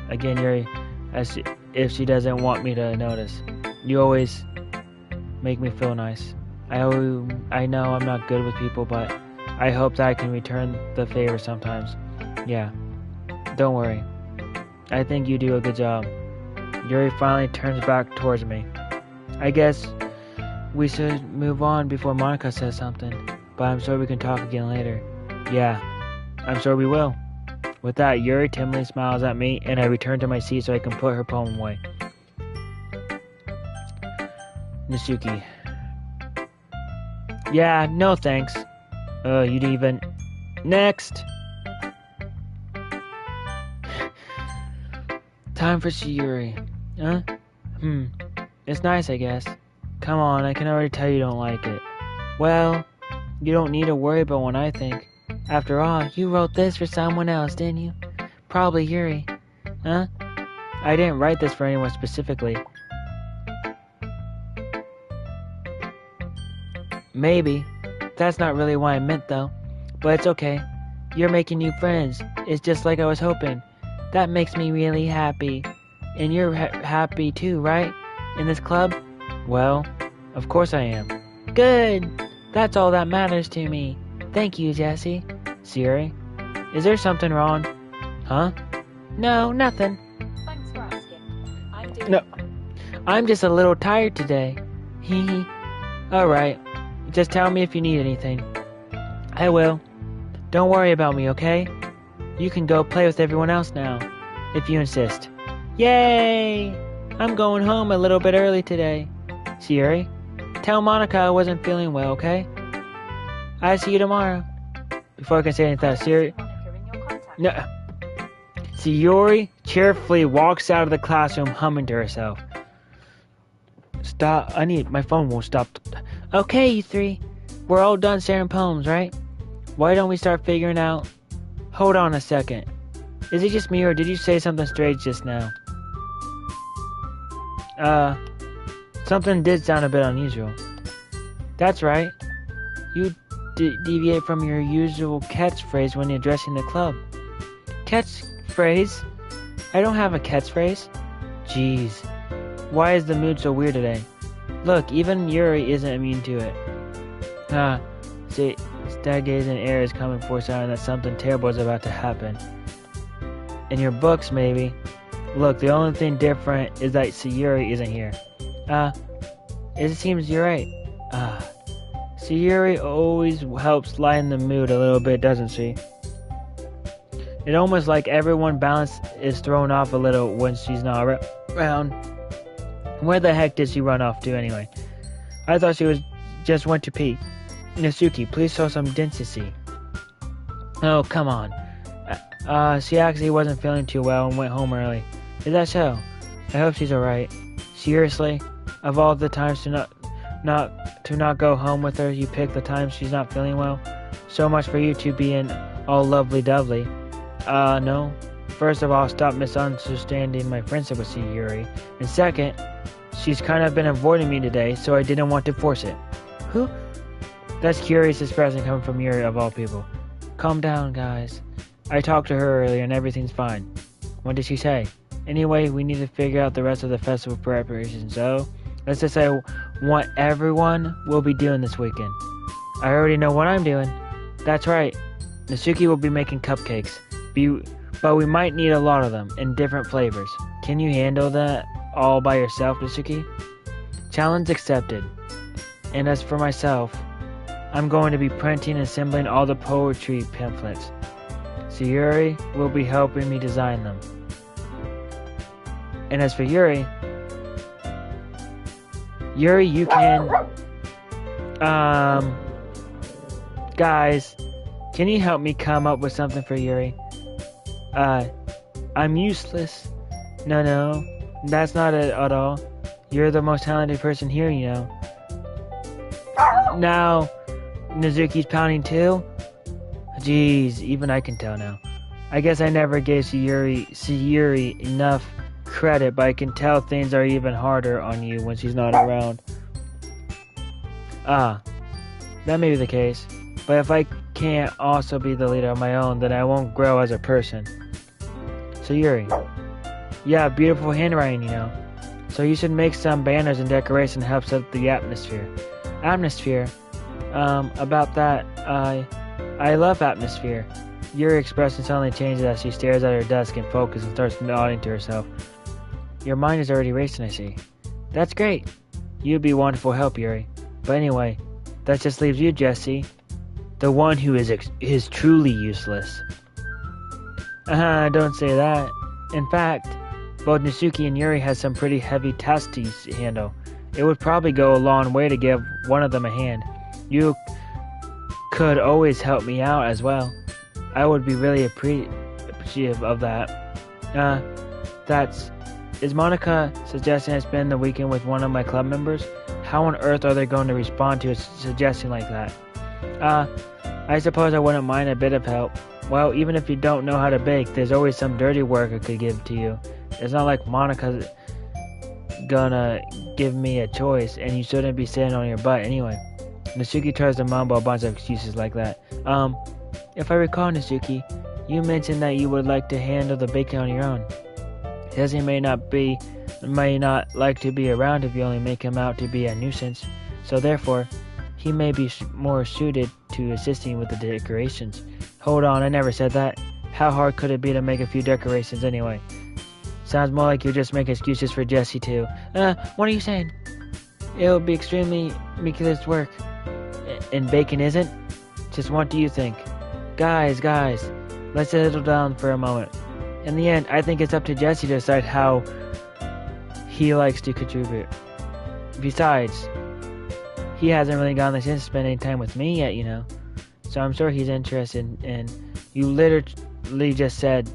Again, Yuri, as if she doesn't want me to notice. You always make me feel nice. I know I'm not good with people, but I hope that I can return the favor sometimes. Yeah. Don't worry. I think you do a good job. Yuri finally turns back towards me. I guess we should move on before Monica says something, but I'm sure we can talk again later. Yeah, I'm sure we will. With that, Yuri timidly smiles at me, and I return to my seat so I can put her poem away. Nisuki. Yeah, no thanks. You'd even... Next! Time for Yuri. Huh? It's nice, I guess. Come on, I can already tell you don't like it. Well, you don't need to worry about what I think. After all, you wrote this for someone else, didn't you? Probably Yuri. Huh? I didn't write this for anyone specifically. Maybe. That's not really what I meant, though. But it's okay. You're making new friends. It's just like I was hoping. That makes me really happy. And you're happy too, right? In this club? Well, of course I am. Good! That's all that matters to me. Thank you, Jesse. Siri, is there something wrong? Huh? No, nothing. Thanks for asking. I'm doing No. fine. I'm just a little tired today. Hee hee. Alright. Just tell me if you need anything. I will. Don't worry about me, okay? You can go play with everyone else now, if you insist. Yay! I'm going home a little bit early today. Siri, tell Monica I wasn't feeling well, okay? I'll see you tomorrow. Before I can say anything, Siri... Monica in your contact. No. Sayori cheerfully walks out of the classroom humming to herself. Stop. My phone won't stop. Okay, you three. We're all done sharing poems, right? Why don't we start figuring out... Hold on a second. Is it just me or did you say something strange just now? Something did sound a bit unusual. That's right. You deviate from your usual catchphrase when addressing the club. Catchphrase? I don't have a catchphrase. Jeez. Why is the mood so weird today? Look, even Yuri isn't immune to it. See, stargazing air is coming for a sign that something terrible is about to happen. In your books, maybe. Look, the only thing different is that Sayuri isn't here. It seems you're right. Sayuri always helps lighten the mood a little bit, doesn't she? It's almost like everyone's balance is thrown off a little when she's not around. Where the heck did she run off to anyway? I thought she just went to pee. Natsuki, please show some decency. Oh, come on. She actually wasn't feeling too well and went home early. Is that so? I hope she's alright. Seriously? Of all the times to not go home with her, you pick the time she's not feeling well? So much for you two being all lovely-dovely. No. First of all, stop misunderstanding my friendship with Yuri. And second, she's kind of been avoiding me today, so I didn't want to force it. Who? That's curious expression coming from Yuri of all people. Calm down, guys. I talked to her earlier and everything's fine. What did she say? Anyway, we need to figure out the rest of the festival preparations, so let's just say what everyone will be doing this weekend. I already know what I'm doing. That's right. Natsuki will be making cupcakes. But we might need a lot of them in different flavors. Can you handle that all by yourself, Natsuki? Challenge accepted. And as for myself, I'm going to be printing and assembling all the poetry pamphlets. Sayuri will be helping me design them. And as for Yuri, you can... Guys, can you help me come up with something for Yuri? I'm useless. No, that's not it at all. You're the most talented person here, you know. Now, Nazuki's pounding too? Jeez, even I can tell now. I guess I never gave Sayuri enough credit, but I can tell things are even harder on you when she's not around. That may be the case. But if I can't also be the leader of my own, then I won't grow as a person. Sayuri. Yeah, beautiful handwriting, you know. So you should make some banners and decoration to help set the atmosphere. Atmosphere? About that, I love atmosphere. Your expression suddenly changes as she stares at her desk and focuses and starts nodding to herself. Your mind is already racing, I see. That's great. You'd be wonderful help, Yuri. But anyway, that just leaves you, Jesse. The one who is truly useless. Don't say that. In fact, both Natsuki and Yuri has some pretty heavy tasks to handle. It would probably go a long way to give one of them a hand. You could always help me out as well. I would be really appreciative of that. Is Monica suggesting I spend the weekend with one of my club members? How on earth are they going to respond to a suggestion like that? I suppose I wouldn't mind a bit of help. Well, even if you don't know how to bake, there's always some dirty work I could give to you. It's not like Monica's gonna give me a choice, and you shouldn't be sitting on your butt anyway. Nasuki tries to mumble a bunch of excuses like that. If I recall, Nasuki, you mentioned that you would like to handle the bacon on your own. Jesse may not like to be around if you only make him out to be a nuisance, so therefore, he may be more suited to assisting with the decorations. Hold on, I never said that. How hard could it be to make a few decorations anyway? Sounds more like you're just making excuses for Jesse too. What are you saying? It would be extremely ridiculous work. And bacon isn't? Just what do you think? Guys, let's settle down for a moment. In the end, I think it's up to Jesse to decide how he likes to contribute. Besides, he hasn't really gotten the chance to spend any time with me yet, you know. So I'm sure he's interested in. You literally just said,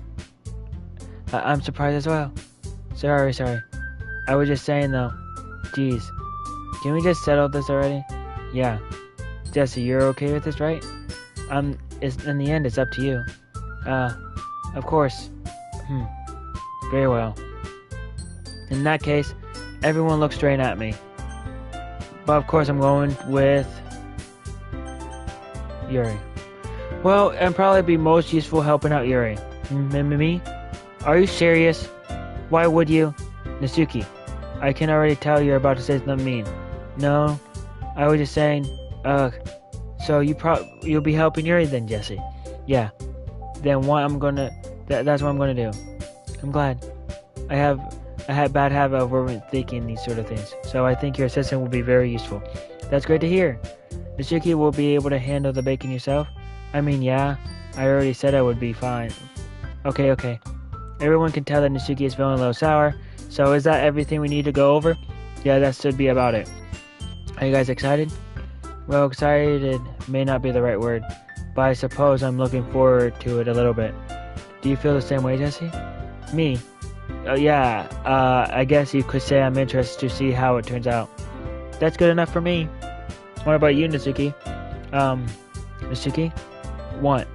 I'm surprised as well. Sorry. I was just saying though. Jeez. Can we just settle this already? Yeah. Jesse, you're okay with this, right? In the end, it's up to you. Of course. Very well. In that case, everyone look straight at me. But of course, I'm going with Yuri. Well, and probably be most useful helping out Yuri. Me? Are you serious? Why would you? Nasuki, I can already tell you're about to say something mean. No, I was just saying, so you'll be helping Yuri then, Jesse? Yeah. Then that's what I'm gonna do. I'm glad. I have a bad habit of overthinking these sort of things, so I think your assistant will be very useful. That's great to hear. Nasuki will be able to handle the bacon yourself? I mean, yeah, I already said I would be fine. Okay. Everyone can tell that Nasuki is feeling a little sour, so is that everything we need to go over? Yeah, that should be about it. Are you guys excited? Well, excited may not be the right word, but I suppose I'm looking forward to it a little bit. Do you feel the same way, Jesse? Me? Yeah, I guess you could say I'm interested to see how it turns out. That's good enough for me. What about you, Nasuki? Nasuki? What?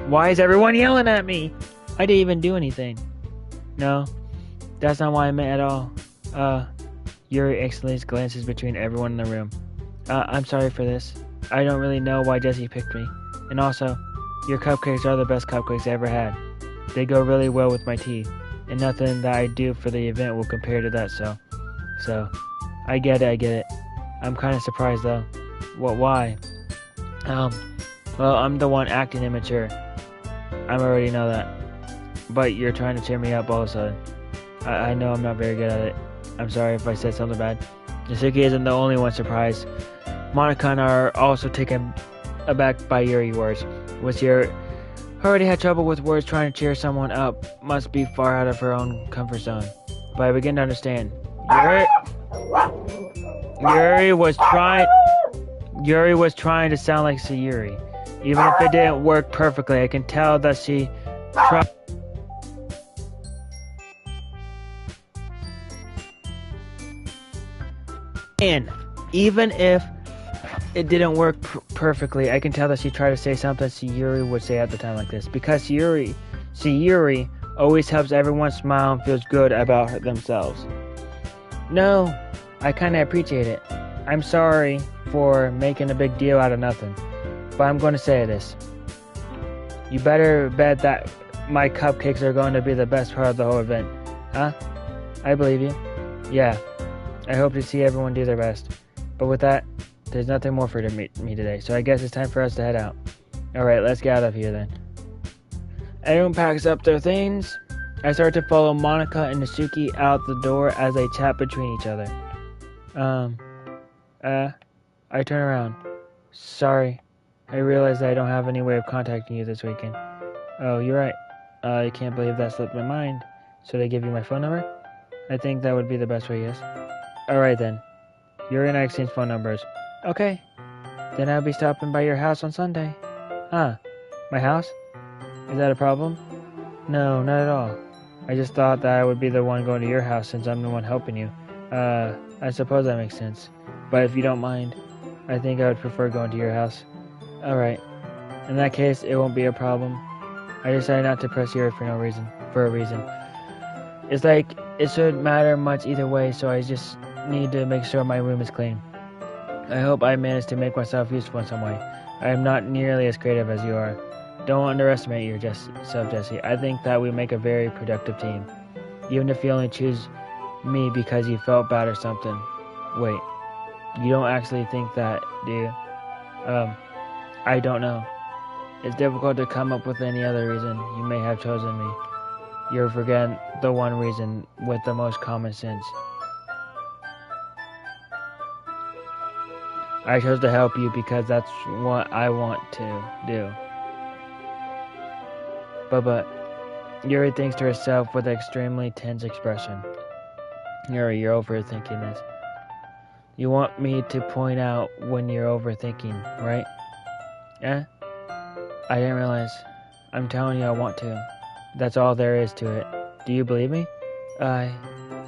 Why is everyone yelling at me? I didn't even do anything. No, that's not what I meant at all. Yuri exclaims, glances between everyone in the room. I'm sorry for this. I don't really know why Jesse picked me. And also, your cupcakes are the best cupcakes I ever had. They go really well with my tea. And nothing that I do for the event will compare to that, so, I get it. I'm kind of surprised though. Why? Well, I'm the one acting immature. I already know that. But you're trying to cheer me up all of a sudden. I know I'm not very good at it. I'm sorry if I said something bad. Nasuki isn't the only one surprised. Monica and I are also taken aback by Yuri's words. Was Yuri already had trouble with words trying to cheer someone up, must be far out of her own comfort zone. But I begin to understand. Yuri was trying to sound like Sayuri. Even if it didn't work perfectly, I can tell that she tried. And even if it didn't work perfectly, I can tell that she tried to say something Sayuri would say at the time like this. Because Sayuri always helps everyone smile and feels good about themselves. No, I kinda appreciate it. I'm sorry for making a big deal out of nothing. But I'm going to say this. You better bet that my cupcakes are going to be the best part of the whole event. Huh? I believe you. Yeah. I hope to see everyone do their best. But with that, there's nothing more for me today, so I guess it's time for us to head out. Alright, let's get out of here then. Everyone packs up their things. I start to follow Monica and Nasuki out the door as they chat between each other. I turn around. Sorry. I realize that I don't have any way of contacting you this weekend. Oh, you're right. I can't believe that slipped my mind. Should I give you my phone number? I think that would be the best way, yes. Alright then. Yuri and I exchange phone numbers. Okay. Then I'll be stopping by your house on Sunday. Huh. My house? Is that a problem? No, not at all. I just thought that I would be the one going to your house since I'm the one helping you. I suppose that makes sense. But if you don't mind, I think I would prefer going to your house. Alright. In that case, it won't be a problem. I decided not to press Yuri for a reason. It's like, it shouldn't matter much either way, so I just need to make sure my room is clean. I hope I managed to make myself useful in some way. I am not nearly as creative as you are. Don't underestimate yourself, Jesse. I think that we make a very productive team. Even if you only choose me because you felt bad or something. Wait, you don't actually think that, do you? I don't know. It's difficult to come up with any other reason you may have chosen me. You're forgetting the one reason with the most common sense. I chose to help you because that's what I want to do. But Yuri thinks to herself with an extremely tense expression. Yuri, you're overthinking this. You want me to point out when you're overthinking, right? Eh? I didn't realize. I'm telling you I want to. That's all there is to it. Do you believe me?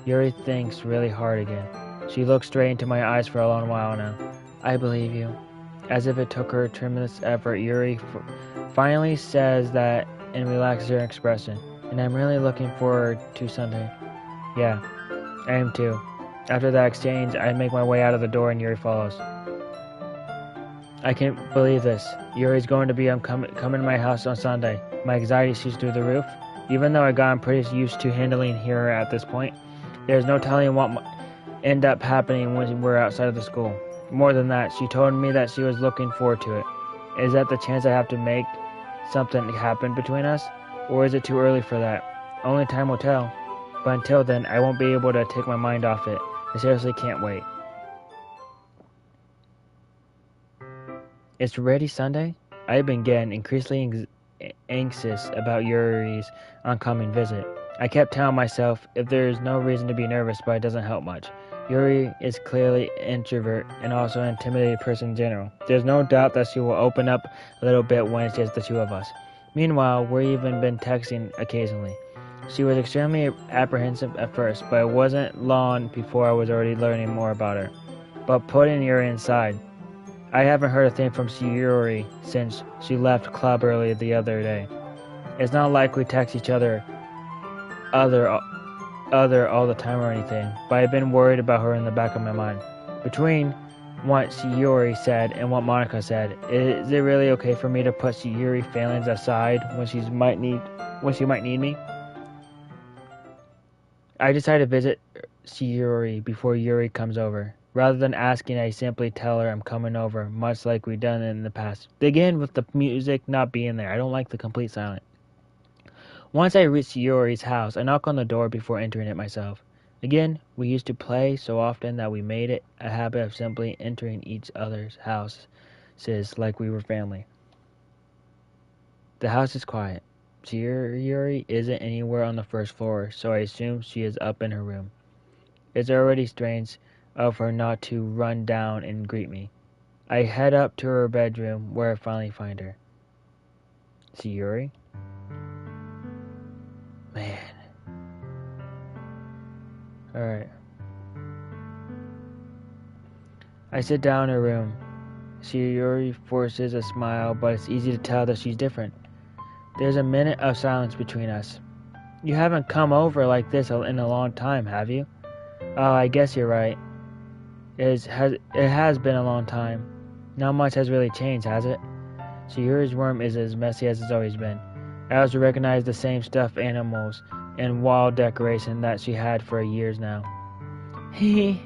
Yuri thinks really hard again. She looks straight into my eyes for a long while now. I believe you. As if it took her tremendous effort, Yuri finally says that and relaxes her expression. And I'm really looking forward to Sunday. Yeah, I am too. After that exchange, I make my way out of the door and Yuri follows. I can't believe this. Yuri's going to be coming to my house on Sunday. My anxiety shoots through the roof. Even though I got pretty used to handling her at this point, there's no telling what might end up happening when we're outside of the school. More than that, she told me that she was looking forward to it. Is that the chance I have to make something happen between us? Or is it too early for that? Only time will tell. But until then, I won't be able to take my mind off it. I seriously can't wait. It's already Sunday? I've been getting increasingly anxious about Yuri's oncoming visit. I kept telling myself if there's no reason to be nervous, but it doesn't help much. Yuri is clearly an introvert and also an intimidated person in general. There's no doubt that she will open up a little bit when it's just the two of us. Meanwhile, we've even been texting occasionally. She was extremely apprehensive at first, but it wasn't long before I was already learning more about her. But putting Yuri inside, I haven't heard a thing from Yuri since she left club early the other day. It's not like we text each other all the time or anything, but I've been worried about her in the back of my mind. Between what Yuri said and what Monica said, is it really okay for me to put Yuri's feelings aside when she might need me? I decided to visit Yuri before Yuri comes over. Rather than asking, I simply tell her I'm coming over, much like we've done in the past. Again, with the music not being there. I don't like the complete silence. Once I reach Yuri's house, I knock on the door before entering it myself. Again, we used to play so often that we made it a habit of simply entering each other's houses like we were family. The house is quiet. Yuri isn't anywhere on the first floor, so I assume she is up in her room. It's already strange of her not to run down and greet me. I head up to her bedroom where I finally find her. Yuri? Man. Alright. I sit down in her room. Yuri forces a smile, but it's easy to tell that she's different. There's a minute of silence between us. You haven't come over like this in a long time, have you? Oh, I guess you're right. It has been a long time. Not much has really changed, has it? Yuri's room is as messy as it's always been. I also recognize the same stuffed animals and wall decoration that she had for years now. Hee.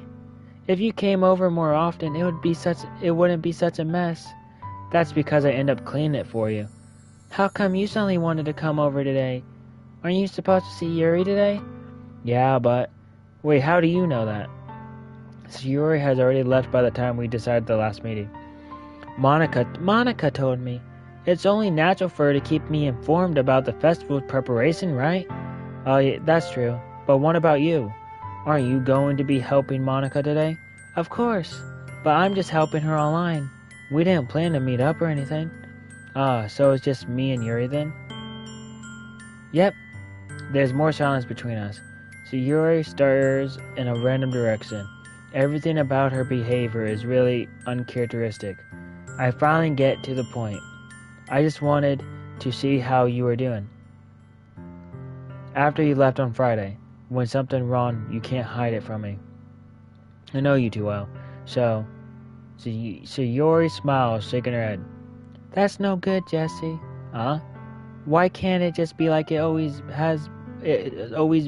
If you came over more often, it wouldn't be such a mess. That's because I end up cleaning it for you. How come you suddenly wanted to come over today? Aren't you supposed to see Yuri today? Yeah, but... Wait, how do you know that? Yuri has already left by the time we decided the last meeting. Monica told me. It's only natural for her to keep me informed about the festival preparation, right? Oh, yeah, that's true. But what about you? Aren't you going to be helping Monica today? Of course. But I'm just helping her online. We didn't plan to meet up or anything. Ah, so it's just me and Yuri then? Yep. There's more silence between us. Yuri stares in a random direction. Everything about her behavior is really uncharacteristic. I finally get to the point. I just wanted to see how you were doing. After you left on Friday, when something wrong, you can't hide it from me. I know you too well. So Sayori smiles, shaking her head. That's no good, Jesse. Huh? Why can't it just be like it always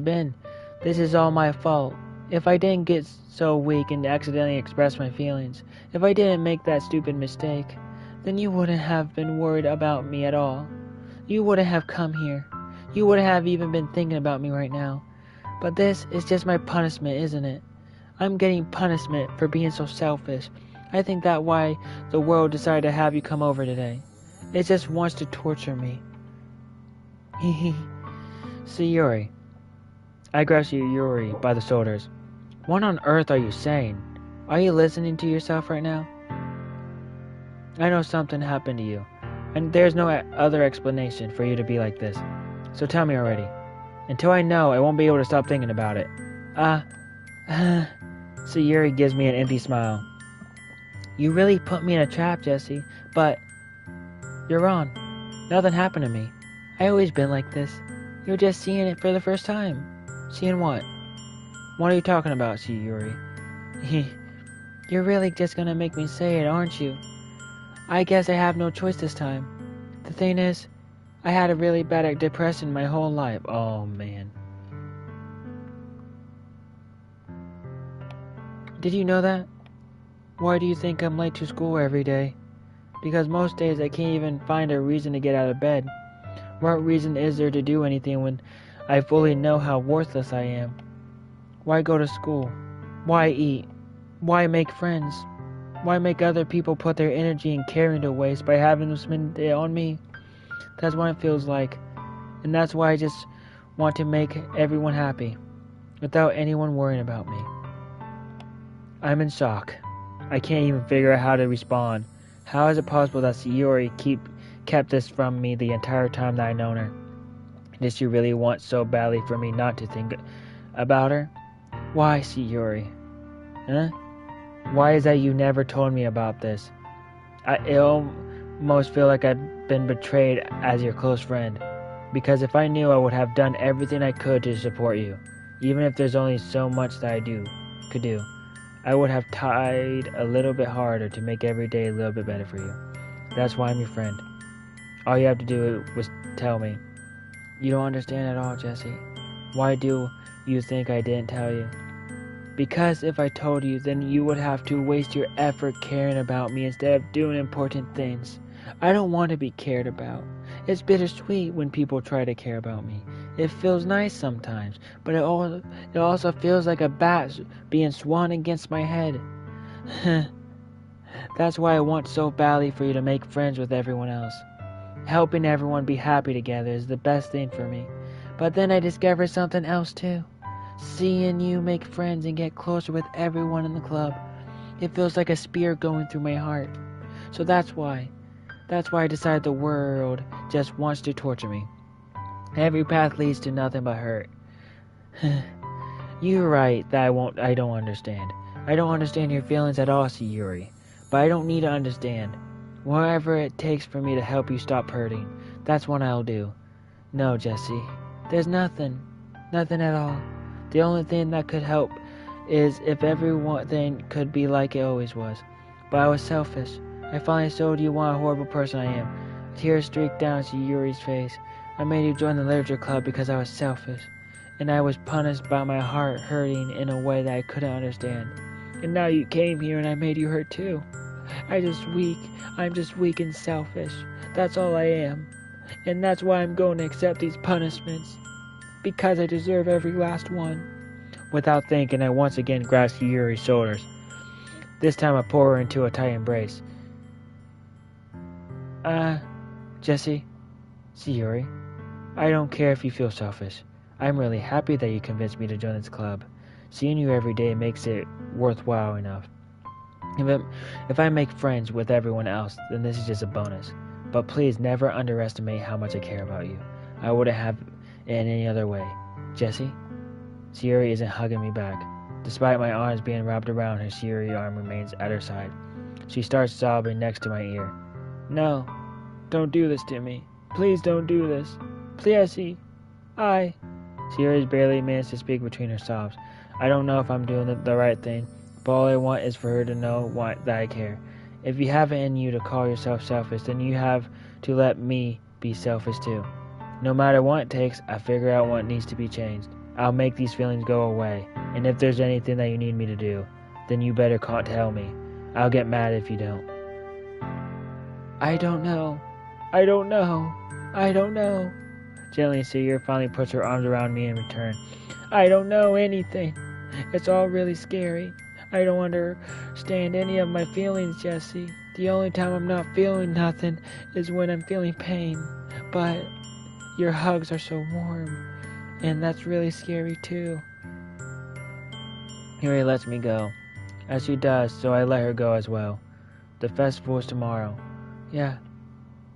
been? This is all my fault. If I didn't get so weak and accidentally express my feelings, if I didn't make that stupid mistake, then you wouldn't have been worried about me at all. You wouldn't have come here. You wouldn't have even been thinking about me right now. But this is just my punishment, isn't it? I'm getting punishment for being so selfish. I think that's why the world decided to have you come over today. It just wants to torture me. Sayori. I grab Sayori by the shoulders. What on earth are you saying? Are you listening to yourself right now? I know something happened to you, and there's no other explanation for you to be like this. So tell me already. Until I know, I won't be able to stop thinking about it. Sayori gives me an empty smile. You really put me in a trap, Jesse, but you're wrong. Nothing happened to me. I always been like this. You're just seeing it for the first time. Seeing what? What are you talking about, Sayori? You're really just gonna make me say it, aren't you? I guess I have no choice this time. The thing is, I had a really bad depression my whole life. Oh, man. Did you know that? Why do you think I'm late to school every day? Because most days I can't even find a reason to get out of bed. What reason is there to do anything when I fully know how worthless I am? Why go to school? Why eat? Why make friends? Why make other people put their energy and care into waste by having them spend it on me? That's what it feels like. And that's why I just want to make everyone happy, without anyone worrying about me. I'm in shock. I can't even figure out how to respond. How is it possible that Sayori kept this from me the entire time that I've known her? Did she really want so badly for me not to think about her? Why, Sayori? Huh? Why is that you never told me about this? I almost feel like I've been betrayed as your close friend. Because if I knew, I would have done everything I could to support you. Even if there's only so much that I could do. I would have tried a little bit harder to make every day a little bit better for you. That's why I'm your friend. All you have to do was tell me. You don't understand at all, Jesse. Why do you think I didn't tell you? Because if I told you, then you would have to waste your effort caring about me instead of doing important things. I don't want to be cared about. It's bittersweet when people try to care about me. It feels nice sometimes, but it also feels like a bat being swung against my head. That's why I want so badly for you to make friends with everyone else. Helping everyone be happy together is the best thing for me. But then I discovered something else too. Seeing you make friends and get closer with everyone in the club. It feels like a spear going through my heart. So that's why I decided the world just wants to torture me. Every path leads to nothing but hurt. You're right that I don't understand. I don't understand your feelings at all, Sayori. But I don't need to understand. Whatever it takes for me to help you stop hurting, that's what I'll do. No, Jesse. There's nothing. Nothing at all. The only thing that could help is if everything could be like it always was. But I was selfish. I finally showed you what a horrible person I am. A tear streaked down Sayori's face. I made you join the literature club because I was selfish. And I was punished by my heart hurting in a way that I couldn't understand. And now you came here and I made you hurt too. I'm just weak and selfish. That's all I am. And that's why I'm going to accept these punishments. Because I deserve every last one. Without thinking, I once again grasped Sayori's shoulders. This time I pull her into a tight embrace. Jesse, Sayori, I don't care if you feel selfish. I'm really happy that you convinced me to join this club. Seeing you every day makes it worthwhile enough. If I make friends with everyone else, then this is just a bonus. But please never underestimate how much I care about you. I wouldn't have it in any other way. Jesse? Sayori isn't hugging me back. Despite my arms being wrapped around her, Sayori's arm remains at her side. She starts sobbing next to my ear. No, don't do this to me. Please don't do this. Jesse, Sayori barely managed to speak between her sobs. I don't know if I'm doing the right thing, but all I want is for her to know that I care. If you have it in you to call yourself selfish, then you have to let me be selfish too. No matter what it takes, I figure out what needs to be changed. I'll make these feelings go away, and if there's anything that you need me to do, then you better tell me. I'll get mad if you don't. I don't know. I don't know. I don't know. Gently, Seer finally puts her arms around me in return. I don't know anything. It's all really scary. I don't understand any of my feelings, Jesse. The only time I'm not feeling nothing is when I'm feeling pain. But your hugs are so warm, and that's really scary too. Yuri lets me go. As she does, so I let her go as well. The festival is tomorrow. Yeah,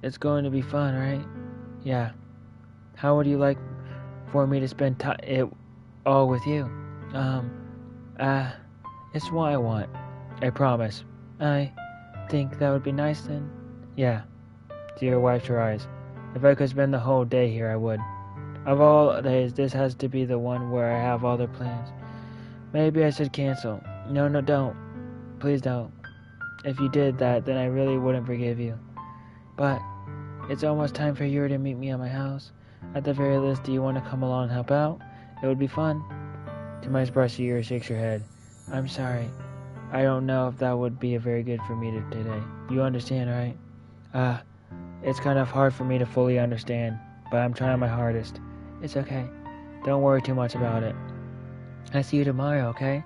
it's going to be fun, right? Yeah. How would you like for me to spend it all with you? It's what I want. I promise. I think that would be nice then. Yeah. Dear wiped her eyes. If I could spend the whole day here, I would. Of all days, this has to be the one where I have all the plans. Maybe I should cancel. No, don't. Please don't. If you did that, then I really wouldn't forgive you. But it's almost time for you to meet me at my house. At the very least, do you want to come along and help out? It would be fun. To my surprise, Yuri shakes her head. I'm sorry. I don't know if that would be very good for me today. You understand, right? It's kind of hard for me to fully understand, but I'm trying my hardest. It's okay. Don't worry too much about it. I see you tomorrow, okay?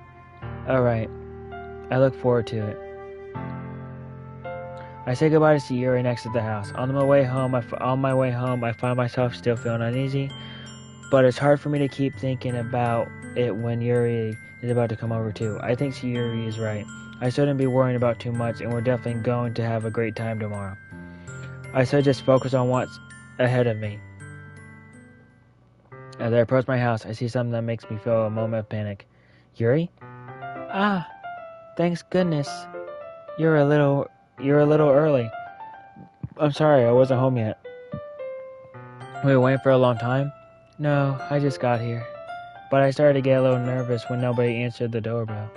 Alright. I look forward to it. I say goodbye to Sayuri next to the house. On my way home, I find myself still feeling uneasy, but it's hard for me to keep thinking about it when Yuri is about to come over too. I think Sayuri is right. I shouldn't be worrying about too much, and we're definitely going to have a great time tomorrow. I should just focus on what's ahead of me. As I approach my house, I see something that makes me feel a moment of panic. Yuri? Thanks goodness. You're a little early. I'm sorry, I wasn't home yet. We were waiting for a long time? No, I just got here. But I started to get a little nervous when nobody answered the doorbell.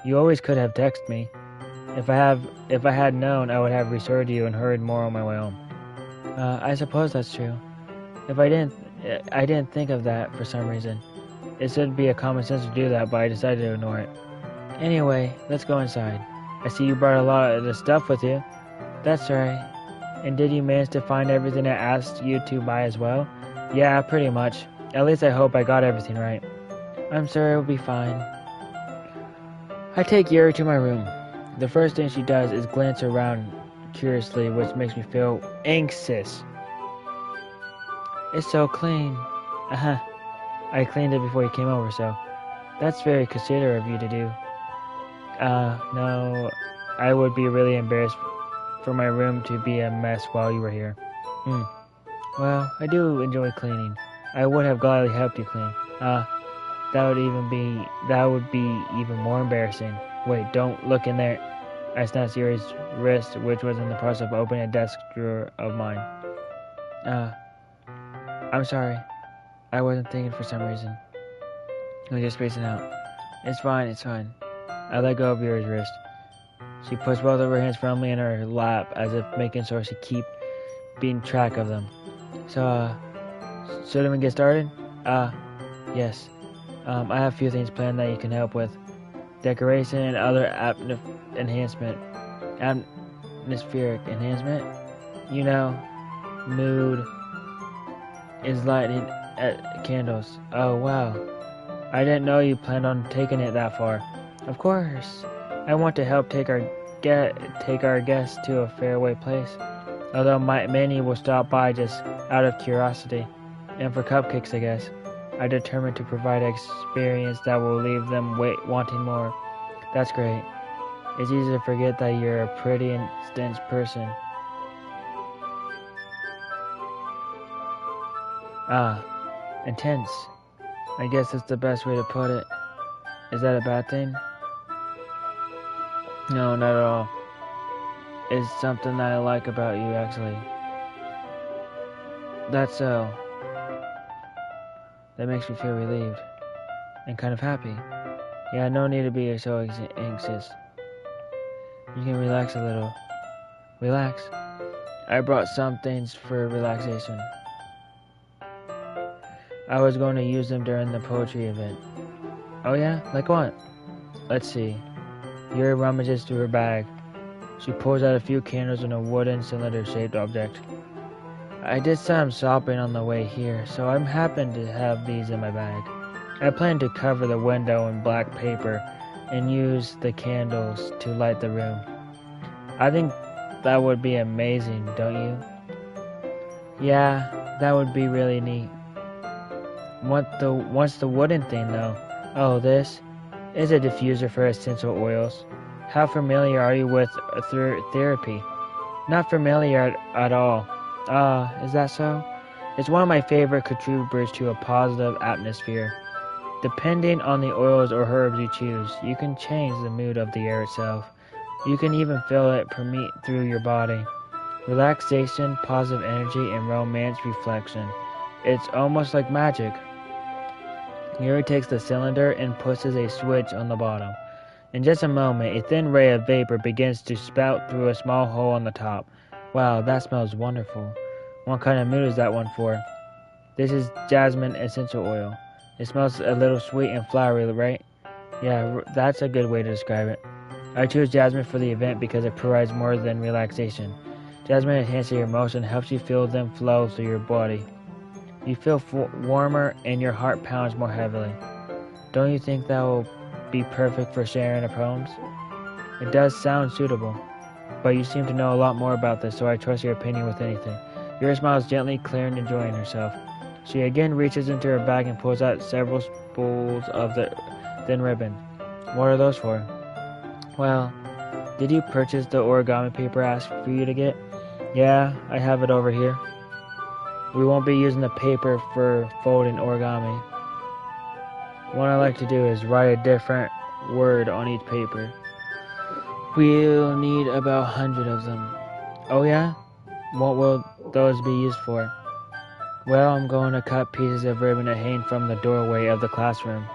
You always could have texted me. If I had known, I would have reassured you and hurried more on my way home. I suppose that's true. I didn't think of that for some reason. It should be a common sense to do that, but I decided to ignore it. Anyway, let's go inside. I see you brought a lot of the stuff with you. That's right. And did you manage to find everything I asked you to buy as well? Yeah, pretty much. At least I hope I got everything right. I'm sure it'll be fine. I take Yuri to my room. The first thing she does is glance around curiously, which makes me feel anxious. It's so clean. I cleaned it before you came over, so that's very considerate of you to do. No, I would be really embarrassed for my room to be a mess while you were here. Well, I do enjoy cleaning. I would have gladly helped you clean. That would be even more embarrassing. Wait, don't look in there. I snatched Yuri's wrist, which was in the process of opening a desk drawer of mine. I'm sorry. I wasn't thinking for some reason. I was just spacing out. It's fine. I let go of Yuri's wrist. She puts both of her hands firmly in her lap, as if making sure she keep being track of them. So, shouldn't we get started? Yes. I have a few things planned that you can help with. Decoration and other atmospheric enhancement. You know, mood is lighting at candles. Oh, wow. I didn't know you planned on taking it that far. Of course. I want to help take our guests to a faraway place. Although many will stop by just out of curiosity. And for cupcakes, I guess. I determined to provide an experience that will leave them wanting more. That's great. It's easy to forget that you're a pretty intense person. Intense. I guess that's the best way to put it. Is that a bad thing? No, not at all. It's something that I like about you, actually. That's so. That makes me feel relieved. And kind of happy. Yeah, no need to be so anxious. You can relax a little. Relax. I brought some things for relaxation. I was going to use them during the poetry event. Oh yeah? Like what? Let's see. Yuri rummages through her bag. She pulls out a few candles and a wooden cylinder-shaped object. I did some shopping on the way here, so I'm happy to have these in my bag. I plan to cover the window in black paper and use the candles to light the room. I think that would be amazing, don't you? Yeah, that would be really neat. What's the wooden thing, though? Oh, this is a diffuser for essential oils. How familiar are you with therapy? Not familiar at all. Is that so? It's one of my favorite contributors to a positive atmosphere. Depending on the oils or herbs you choose, you can change the mood of the air itself. You can even feel it permeate through your body. Relaxation, positive energy, and romance reflection. It's almost like magic. Yuri takes the cylinder and pushes a switch on the bottom. In just a moment, a thin ray of vapor begins to spout through a small hole on the top. Wow, that smells wonderful. What kind of mood is that one for? This is jasmine essential oil. It smells a little sweet and flowery, right? Yeah, that's a good way to describe it. I chose jasmine for the event because it provides more than relaxation. Jasmine enhances your emotion and helps you feel them flow through your body. You feel warmer and your heart pounds more heavily. Don't you think that will be perfect for sharing the poems? It does sound suitable, but you seem to know a lot more about this, so I trust your opinion with anything. Yuri smiles gently, clear and enjoying herself. She again reaches into her bag and pulls out several spools of the thin ribbon. What are those for? Well, did you purchase the origami paper I asked for you to get? Yeah, I have it over here. We won't be using the paper for folding origami. What I like to do is write a different word on each paper. We'll need about 100 of them. Oh yeah? What will those be used for? Well, I'm going to cut pieces of ribbon to hang from the doorway of the classroom.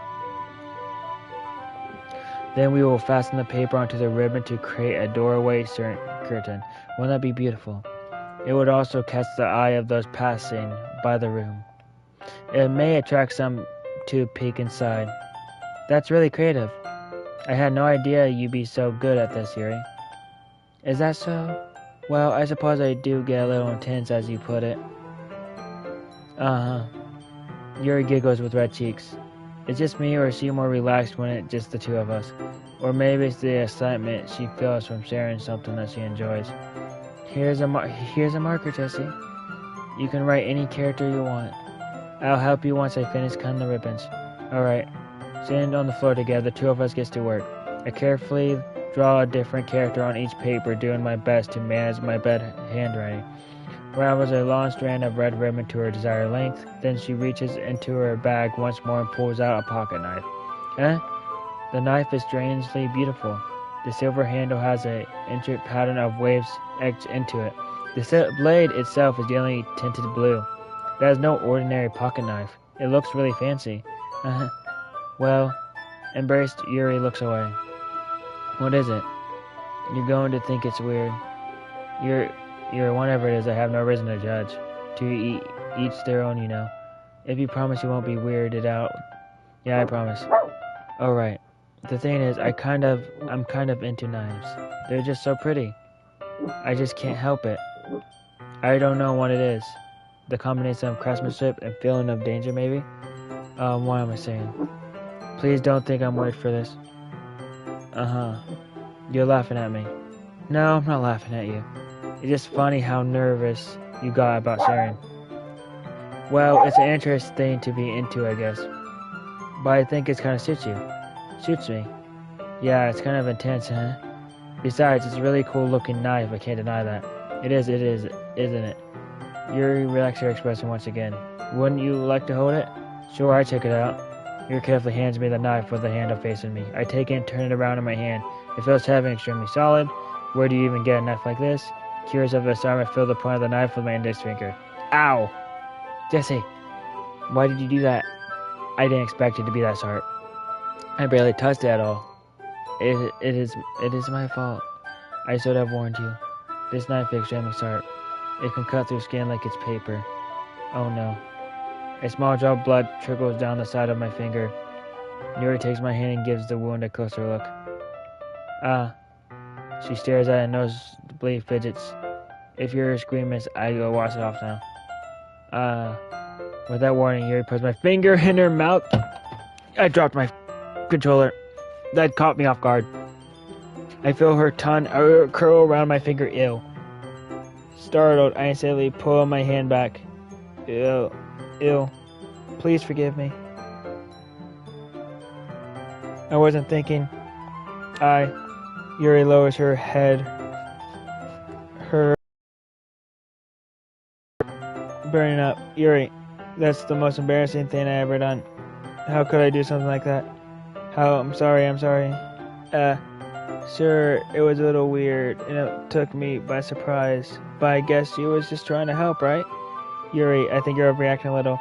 Then we will fasten the paper onto the ribbon to create a doorway curtain. Wouldn't that be beautiful? It would also catch the eye of those passing by the room. It may attract some to peek inside. That's really creative. I had no idea you'd be so good at this, Yuri. Is that so? Well, I suppose I do get a little intense, as you put it. Uh-huh. Yuri giggles with red cheeks. It's just me, or is she more relaxed when it's just the two of us? Or maybe it's the excitement she feels from sharing something that she enjoys. Here's a marker, Jesse. You can write any character you want. I'll help you once I finish cutting the ribbons. Alright. Sitting on the floor together, the two of us gets to work. I carefully draw a different character on each paper, doing my best to manage my bad handwriting. Ravels a long strand of red ribbon to her desired length. Then she reaches into her bag once more and pulls out a pocket knife. The knife is strangely beautiful. The silver handle has an intricate pattern of waves etched into it. The blade itself is gently tinted blue. That is no ordinary pocket knife. It looks really fancy. Well, embarrassed, Yuri looks away. What is it? You're going to think it's weird. You're whatever it is, I have no reason to judge. To each their own, you know. If you promise you won't be weirded out. Yeah, I promise. Alright. The thing is, I'm kind of into knives. They're just so pretty. I just can't help it. I don't know what it is. The combination of craftsmanship and feeling of danger, maybe? What am I saying? Please don't think I'm weird for this. Uh-huh. You're laughing at me. No, I'm not laughing at you. It's just funny how nervous you got about sharing. Well, it's an interesting thing to be into, I guess. But I think it kind of suits you. Suits me. Yeah, it's kind of intense, huh? Besides, it's a really cool looking knife, I can't deny that. It is, isn't it? Yuri relaxed her expression once again. Wouldn't you like to hold it? Sure, I check it out. Yuri carefully hands me the knife with the handle facing me. I take it and turn it around in my hand. It feels heavy and extremely solid. Where do you even get a knife like this? Curious of the arm, I feel the point of the knife with my index finger. Ow! Jesse, why did you do that? I didn't expect it to be that sharp. I barely touched it at all. It is my fault. I should have warned you. This knife is extremely sharp. It can cut through skin like it's paper. Oh no. A small drop of blood trickles down the side of my finger. Yuri takes my hand and gives the wound a closer look. Ah. She stares at it and noticeably fidgets. If you're screaming, I go wash it off now. Without warning, Yuri puts my finger in her mouth. I dropped my controller. That caught me off guard. I feel her tongue curl around my finger. Ew. Startled, I instantly pull my hand back. Ew. Ew. Please forgive me. I wasn't thinking. Yuri lowers her head. Her burning up. Yuri, that's the most embarrassing thing I ever done. How could I do something like that? I'm sorry. Sure, it was a little weird, and it took me by surprise. But I guess she was just trying to help, right? Yuri, I think you're overreacting a little.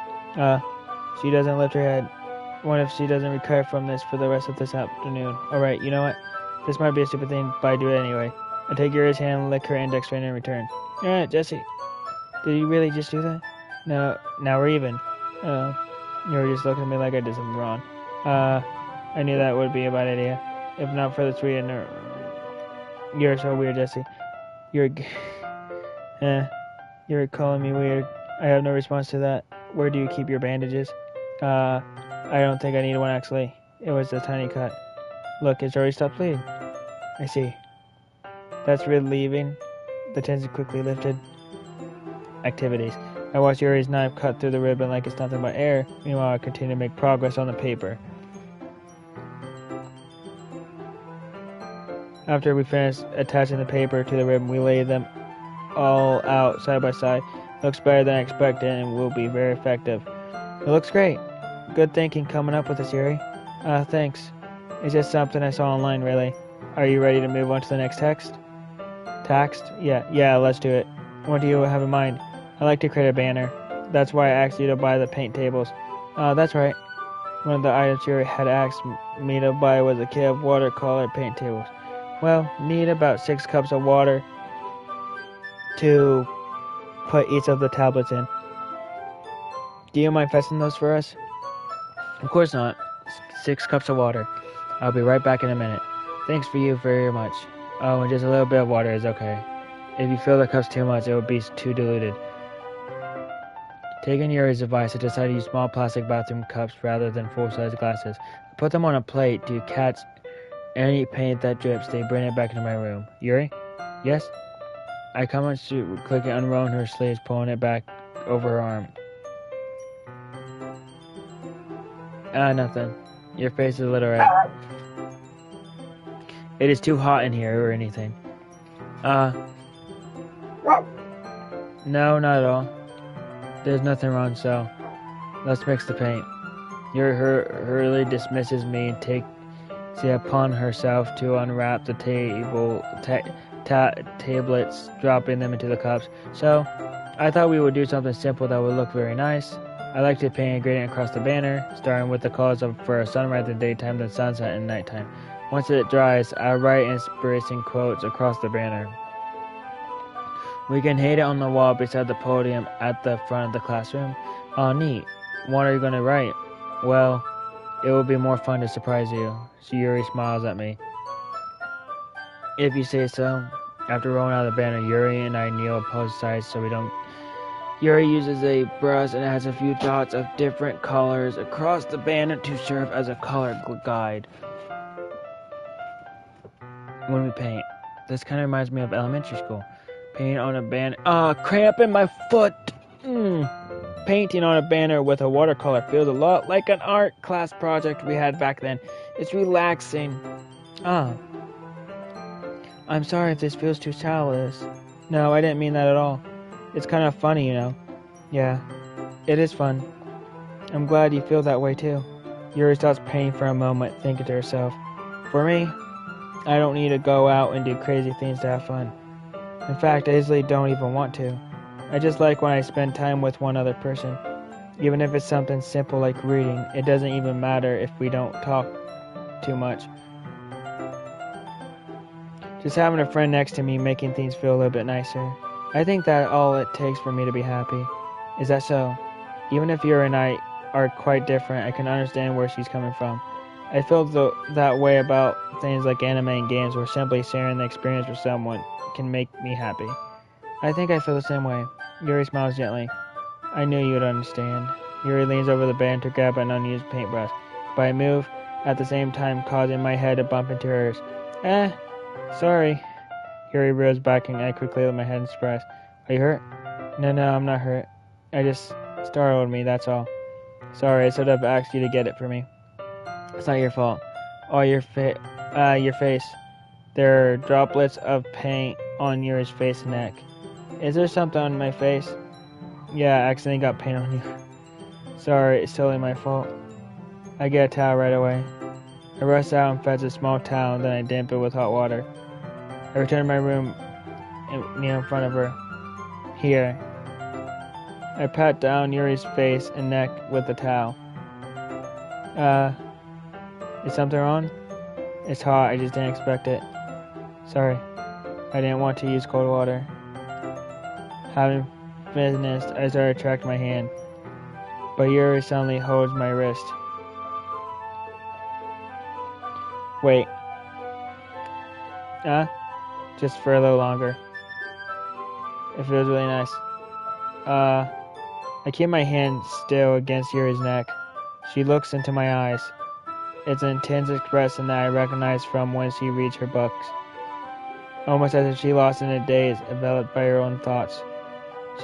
She doesn't lift her head. What if she doesn't recover from this for the rest of this afternoon? Alright, you know what? This might be a stupid thing, but I do it anyway. I take Yuri's hand and lick her index finger in return. Alright, Jesse. Did you really just do that? No, now we're even. Yuri just looked at me like I did something wrong. I knew that would be a bad idea. If not for the sweet and You're so weird, Jesse. You're calling me weird. I have no response to that. Where do you keep your bandages? I don't think I need one, actually. It was a tiny cut. Look, it's already stopped bleeding. I see. That's relieving. The tension quickly lifted. Activities. I watched Yuri's knife cut through the ribbon like it's nothing but air. Meanwhile, I continue to make progress on the paper. After we finish attaching the paper to the ribbon, we lay them all out side by side. Looks better than I expected and will be very effective. It looks great. Good thinking coming up with this, Yuri. Thanks. It's just something I saw online, really. Are you ready to move on to the next text? Text? Yeah, let's do it. What do you have in mind? I like to create a banner. That's why I asked you to buy the paint tables. That's right. One of the items Yuri had asked me to buy was a kit of watercolor paint tables. Well, need about 6 cups of water to put each of the tablets in. Do you mind fetching those for us? Of course not. 6 cups of water. I'll be right back in a minute. Thanks for you very much. Oh, and just a little bit of water is okay. If you fill the cups too much, it will be too diluted. Taking Yuri's advice, I decided to use small plastic bathroom cups rather than full-size glasses. Put them on a plate to catch any paint that drips. They bring it back into my room. Yuri? Yes? I come on to click and unrolling her sleeves, pulling it back over her arm. Nothing. Your face is a little red. It is too hot in here or anything. No, not at all. There's nothing wrong, so let's mix the paint. Yuri hurriedly dismisses me and takes it upon herself to unwrap the tablets, dropping them into the cups. So, I thought we would do something simple that would look very nice. I like to paint a gradient across the banner, starting with the colors for a sunrise in daytime, then sunset in nighttime. Once it dries, I write inspiration quotes across the banner. We can hang it on the wall beside the podium at the front of the classroom. Oh, neat. What are you going to write? Well, it will be more fun to surprise you. Yuri smiles at me. If you say so. After rolling out the banner, Yuri and I kneel opposite sides so we don't... Yuri uses a brush and adds a few dots of different colors across the banner to serve as a color guide when we paint. This kind of reminds me of elementary school. Painting on a banner... cramp in my foot! Painting on a banner with a watercolor feels a lot like an art class project we had back then. It's relaxing. I'm sorry if this feels too childish. No, I didn't mean that at all. It's kind of funny, you know. Yeah, it is fun. I'm glad you feel that way too. Yuri stops painting for a moment, thinking to herself. For me, I don't need to go out and do crazy things to have fun. In fact, I usually don't even want to. I just like when I spend time with one other person. Even if it's something simple like reading, it doesn't even matter if we don't talk too much. Just having a friend next to me making things feel a little bit nicer. I think that's all it takes for me to be happy. Is that so? Even if Yuri and I are quite different, I can understand where she's coming from. I feel that way about things like anime and games, where simply sharing the experience with someone can make me happy. I think I feel the same way. Yuri smiles gently. I knew you would understand. Yuri leans over the bed to grab an unused paintbrush, but I move at the same time, causing my head to bump into hers. Sorry. Yuri rears back and I quickly let my head in surprise. Are you hurt? No, I'm not hurt. I just startled me, that's all. Sorry, I should have asked you to get it for me. It's not your fault. Oh, your face. There are droplets of paint on Yuri's face and neck. Is there something on my face? Yeah, I accidentally got paint on you. Sorry, it's totally my fault. I get a towel right away. I rush out and fetch a small towel, then I damp it with hot water. I return to my room and kneel in front of her. Here. I pat down Yuri's face and neck with the towel. Is something wrong? It's hot, I just didn't expect it. Sorry. I didn't want to use cold water. Having finished, I start to retract my hand. But Yuri suddenly holds my wrist. Wait. Just for a little longer. It feels really nice. I keep my hand still against Yuri's neck. She looks into my eyes. It's an intense expression that I recognize from when she reads her books. Almost as if she lost in a daze, enveloped by her own thoughts.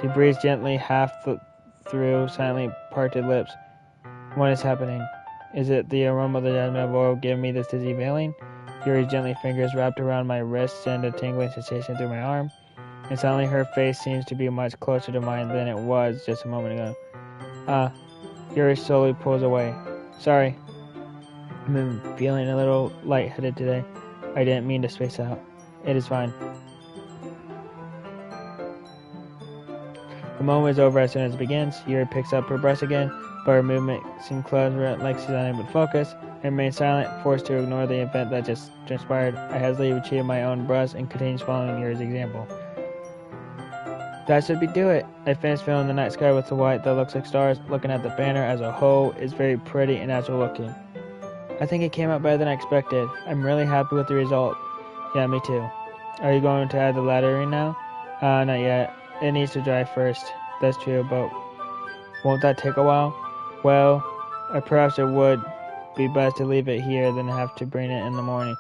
She breathes gently, half through silently parted lips. What is happening? Is it the aroma of the jasmine oil giving me this dizzy feeling? Yuri's gently fingers wrapped around my wrist send a tingling sensation through my arm, and suddenly her face seems to be much closer to mine than it was just a moment ago. Yuri slowly pulls away. Sorry. I'm feeling a little lightheaded today. I didn't mean to space out. It is fine. The moment is over as soon as it begins. Yuri picks up her brush again, but her movement seems closed like she's unable to focus. I remain silent, forced to ignore the event that just transpired. I hastily retrieve my own brush and continues following Yuri's example. That should do it. I finished filling the night sky with the white that looks like stars. Looking at the banner as a whole is very pretty and natural looking. I think it came out better than I expected. I'm really happy with the result. Yeah, me too. Are you going to add the lettering now? Not yet. It needs to dry first. That's true, but won't that take a while? Well, perhaps it would be best to leave it here than have to bring it in the morning.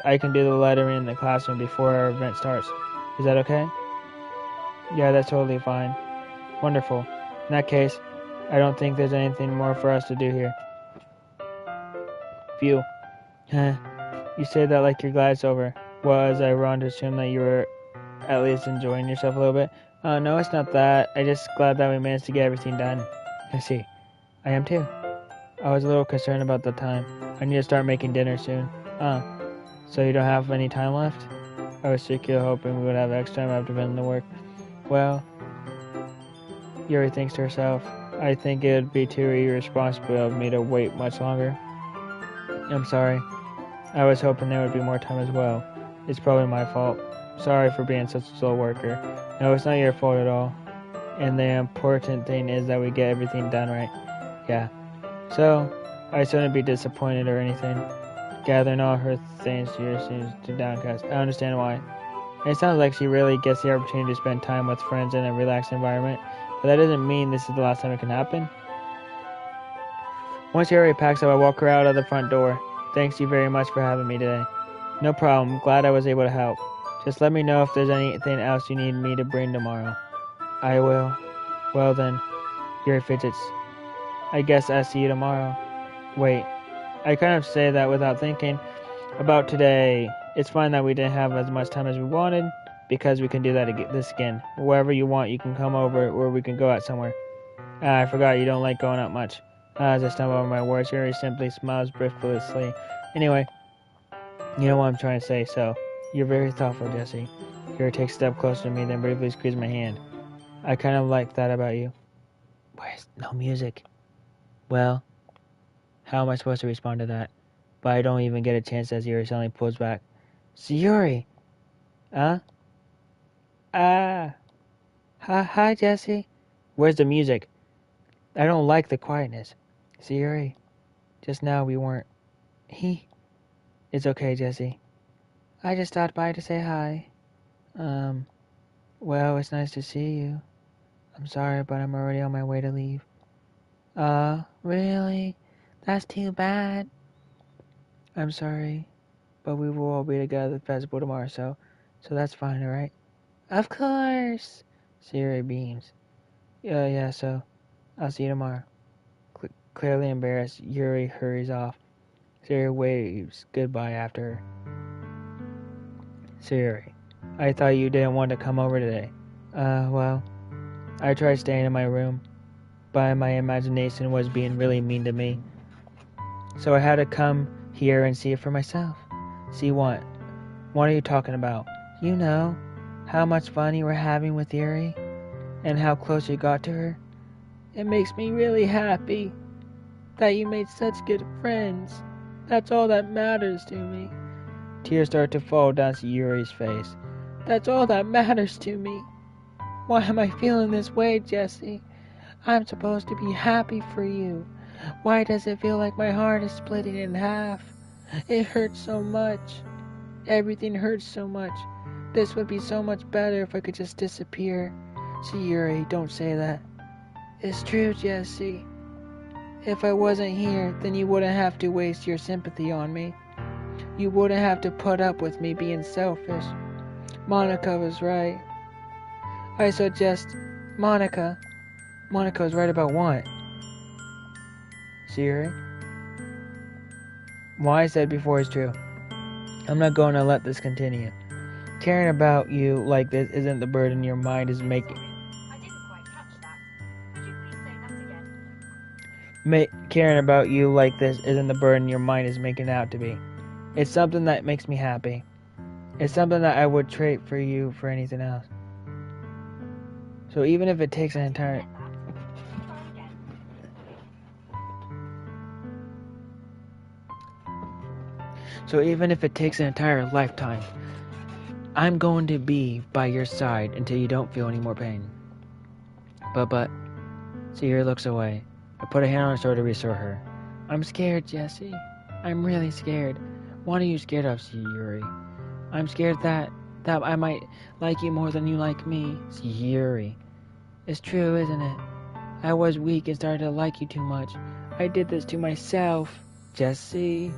I can do the lettering in the classroom before our event starts. Is that okay? Yeah, that's totally fine. Wonderful. In that case, I don't think there's anything more for us to do here. Phew. You say that like you're glad it's over. Was I wrong to assume that you were at least enjoying yourself a little bit? No, it's not that. I'm just glad that we managed to get everything done. I see. I am too. I was a little concerned about the time. I need to start making dinner soon. So you don't have any time left? I was secretly hoping we would have extra time after finishing the work. Well, Yuri thinks to herself, I think it would be too irresponsible of me to wait much longer. I'm sorry. I was hoping there would be more time as well. It's probably my fault. Sorry for being such a slow worker. No, it's not your fault at all. And the important thing is that we get everything done right. Yeah. So, I shouldn't be disappointed or anything. Gathering all her things, she seems to downcast. I understand why. It sounds like she really gets the opportunity to spend time with friends in a relaxed environment, but that doesn't mean this is the last time it can happen. Once Yuri packs up, I walk her out of the front door. Thanks you very much for having me today. No problem. Glad I was able to help. Just let me know if there's anything else you need me to bring tomorrow. I will. Well then, Yuri fidgets. I guess I'll see you tomorrow. Wait. I kind of say that without thinking about today. It's fine that we didn't have as much time as we wanted, because we can do this again. Wherever you want, you can come over, or we can go out somewhere. I forgot you don't like going out much. As I stumble over my words, Yuri simply smiles breathlessly. Anyway, you know what I'm trying to say, so you're very thoughtful, Jesse. Yuri takes a step closer to me, then briefly squeezes my hand. I kind of like that about you. Where's no music? Well, How am I supposed to respond to that? But I don't even get a chance as Yuri suddenly pulls back. Sayuri! Huh? Ah! Hi, Jesse. Where's the music? I don't like the quietness. Sayuri, just now we weren't. It's okay, Jesse. I just stopped by to say hi. Well, it's nice to see you. I'm sorry, but I'm already on my way to leave. Really? That's too bad. I'm sorry, but we will all be together at the festival tomorrow, so that's fine, alright? Of course. Sayuri beams. Yeah, so I'll see you tomorrow. Clearly embarrassed, Yuri hurries off. Sayuri waves goodbye after her. Sayuri, I thought you didn't want to come over today. Well, I tried staying in my room, but my imagination was being really mean to me. So I had to come here and see it for myself. See what? What are you talking about? You know, how much fun you were having with Yuri, and how close you got to her. It makes me really happy that you made such good friends. That's all that matters to me. Tears start to fall down Yuri's face. That's all that matters to me. Why am I feeling this way, Jesse? I'm supposed to be happy for you. Why does it feel like my heart is splitting in half? It hurts so much. Everything hurts so much. This would be so much better if I could just disappear. See, Yuri, don't say that. It's true, Jesse. If I wasn't here, then you wouldn't have to waste your sympathy on me. You wouldn't have to put up with me being selfish. Monica was right. I suggest Monica. Monica was right about what? Siri? What I said before is true. I'm not going to let this continue. Caring about you like this isn't the burden your mind is making. I didn't quite catch that. Could you please say that again? Caring about you like this isn't the burden your mind is making it out to be. It's something that makes me happy. It's something that I would trade for you for anything else. So even if it takes an entire... So even if it takes an entire lifetime, I'm going to be by your side until you don't feel any more pain. But, Sayuri looks away. I put a hand on her shoulder to reassure her. I'm scared, Jesse. I'm really scared. What are you scared of, Sayuri? I'm scared that I might like you more than you like me. Sayuri. It's true, isn't it? I was weak and started to like you too much. I did this to myself. Jesse.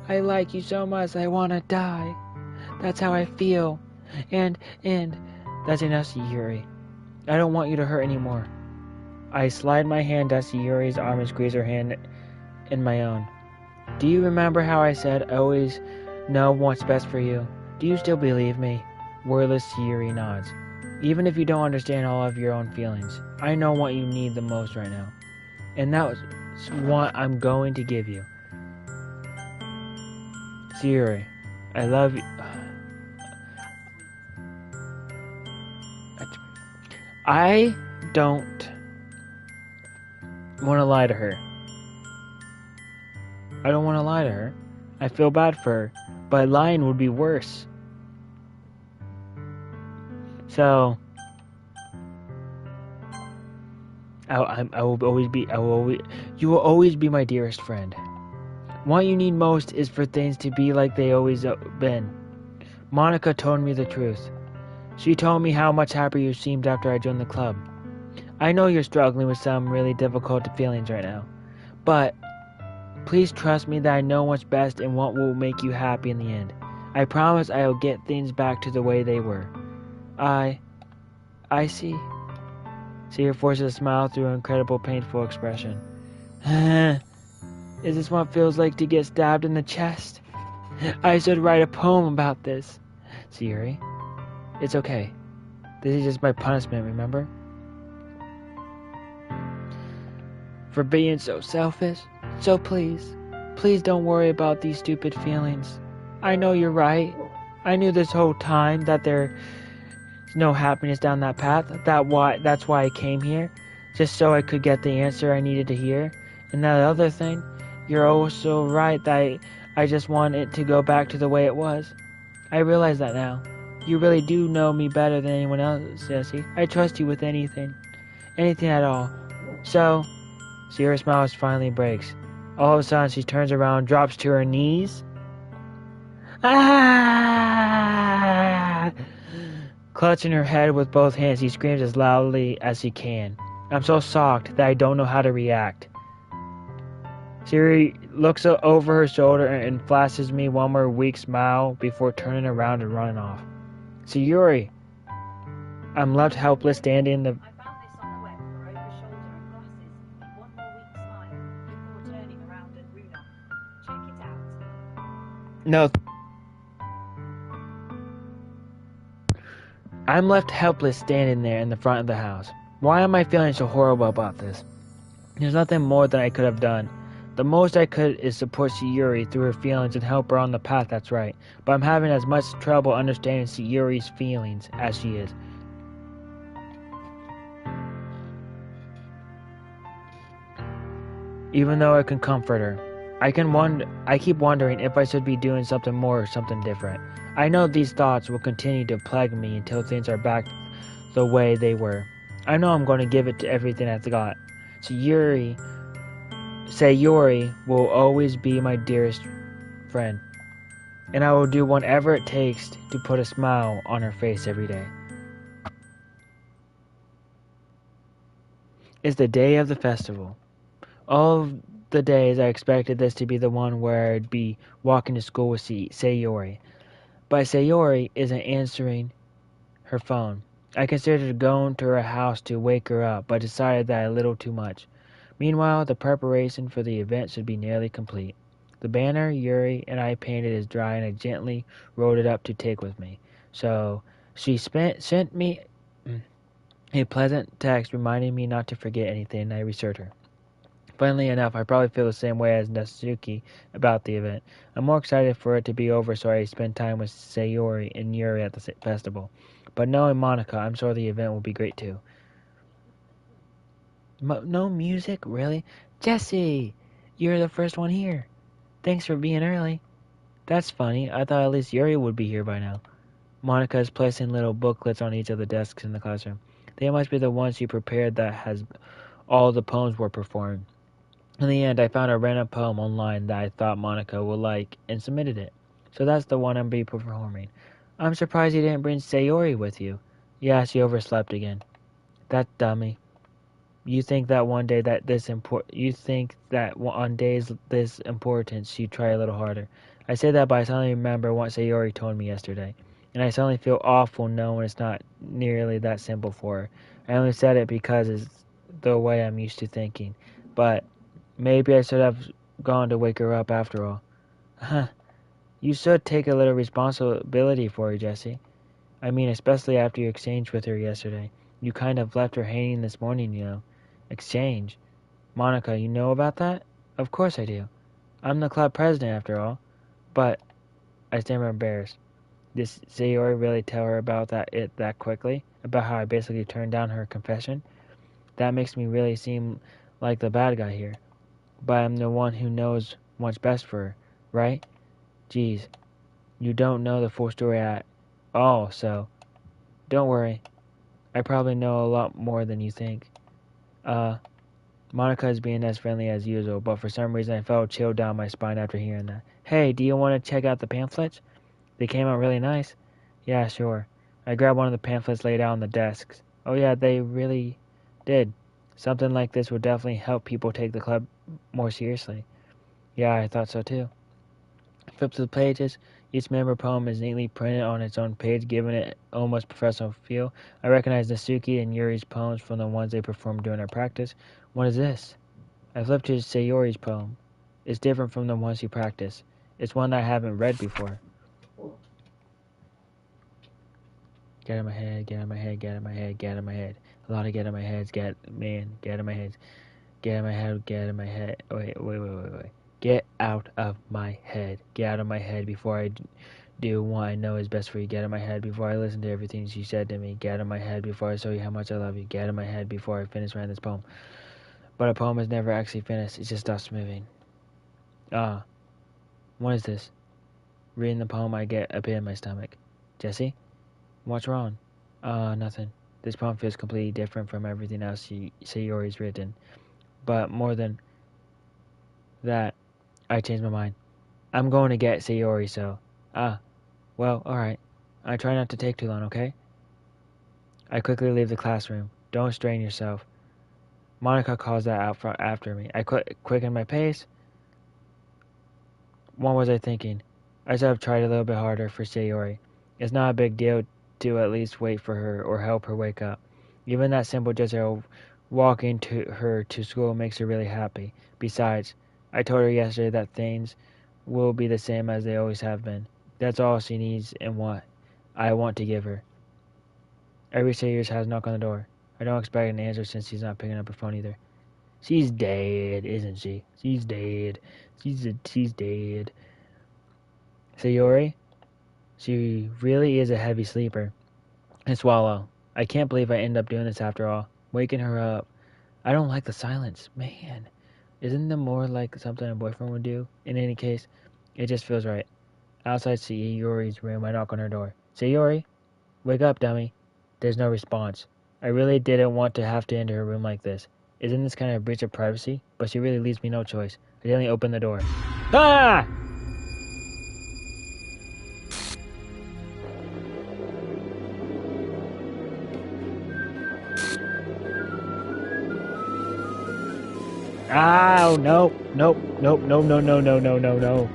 I like you so much I want to die. That's how I feel. And that's enough, Sayuri. I don't want you to hurt anymore. I slide my hand down Sayuri's arm and squeeze her hand in my own. Do you remember how I said I always know what's best for you? Do you still believe me? Wordless Sayuri nods. Even if you don't understand all of your own feelings, I know what you need the most right now. And that's what I'm going to give you. Sayuri, I love you. I don't want to lie to her. I don't want to lie to her. I feel bad for her, but lying would be worse. So, you will always be my dearest friend. What you need most is for things to be like they always been. Monica told me the truth. She told me how much happier you seemed after I joined the club. I know you're struggling with some really difficult feelings right now, but please trust me that I know what's best and what will make you happy in the end. I promise I will get things back to the way they were. I see. Seer forces a smile through an incredible painful expression. Is this what it feels like to get stabbed in the chest? I should write a poem about this. Sayuri, it's okay. This is just my punishment, remember? For being so selfish. So please don't worry about these stupid feelings. I know you're right. I knew this whole time that there's no happiness down that path. That's why I came here. Just so I could get the answer I needed to hear. And that other thing, You're also right that I just want it to go back to the way it was. I realize that now. You really do know me better than anyone else, Jesse. I trust you with anything. Anything at all. So, Sierra smiles finally breaks. All of a sudden, she turns around, drops to her knees. Ah! Clutching her head with both hands, she screams as loudly as she can. I'm so shocked that I don't know how to react. Siri looks over her shoulder and flashes me one more weak smile before turning around and running off. Sayuri! I'm left helpless standing in the... I found this on the web for over shoulder and glasses. One more weak smile before turning around and rune off. Check it out. No. I'm left helpless standing there in the front of the house. Why am I feeling so horrible about this? There's nothing more that I could have done. The most I could is support Sayuri through her feelings and help her on the path that's right. But I'm having as much trouble understanding Sayuri's feelings as she is. Even though I can comfort her, I keep wondering if I should be doing something more or something different. I know these thoughts will continue to plague me until things are back the way they were. I know I'm going to give it to everything I've got. Sayuri will always be my dearest friend, and I will do whatever it takes to put a smile on her face every day. It's the day of the festival. All of the days I expected this to be the one where I'd be walking to school with Sayori, but Sayori isn't answering her phone. I considered going to her house to wake her up, but decided that a little too much. Meanwhile, the preparation for the event should be nearly complete. The banner Yuri and I painted is dry, and I gently rolled it up to take with me. So she sent me a pleasant text reminding me not to forget anything, and I reassured her. Funnily enough, I probably feel the same way as Natsuki about the event. I'm more excited for it to be over so I spend time with Sayori and Yuri at the festival. But knowing Monica, I'm sure the event will be great too. No music? Really? Jesse! You're the first one here. Thanks for being early. That's funny. I thought at least Yuri would be here by now. Monica is placing little booklets on each of the desks in the classroom. They must be the ones she prepared that has all the poems were performed. In the end, I found a random poem online that I thought Monica would like and submitted it. So that's the one I'm be performing. I'm surprised you didn't bring Sayori with you. Yeah, she overslept again. That dummy. You think that on days this important she'd try a little harder. I say that, but I suddenly remember what Sayori told me yesterday, and I suddenly feel awful knowing it's not nearly that simple for her. I only said it because it's the way I'm used to thinking, but maybe I should have gone to wake her up after all. Huh. You should take a little responsibility for her, Jesse. I mean, especially after your exchange with her yesterday. You kind of left her hanging this morning, you know. Exchange? Monica, you know about that? Of course I do. I'm the club president, after all. But I stammer embarrassed. Did Sayori really tell her about that quickly? About how I basically turned down her confession? That makes me really seem like the bad guy here. But I'm the one who knows what's best for her, right? Geez, you don't know the full story at all, so don't worry. I probably know a lot more than you think. Monica is being as friendly as usual, but for some reason I felt a chill down my spine after hearing that. Hey, do you want to check out the pamphlets? They came out really nice. Yeah, sure. I grabbed one of the pamphlets laid out on the desks. Oh yeah, they really did. Something like this would definitely help people take the club more seriously. Yeah, I thought so too. Flip to the pages. Each member poem is neatly printed on its own page, giving it almost professional feel. I recognize Natsuki and Yuri's poems from the ones they performed during our practice. What is this? I flipped to Sayori's poem. It's different from the ones she practiced. It's one that I haven't read before. Get out of my head, get out of my head, get out of my head, get out of my head. A lot of get out of my head, get out of my head, get out of my head, get out of my head. Wait. Get out of my head. Get out of my head before I do what I know is best for you. Get out of my head before I listen to everything she said to me. Get out of my head before I show you how much I love you. Get out of my head before I finish writing this poem. But a poem is never actually finished. It just stops moving. What is this? Reading the poem, I get a pit in my stomach. Jesse? What's wrong? Nothing. This poem feels completely different from everything else Sayori's written. But more than that, I changed my mind. I'm going to get Sayori, so... well, alright. I try not to take too long, okay? I quickly leave the classroom. Don't strain yourself. Monica calls that out after me. I quicken my pace. What was I thinking? I should have tried a little bit harder for Sayori. It's not a big deal to at least wait for her or help her wake up. Even that simple gesture of walking her to school makes her really happy. Besides, I told her yesterday that things will be the same as they always have been. That's all she needs and what I want to give her. Every Sayori's has a knock on the door. I don't expect an answer since she's not picking up her phone either. She's dead, isn't she? She's dead. She's dead. Sayori? She really is a heavy sleeper. And swallow. I can't believe I end up doing this after all. Waking her up. I don't like the silence. Man. Isn't it more like something a boyfriend would do? In any case, it just feels right. Outside Sayori's room, I knock on her door. Sayori? Wake up, dummy. There's no response. I really didn't want to have to enter her room like this. Isn't this kind of a breach of privacy? But she really leaves me no choice. I gently open the door. Ah! Ow! Nope! Nope! Nope! No! No! No! No! No! No! No!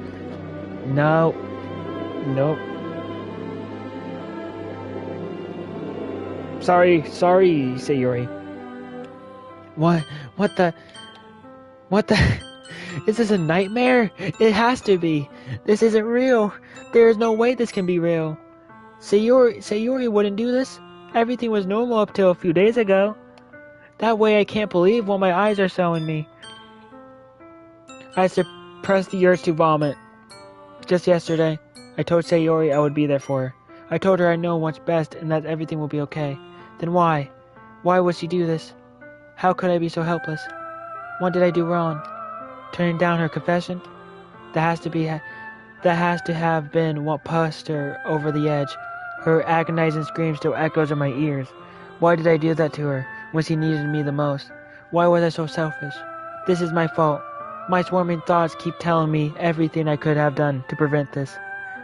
No! Nope! Sorry, Sayori. What? What the? What the? Is this a nightmare? It has to be. This isn't real. There is no way this can be real. Sayori wouldn't do this. Everything was normal up till a few days ago. That way I can't believe what my eyes are showing me. I suppressed the urge to vomit. Just yesterday, I told Sayori I would be there for her. I told her I know what's best and that everything will be okay. Then why? Why would she do this? How could I be so helpless? What did I do wrong? Turning down her confession? That has to have been what pushed her over the edge. Her agonizing scream still echoes in my ears. Why did I do that to her when she needed me the most? Why was I so selfish? This is my fault. My swarming thoughts keep telling me everything I could have done to prevent this.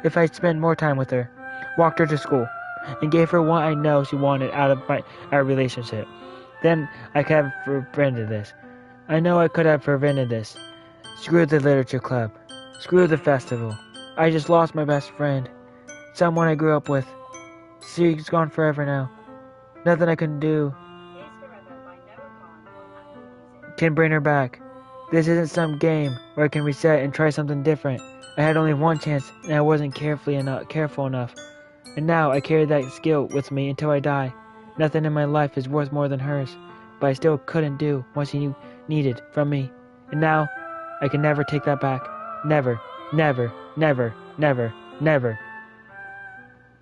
If I'd spent more time with her, walked her to school, and gave her what I know she wanted out of our relationship, then I could have prevented this. I know I could have prevented this. Screw the literature club. Screw the festival. I just lost my best friend. Someone I grew up with. She's gone forever now. Nothing I can do Here's Forever by Noah Khan on Apple Music. can bring her back. This isn't some game where I can reset and try something different. I had only one chance, and I wasn't careful enough. And now I carry that skill with me until I die. Nothing in my life is worth more than hers, but I still couldn't do what she needed from me. And now, I can never take that back. Never, never, never, never, never.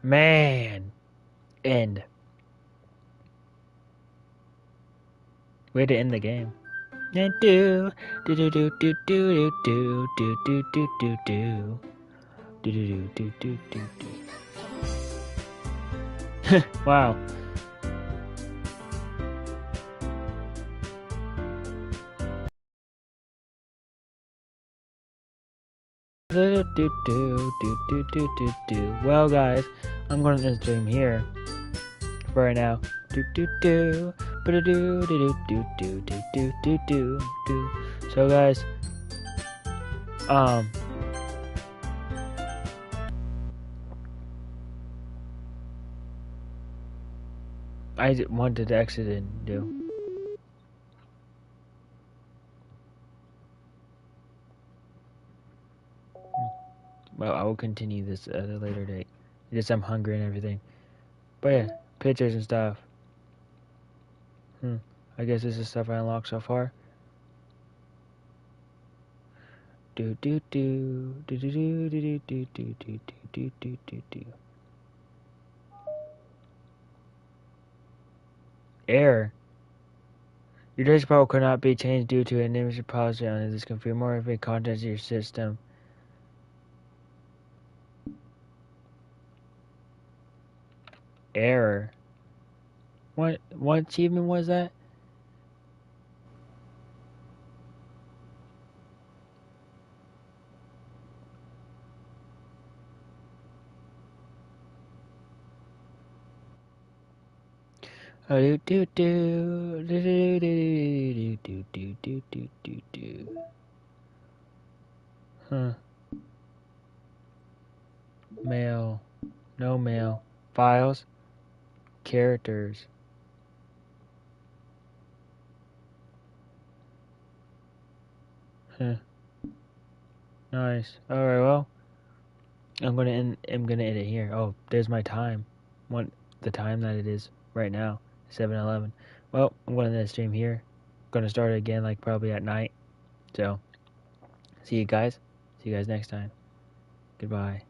Man. End. Way to end the game. Do do do do do do do do do do do do do do do do do do do. Wow. Do do do do do do do do. Well, guys, I'm going to end the stream here for right now. Do do do. Do do do do do do do do do do. So, guys, I wanted to exit and do. Well, I will continue this at a later date. Just I'm hungry and everything. But yeah, pictures and stuff. I guess this is stuff I unlocked so far. Do do do do do do do do do do do do do do. Error. Your disk power could not be changed due to an image policy on this computer. More of a contents of your system. Error. What achievement was that? Oh, do do do do do do do do do do do. Huh. Mail. No mail. Files. Characters. Huh. Nice. Alright, well. I'm gonna end it here. Oh, there's my time. The time that it is right now. 7:11. Well, I'm gonna end the stream here. Gonna start it again like probably at night. So see you guys. See you guys next time. Goodbye.